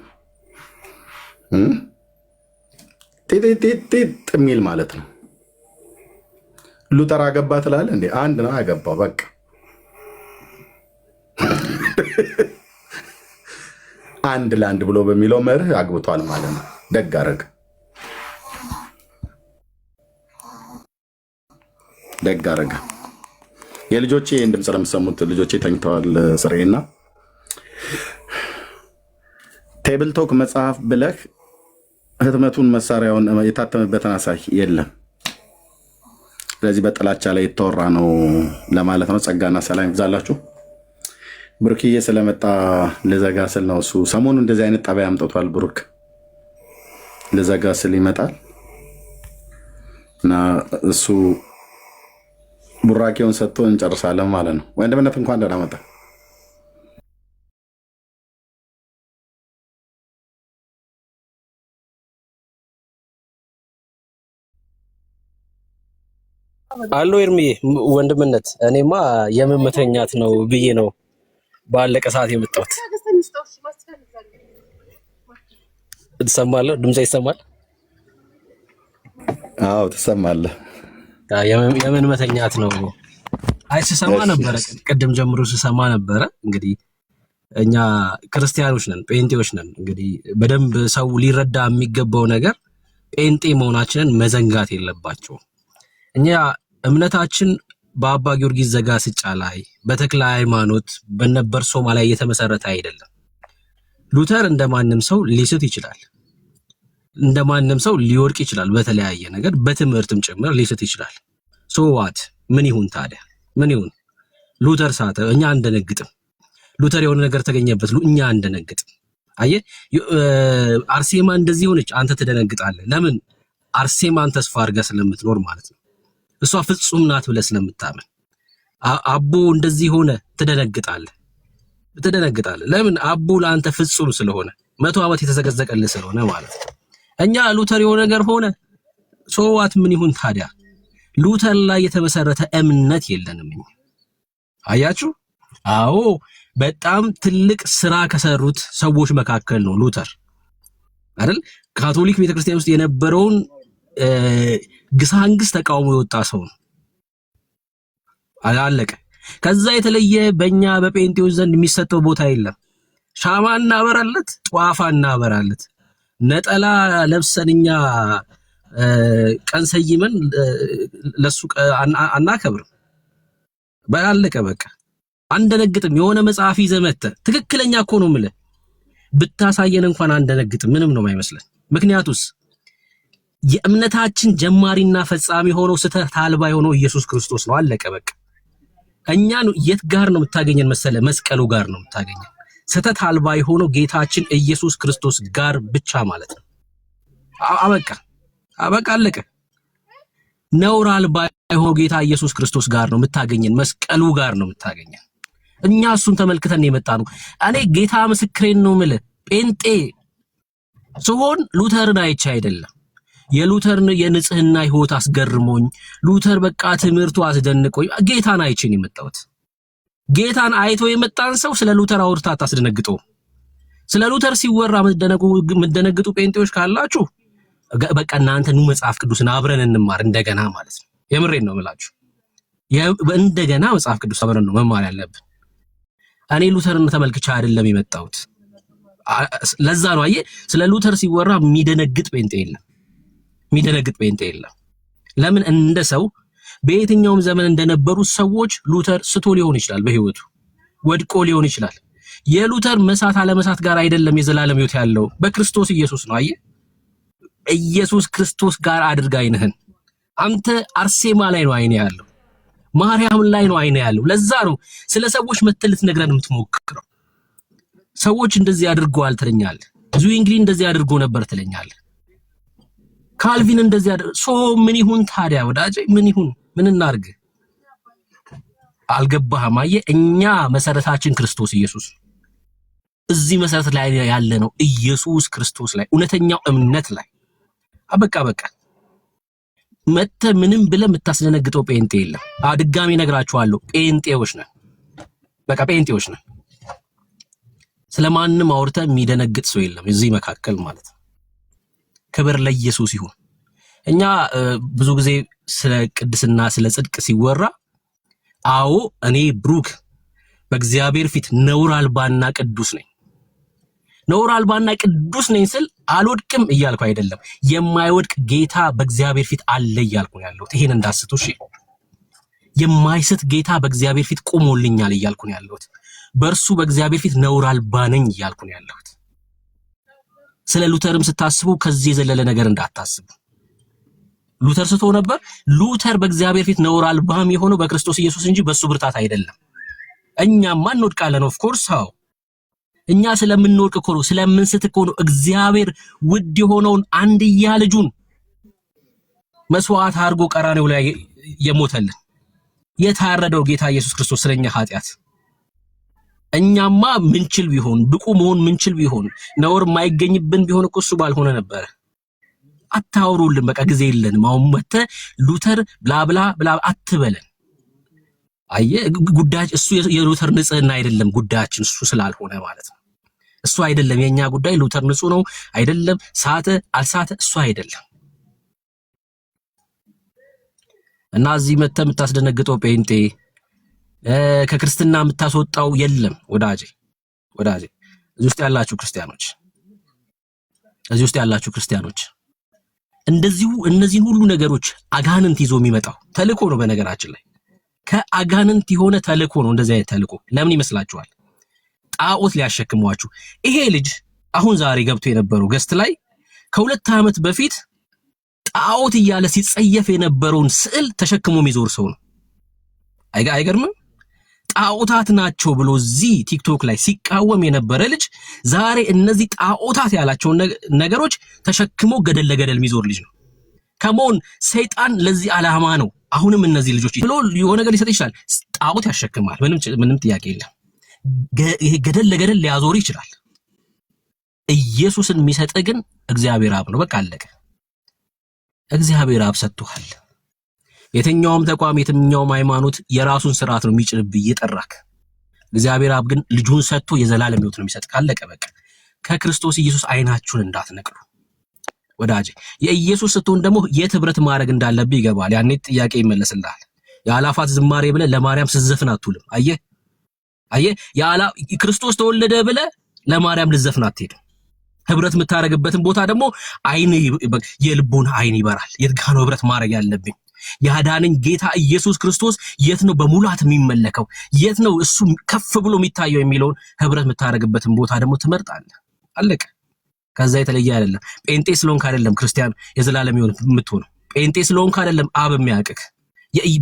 ጤጤጤጤጥ የሚል ማለት ነው። ሉተር አገባ ትላለህ እንዴ? አንድ ነው አገባው፣ በቃ አንድ ለአንድ ብሎ በሚለው መርህ አግብቷል ማለት ነው። ደግ አደረገ። ደግ አደረገ። የልጆቼ ድምፅ ለምሰሙት ልጆቼ ተኝተዋል ስሬና ቴብል ቶክ መጽሐፍ ብለህ ህትመቱን መሳሪያውን የታተመበትን አሳይ የለም። ስለዚህ በጥላቻ ላይ የተወራ ነው ለማለት ነው። ጸጋና ሰላም ይብዛላችሁ። ብሩክዬ ስለመጣ ልዘጋ ስል ነው። እሱ ሰሞኑ እንደዚህ አይነት ጠባይ አምጥቷል። ብሩክ ልዘጋ ስል ይመጣል እና እሱ ቡራኬውን ሰጥቶ እንጨርሳለን ማለት ነው። ወንድምነት እንኳን ደህና መጣ። አሎ ኤርሚዬ ወንድምነት፣ እኔማ የመመተኛት ነው ብዬ ነው ባለቀ ሰዓት የመጣሁት። ትሰማለህ? ድምጼ ይሰማል? አዎ ትሰማለህ። የምን መተኛት ነው? አይ ስሰማ ነበረ፣ ቅድም ጀምሮ ስሰማ ነበረ። እንግዲህ እኛ ክርስቲያኖች ነን፣ ጴንጤዎች ነን። እንግዲህ በደንብ ሰው ሊረዳ የሚገባው ነገር ጴንጤ መሆናችንን መዘንጋት የለባቸውም። እኛ እምነታችን በአባ ጊዮርጊስ ዘጋስጫ ላይ በተክለ ሃይማኖት በነበር ሶማ ላይ የተመሰረተ አይደለም። ሉተር እንደማንም ሰው ሊስት ይችላል፣ እንደማንም ሰው ሊወድቅ ይችላል። በተለያየ ነገር በትምህርትም ጭምር ሊስት ይችላል። ሶዋት ምን ይሁን ታዲያ? ምን ይሁን? ሉተር ሳተ፣ እኛ አንደነግጥም። ሉተር የሆነ ነገር ተገኘበት፣ እኛ አንደነግጥም። አየህ፣ አርሴማ እንደዚህ ሆነች፣ አንተ ትደነግጣለህ። ለምን? አርሴማን ተስፋ አድርገህ ስለምትኖር ማለት ነው። እሷ ፍጹም ናት ብለህ ስለምታመን። አቦ እንደዚህ ሆነ፣ ትደነግጣለህ። ለምን? አቦ ለአንተ ፍጹም ስለሆነ 100 ዓመት የተዘገዘቀልህ ስለሆነ ማለት ነው። እኛ ሉተር የሆነ ነገር ሆነ ሶዋት ምን ይሁን ታዲያ? ሉተር ላይ የተመሰረተ እምነት የለንም እኛ። አያችሁ? አዎ በጣም ትልቅ ስራ ከሰሩት ሰዎች መካከል ነው ሉተር አይደል? ካቶሊክ ቤተክርስቲያን ውስጥ የነበረውን ግሳንግስ ተቃውሞ የወጣ ሰው ነው። አላለቀ። ከዛ የተለየ በእኛ በጴንጤዎች ዘንድ የሚሰጠው ቦታ የለም። ሻማ እናበራለት፣ ጧፋ እናበራለት፣ ነጠላ ለብሰንኛ ቀን ሰይመን ለሱ አናከብርም። ባላለቀ በቃ አንደነግጥም። የሆነ መጽሐፍ ይዘህ መተህ ትክክለኛ እኮ ነው የምልህ ብታሳየን እንኳን አንደነግጥም። ምንም ነው የማይመስለን። ምክንያቱስ የእምነታችን ጀማሪና ፈጻሚ ሆኖ ስህተት አልባ የሆነው ኢየሱስ ክርስቶስ ነው። አለቀ በቃ። እኛን የት ጋር ነው የምታገኘን መሰለ? መስቀሉ ጋር ነው የምታገኘን። ስህተት አልባ የሆነው ጌታችን ኢየሱስ ክርስቶስ ጋር ብቻ ማለት ነው። አበቃ አለቀ። ነውር አልባ የሆነው ጌታ ኢየሱስ ክርስቶስ ጋር ነው የምታገኘን፣ መስቀሉ ጋር ነው የምታገኘን። እኛ እሱን ተመልክተን የመጣ ነው። እኔ ጌታ ምስክሬን ነው የምልህ፣ ጴንጤ ስሆን ሉተርን አይቼ አይደለም። የሉተርን የንጽህና ህይወት አስገርሞኝ፣ ሉተር በቃ ትምህርቱ አስደንቆኝ ጌታን አይቼ ነው የመጣሁት። ጌታን አይቶ የመጣን ሰው ስለ ሉተር አውርታ አታስደነግጠው። ስለ ሉተር ሲወራ የምትደነግጡ ጴንጤዎች ካላችሁ በቃ እናንተ ኑ መጽሐፍ ቅዱስን አብረን እንማር እንደገና ማለት ነው። የምሬን ነው የምላችሁ። እንደገና መጽሐፍ ቅዱስ አብረን ነው መማር ያለብን። እኔ ሉተርን ተመልክቼ አይደለም የመጣሁት። ለዛ ነው አየህ፣ ስለ ሉተር ሲወራ የሚደነግጥ ጴንጤ የለም። ለምን? እንደ ሰው በየትኛውም ዘመን እንደነበሩ ሰዎች ሉተር ስቶ ሊሆን ይችላል፣ በህይወቱ ወድቆ ሊሆን ይችላል። የሉተር መሳት አለመሳት ጋር አይደለም የዘላለም ህይወት ያለው በክርስቶስ ኢየሱስ ነው። አየህ፣ ኢየሱስ ክርስቶስ ጋር አድርጋ አይንህን። አንተ አርሴማ ላይ ነው አይኔ ያለው፣ ማርያም ላይ ነው አይኔ ያለው። ለዛ ነው ስለ ሰዎች መተልት ነግረን የምትሞክረው። ሰዎች እንደዚህ አድርገዋል ትለኛለህ፣ ዙዊንግሊ እንደዚህ አድርጎ ነበር ትለኛለህ፣ ካልቪን እንደዚህ ምን ይሁን ታዲያ ወዳጄ? ምን ይሁን? ምን እናርግ? አልገባህም? አየህ፣ እኛ መሰረታችን ክርስቶስ ኢየሱስ። እዚህ መሰረት ላይ ያለ ነው ኢየሱስ ክርስቶስ ላይ፣ እውነተኛው እምነት ላይ። በቃ መተ ምንም ብለህ የምታስደነግጠው ጴንጤ የለም። ድጋሚ ነግራችኋለሁ፣ ጴንጤዎች ነን። በቃ ጴንጤዎች ነን። ስለማንም አውርተህ የሚደነግጥ ሰው የለም እዚህ መካከል ማለት ነው። ክብር ለኢየሱስ ይሁን። እኛ ብዙ ጊዜ ስለ ቅድስና ስለ ጽድቅ ሲወራ አዎ እኔ ብሩክ በእግዚአብሔር ፊት ነውር አልባና ቅዱስ ነኝ። ነውር አልባና ቅዱስ ነኝ ስል አልወድቅም እያልኩ አይደለም። የማይወድቅ ጌታ በእግዚአብሔር ፊት አለ እያልኩ ያለሁት። ይሄን እንዳስቱ። እሺ የማይስት ጌታ በእግዚአብሔር ፊት ቆሞልኛል እያልኩ ነው ያለሁት። በእርሱ በእግዚአብሔር ፊት ነውር አልባ ነኝ እያልኩ ነው ያለሁት። ስለ ሉተርም ስታስቡ ከዚህ የዘለለ ነገር እንዳታስቡ። ሉተር ስቶ ነበር። ሉተር በእግዚአብሔር ፊት ነውር አልባም የሆነው በክርስቶስ ኢየሱስ እንጂ በሱ ብርታት አይደለም። እኛማ እንወድቃለን። ኦፍ ኮርስ አዎ፣ እኛ ስለምንወድቅ እኮ ነው፣ ስለምንስት እኮ ነው እግዚአብሔር ውድ የሆነውን አንድያ ልጁን መስዋዕት አድርጎ ቀራኔው ላይ የሞተልን የታረደው ጌታ ኢየሱስ ክርስቶስ ስለኛ ኃጢአት። እኛማ ምንችል ቢሆን ብቁ መሆን ምንችል ቢሆን ነውር የማይገኝብን ቢሆን እኮ እሱ ባልሆነ ነበር። አታውሩልን፣ በቃ ጊዜ የለንም። አሁን መተህ ሉተር ብላብላ ብላ አትበለን። አየህ ጉዳይ እሱ የሉተር ንጽህና አይደለም ጉዳያችን፣ እሱ ስላልሆነ ማለት ነው። እሱ አይደለም የኛ ጉዳይ። ሉተር ንጹህ ነው አይደለም፣ ሳተ አልሳተ እሱ አይደለም። እና እዚህ መተህ የምታስደነግጠው ጴንጤ ከክርስትና የምታስወጣው የለም። ወዳጄ እዚህ ውስጥ ያላችሁ ክርስቲያኖች እንደዚሁ እነዚህን ሁሉ ነገሮች አጋንንት ይዞ የሚመጣው ተልእኮ ነው። በነገራችን ላይ ከአጋንንት የሆነ ተልእኮ ነው። እንደዚህ አይነት ተልእኮ ለምን ይመስላችኋል? ጣዖት ሊያሸክሟችሁ። ይሄ ልጅ አሁን ዛሬ ገብቶ የነበረው ገስት ላይ ከ2 ዓመት በፊት ጣዖት እያለ ሲጸየፍ የነበረውን ስዕል ተሸክሞ የሚዞር ሰው ነው። አይገርምም? ጣዖታት ናቸው ብሎ እዚህ ቲክቶክ ላይ ሲቃወም የነበረ ልጅ ዛሬ እነዚህ ጣዖታት ያላቸውን ነገሮች ተሸክሞ ገደል ለገደል የሚዞር ልጅ ነው። ከመሆን ሰይጣን ለዚህ ዓላማ ነው። አሁንም እነዚህ ልጆች ብሎ የሆነ ነገር ሊሰጥ ይችላል። ጣዖት ያሸክማል፣ ምንም ጥያቄ የለም። ይሄ ገደል ለገደል ሊያዞር ይችላል። ኢየሱስን የሚሰጥ ግን እግዚአብሔር አብ ነው። በቃ አለቀ። እግዚአብሔር አብ ሰጥቷል። የትኛውም ተቋም የትኛውም ሃይማኖት የራሱን ስርዓት ነው የሚጭንብህ እየጠራክ። እግዚአብሔር አብ ግን ልጁን ሰጥቶ የዘላለም ሕይወት ነው የሚሰጥ። ካለቀ በቃ። ከክርስቶስ ኢየሱስ አይናችሁን እንዳትነቅሉ ወዳጄ። የኢየሱስ ስትሆን ደግሞ የት ህብረት ማድረግ እንዳለብህ ይገባል። ያኔ ጥያቄ ይመለስልሃል። የአላፋት ዝማሬ ብለህ ለማርያም ስትዘፍን አትውልም። አየህ ክርስቶስ ተወለደ ብለህ ለማርያም ልትዘፍን አትሄድም። ህብረት የምታረግበትን ቦታ ደግሞ የልቦና አይን ይበራል። የት ጋር ነው ህብረት ማድረግ ያለብኝ? ያዳነኝ ጌታ ኢየሱስ ክርስቶስ የት ነው በሙላት የሚመለከው? የት ነው እሱ ከፍ ብሎ የሚታየው የሚለውን ህብረት የምታረግበትን ቦታ ደግሞ ትመርጣለህ። አለቀ። ከዛ የተለየ አይደለም። ጴንጤ ስለሆንክ አይደለም ክርስቲያን የዘላለም ሕይወት የምትሆነው። ጴንጤ ስለሆንክ አይደለም አብ የሚያውቅህ።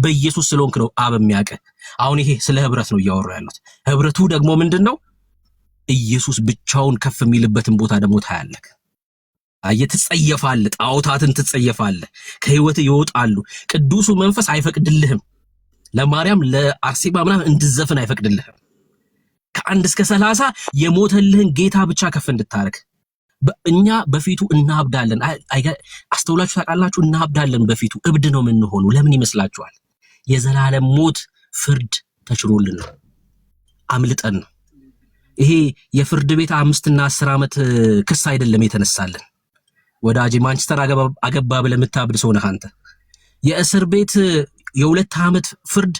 በኢየሱስ ስለሆንክ ነው አብ የሚያውቅህ። አሁን ይሄ ስለ ህብረት ነው እያወራሁ ያለሁት። ህብረቱ ደግሞ ምንድነው? ኢየሱስ ብቻውን ከፍ የሚልበትን ቦታ ደግሞ ታያለህ። ትጸየፋለህ፣ ጣዖታትን ትጸየፋለህ፣ ከህይወት ይወጣሉ። ቅዱሱ መንፈስ አይፈቅድልህም። ለማርያም ለአርሴማ ምናምን እንድዘፍን አይፈቅድልህም። ከ1 እስከ 30 የሞተልህን ጌታ ብቻ ከፍ እንድታረግ። እኛ በፊቱ እናብዳለን። አስተውላችሁ ታውቃላችሁ? እናብዳለን በፊቱ። እብድ ነው የምንሆነው። ለምን ይመስላችኋል? የዘላለም ሞት ፍርድ ተችሮልን ነው፣ አምልጠን ነው። ይሄ የፍርድ ቤት 5 እና 10 ዓመት ክስ አይደለም የተነሳልን ወዳጄ። ማንቸስተር አገባ ብለህ የምታብድ ሰው ነህ አንተ። የእስር ቤት የ2 ዓመት ፍርድ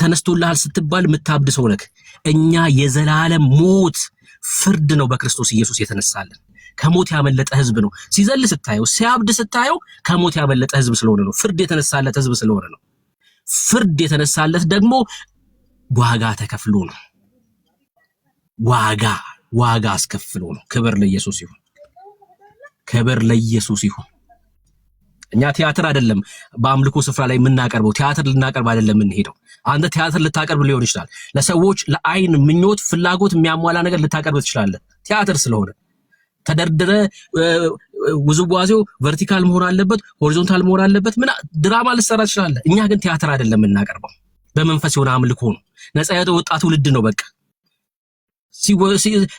ተነስቶልሃል ስትባል የምታብድ ሰው ነህ። እኛ የዘላለም ሞት ፍርድ ነው በክርስቶስ ኢየሱስ የተነሳልን። ከሞት ያመለጠ ህዝብ ነው። ሲዘል ስታየው፣ ሲያብድ ስታየው ከሞት ያመለጠ ህዝብ ስለሆነ ነው። ፍርድ የተነሳለት ህዝብ ስለሆነ ነው። ፍርድ የተነሳለት ደግሞ ዋጋ ተከፍሎ ነው። ዋጋ አስከፍሎ ነው። ክብር ለኢየሱስ ይሁን። ክብር ለኢየሱስ ይሁን። እኛ ቲያትር አይደለም በአምልኮ ስፍራ ላይ የምናቀርበው። ቲያትር ልናቀርብ አይደለም የምንሄደው። አንተ ቲያትር ልታቀርብ ሊሆን ይችላል። ለሰዎች ለአይን ምኞት ፍላጎት የሚያሟላ ነገር ልታቀርብ ትችላለህ። ቲያትር ስለሆነ ተደርድረ ውዝዋዜው ቨርቲካል መሆን አለበት፣ ሆሪዞንታል መሆን አለበት። ድራማ ልትሰራ ትችላለህ። እኛ ግን ቲያትር አይደለም የምናቀርበው። በመንፈስ የሆነ አምልኮ ነው። ነፃ የወጣ ትውልድ ነው። በቃ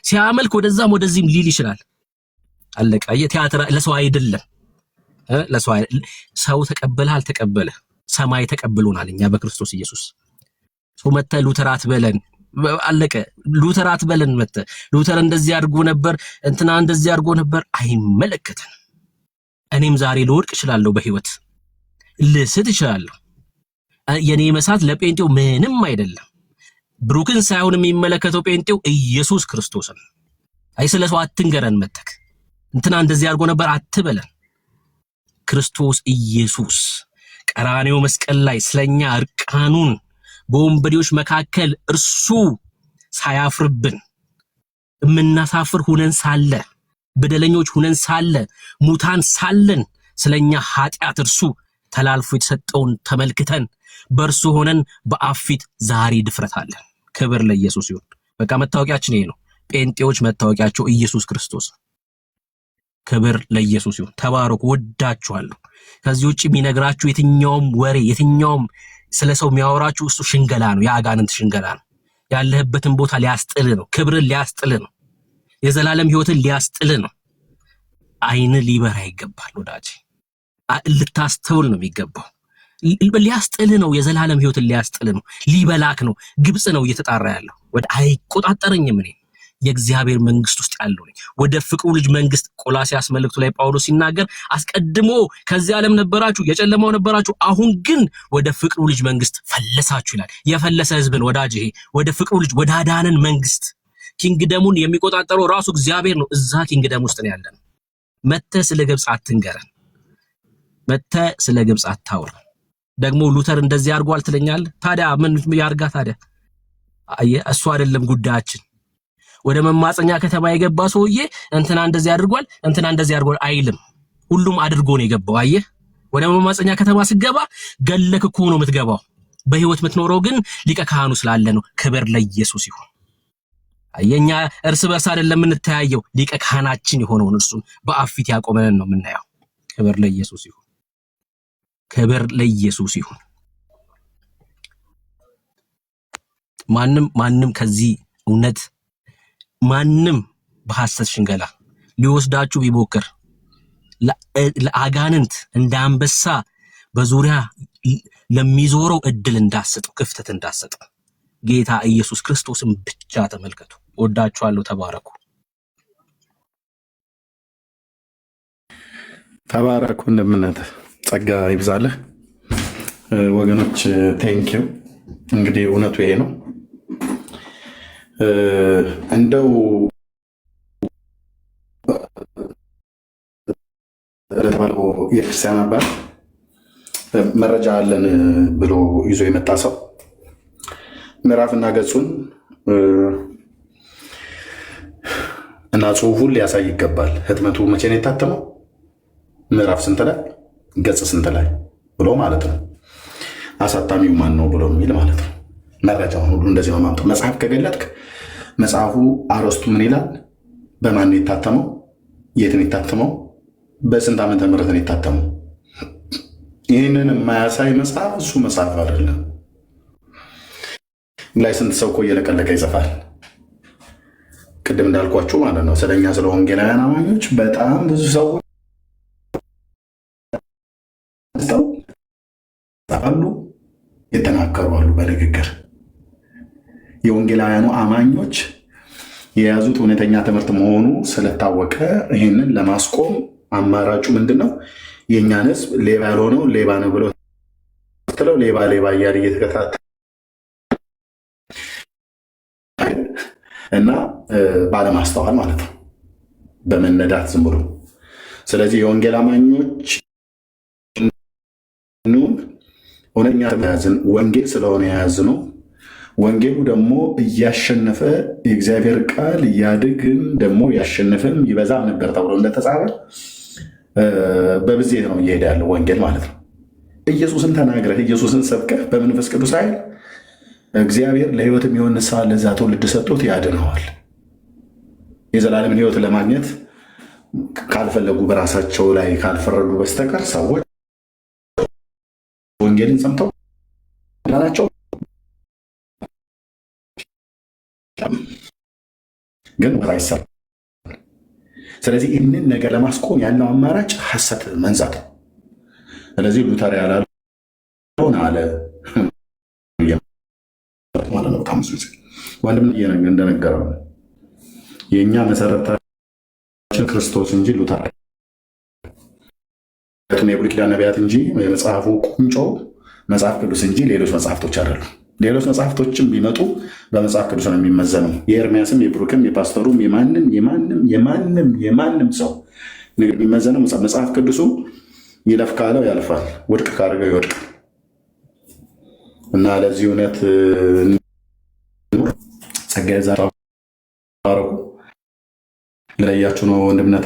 ሲያመልክ ወደዛም ወደዚህም ሊል ይችላል። አለቀ። የቲያትር ለሰው አይደለም። ሰው ተቀበለ አልተቀበለ ሰማይ ተቀብሎናል። እኛ በክርስቶስ ኢየሱስ ሰው መተህ ሉተር አትበለን። አለቀ። ሉተር አትበለን። መተህ ሉተር እንደዚህ አድርጎ ነበር፣ እንትና እንደዚህ አድርጎ ነበር። አይመለከተንም። እኔም ዛሬ ልወድቅ እችላለሁ፣ በህይወት ልስት እችላለሁ። የኔ መሳት ለጴንጤው ምንም አይደለም። ብሩክን ሳይሆን የሚመለከተው ጴንጤው ኢየሱስ ክርስቶስን። ስለ ሰው አትንገረን። መተክ እንትና እንደዚህ አድርጎ ነበር አትበለን። ክርስቶስ ኢየሱስ ቀራንዮ መስቀል ላይ ስለኛ እርቃኑን በወንበዴዎች መካከል እርሱ ሳያፍርብን የምናሳፍር ሁነን ሳለ በደለኞች ሁነን ሳለ ሙታን ሳለን ስለኛ ኃጢአት እርሱ ተላልፎ የተሰጠውን ተመልክተን በእርሱ ሆነን በአብ ፊት ዛሬ ድፍረት አለን። ክብር ለኢየሱስ ይሁን። በቃ መታወቂያችን ይሄ ነው። ጴንጤዎች መታወቂያቸው ኢየሱስ ክርስቶስ። ክብር ለኢየሱስ ይሁን። ተባረኩ። ወዳችኋለሁ። ከዚህ ውጭ የሚነግራችሁ የትኛውም ወሬ የትኛውም ስለ ሰው የሚያወራችሁ እሱ ሽንገላ ነው፣ የአጋንንት ሽንገላ ነው። ያለህበትን ቦታ ሊያስጥል ነው። ክብርን ሊያስጥል ነው። የዘላለም ህይወትን ሊያስጥል ነው። አይን ሊበራ ይገባል ወዳጅ። ልታስተውል ነው የሚገባው። ሊያስጥል ነው። የዘላለም ህይወትን ሊያስጥል ነው። ሊበላክ ነው። ግብጽ ነው እየተጣራ ያለው። ወደ አይቆጣጠረኝም እኔ የእግዚአብሔር መንግስት ውስጥ ያለው ነኝ። ወደ ፍቅሩ ልጅ መንግስት ቆላስይስ መልእክቱ ላይ ጳውሎስ ሲናገር አስቀድሞ ከዚህ ዓለም ነበራችሁ፣ የጨለማው ነበራችሁ፣ አሁን ግን ወደ ፍቅሩ ልጅ መንግስት ፈለሳችሁ ይላል። የፈለሰ ህዝብን ወዳጅ ይሄ ወደ ፍቅሩ ልጅ ወደ አዳነን መንግስት ኪንግደሙን የሚቆጣጠረው ራሱ እግዚአብሔር ነው። እዛ ኪንግደም ውስጥ ነው ያለነው። መተህ ስለ ግብጽ አትንገረን። መተህ ስለ ግብጽ አታውራ። ደግሞ ሉተር እንደዚህ አድርጓል ትለኛለህ። ታዲያ ምን ያርጋ ታዲያ? እሱ አይደለም ጉዳያችን። ወደ መማፀኛ ከተማ የገባ ሰውዬ እንትና እንደዚህ አድርጓል እንትና እንደዚህ አድርጓል አይልም። ሁሉም አድርጎ ነው የገባው። አየህ፣ ወደ መማፀኛ ከተማ ስገባ ገለክ እኮ ነው የምትገባው። በህይወት የምትኖረው ግን ሊቀ ካህኑ ስላለ ነው። ክብር ለኢየሱስ ይሁን። አየኛ እርስ በርስ አይደለም የምንተያየው። ሊቀ ካህናችን የሆነውን እርሱን በአብ ፊት ያቆመንን ነው የምናየው። ክብር ለኢየሱስ ይሁን። ክብር ለኢየሱስ ይሁን። ማንም ከዚህ እውነት ማንም በሐሰት ሽንገላ ሊወስዳችሁ ቢሞክር ለአጋንንት እንደ አንበሳ በዙሪያ ለሚዞረው እድል እንዳሰጠው ክፍተት እንዳሰጠው ጌታ ኢየሱስ ክርስቶስን ብቻ ተመልከቱ። ወዳችኋለሁ። ተባረኩ። ተባረኩ። እንደምናተ ጸጋ ይብዛልህ ወገኖች። ቴንኪው። እንግዲህ እውነቱ ይሄ ነው። እንደው ለተባለው የክርስቲያን አባት መረጃ አለን ብሎ ይዞ የመጣ ሰው ምዕራፍና ገጹን እና ጽሑፉን ሊያሳይ ይገባል። ህትመቱ መቼ ነው የታተመው? ምዕራፍ ስንት ላይ ገጽ ስንት ላይ ብሎ ማለት ነው። አሳታሚው ማን ነው ብሎ የሚል ማለት ነው። መረጃውን ሁሉ እንደዚህ ነው ማምጣት። መጽሐፍ ከገለጥክ መጽሐፉ አረስቱ ምን ይላል? በማን ነው የታተመው? የት ነው የታተመው? በስንት ዓመተ ምህረት ነው የታተመው? ይህንን የማያሳይ መጽሐፍ እሱ መጽሐፍ አይደለም። ላይ ስንት ሰው እኮ እየለቀለቀ ይጽፋል። ቅድም እንዳልኳችሁ ማለት ነው ስለኛ ስለ ወንጌላውያን አማኞች በጣም ብዙ ሰው አሉ የተናገሩ አሉ። በንግግር የወንጌላውያኑ አማኞች የያዙት እውነተኛ ትምህርት መሆኑ ስለታወቀ ይህንን ለማስቆም አማራጩ ምንድን ነው? የእኛን ህዝብ ሌባ ያልሆነው ሌባ ነው ብሎ ስትለው ሌባ እያለ እየተከታተለ እና ባለማስተዋል ማለት ነው፣ በመነዳት ዝም ብሎ። ስለዚህ የወንጌል አማኞች እውነተኛ ያዝን ወንጌል ስለሆነ የያዝነው ወንጌሉ ደግሞ እያሸነፈ የእግዚአብሔር ቃል እያድግም ደግሞ ያሸነፈም ይበዛም ነበር ተብሎ እንደተጻፈ በብዜት ነው እየሄደ ያለው ወንጌል ማለት ነው። ኢየሱስን ተናግረህ ኢየሱስን ሰብከህ በመንፈስ ቅዱስ ኃይል እግዚአብሔር ለህይወት የሚሆን ንስሐ ለዛ ትውልድ ሰጥቶት ያድነዋል። የዘላለምን ህይወት ለማግኘት ካልፈለጉ በራሳቸው ላይ ካልፈረዱ በስተቀር ሰዎች ወንጌልን ሰምተው ናቸው ግን ወራይሰር። ስለዚህ ይህንን ነገር ለማስቆም ያለው አማራጭ ሐሰት መንዛት። ስለዚህ ሉተር ያላለውን አለ ማለት ነው። ወንድም እንደነገረው የእኛ መሰረታችን ክርስቶስ እንጂ ሉተር የብሉይ ኪዳን ነቢያት እንጂ የመጽሐፉ ቁንጮ መጽሐፍ ቅዱስ እንጂ ሌሎች መጽሐፍቶች አይደሉም። ሌሎች መጽሐፍቶችም ቢመጡ በመጽሐፍ ቅዱስ ነው የሚመዘነው። የኤርሚያስም የብሩክም የፓስተሩም የማንም ሰው የሚመዘነው መጽሐፍ ቅዱሱ ይለፍ ካለው ያልፋል፣ ውድቅ ካደረገው ይወድቃል። እና ለዚህ እውነት ጸጋ ይዛራቁ ለያችሁ ነው ወንድምነት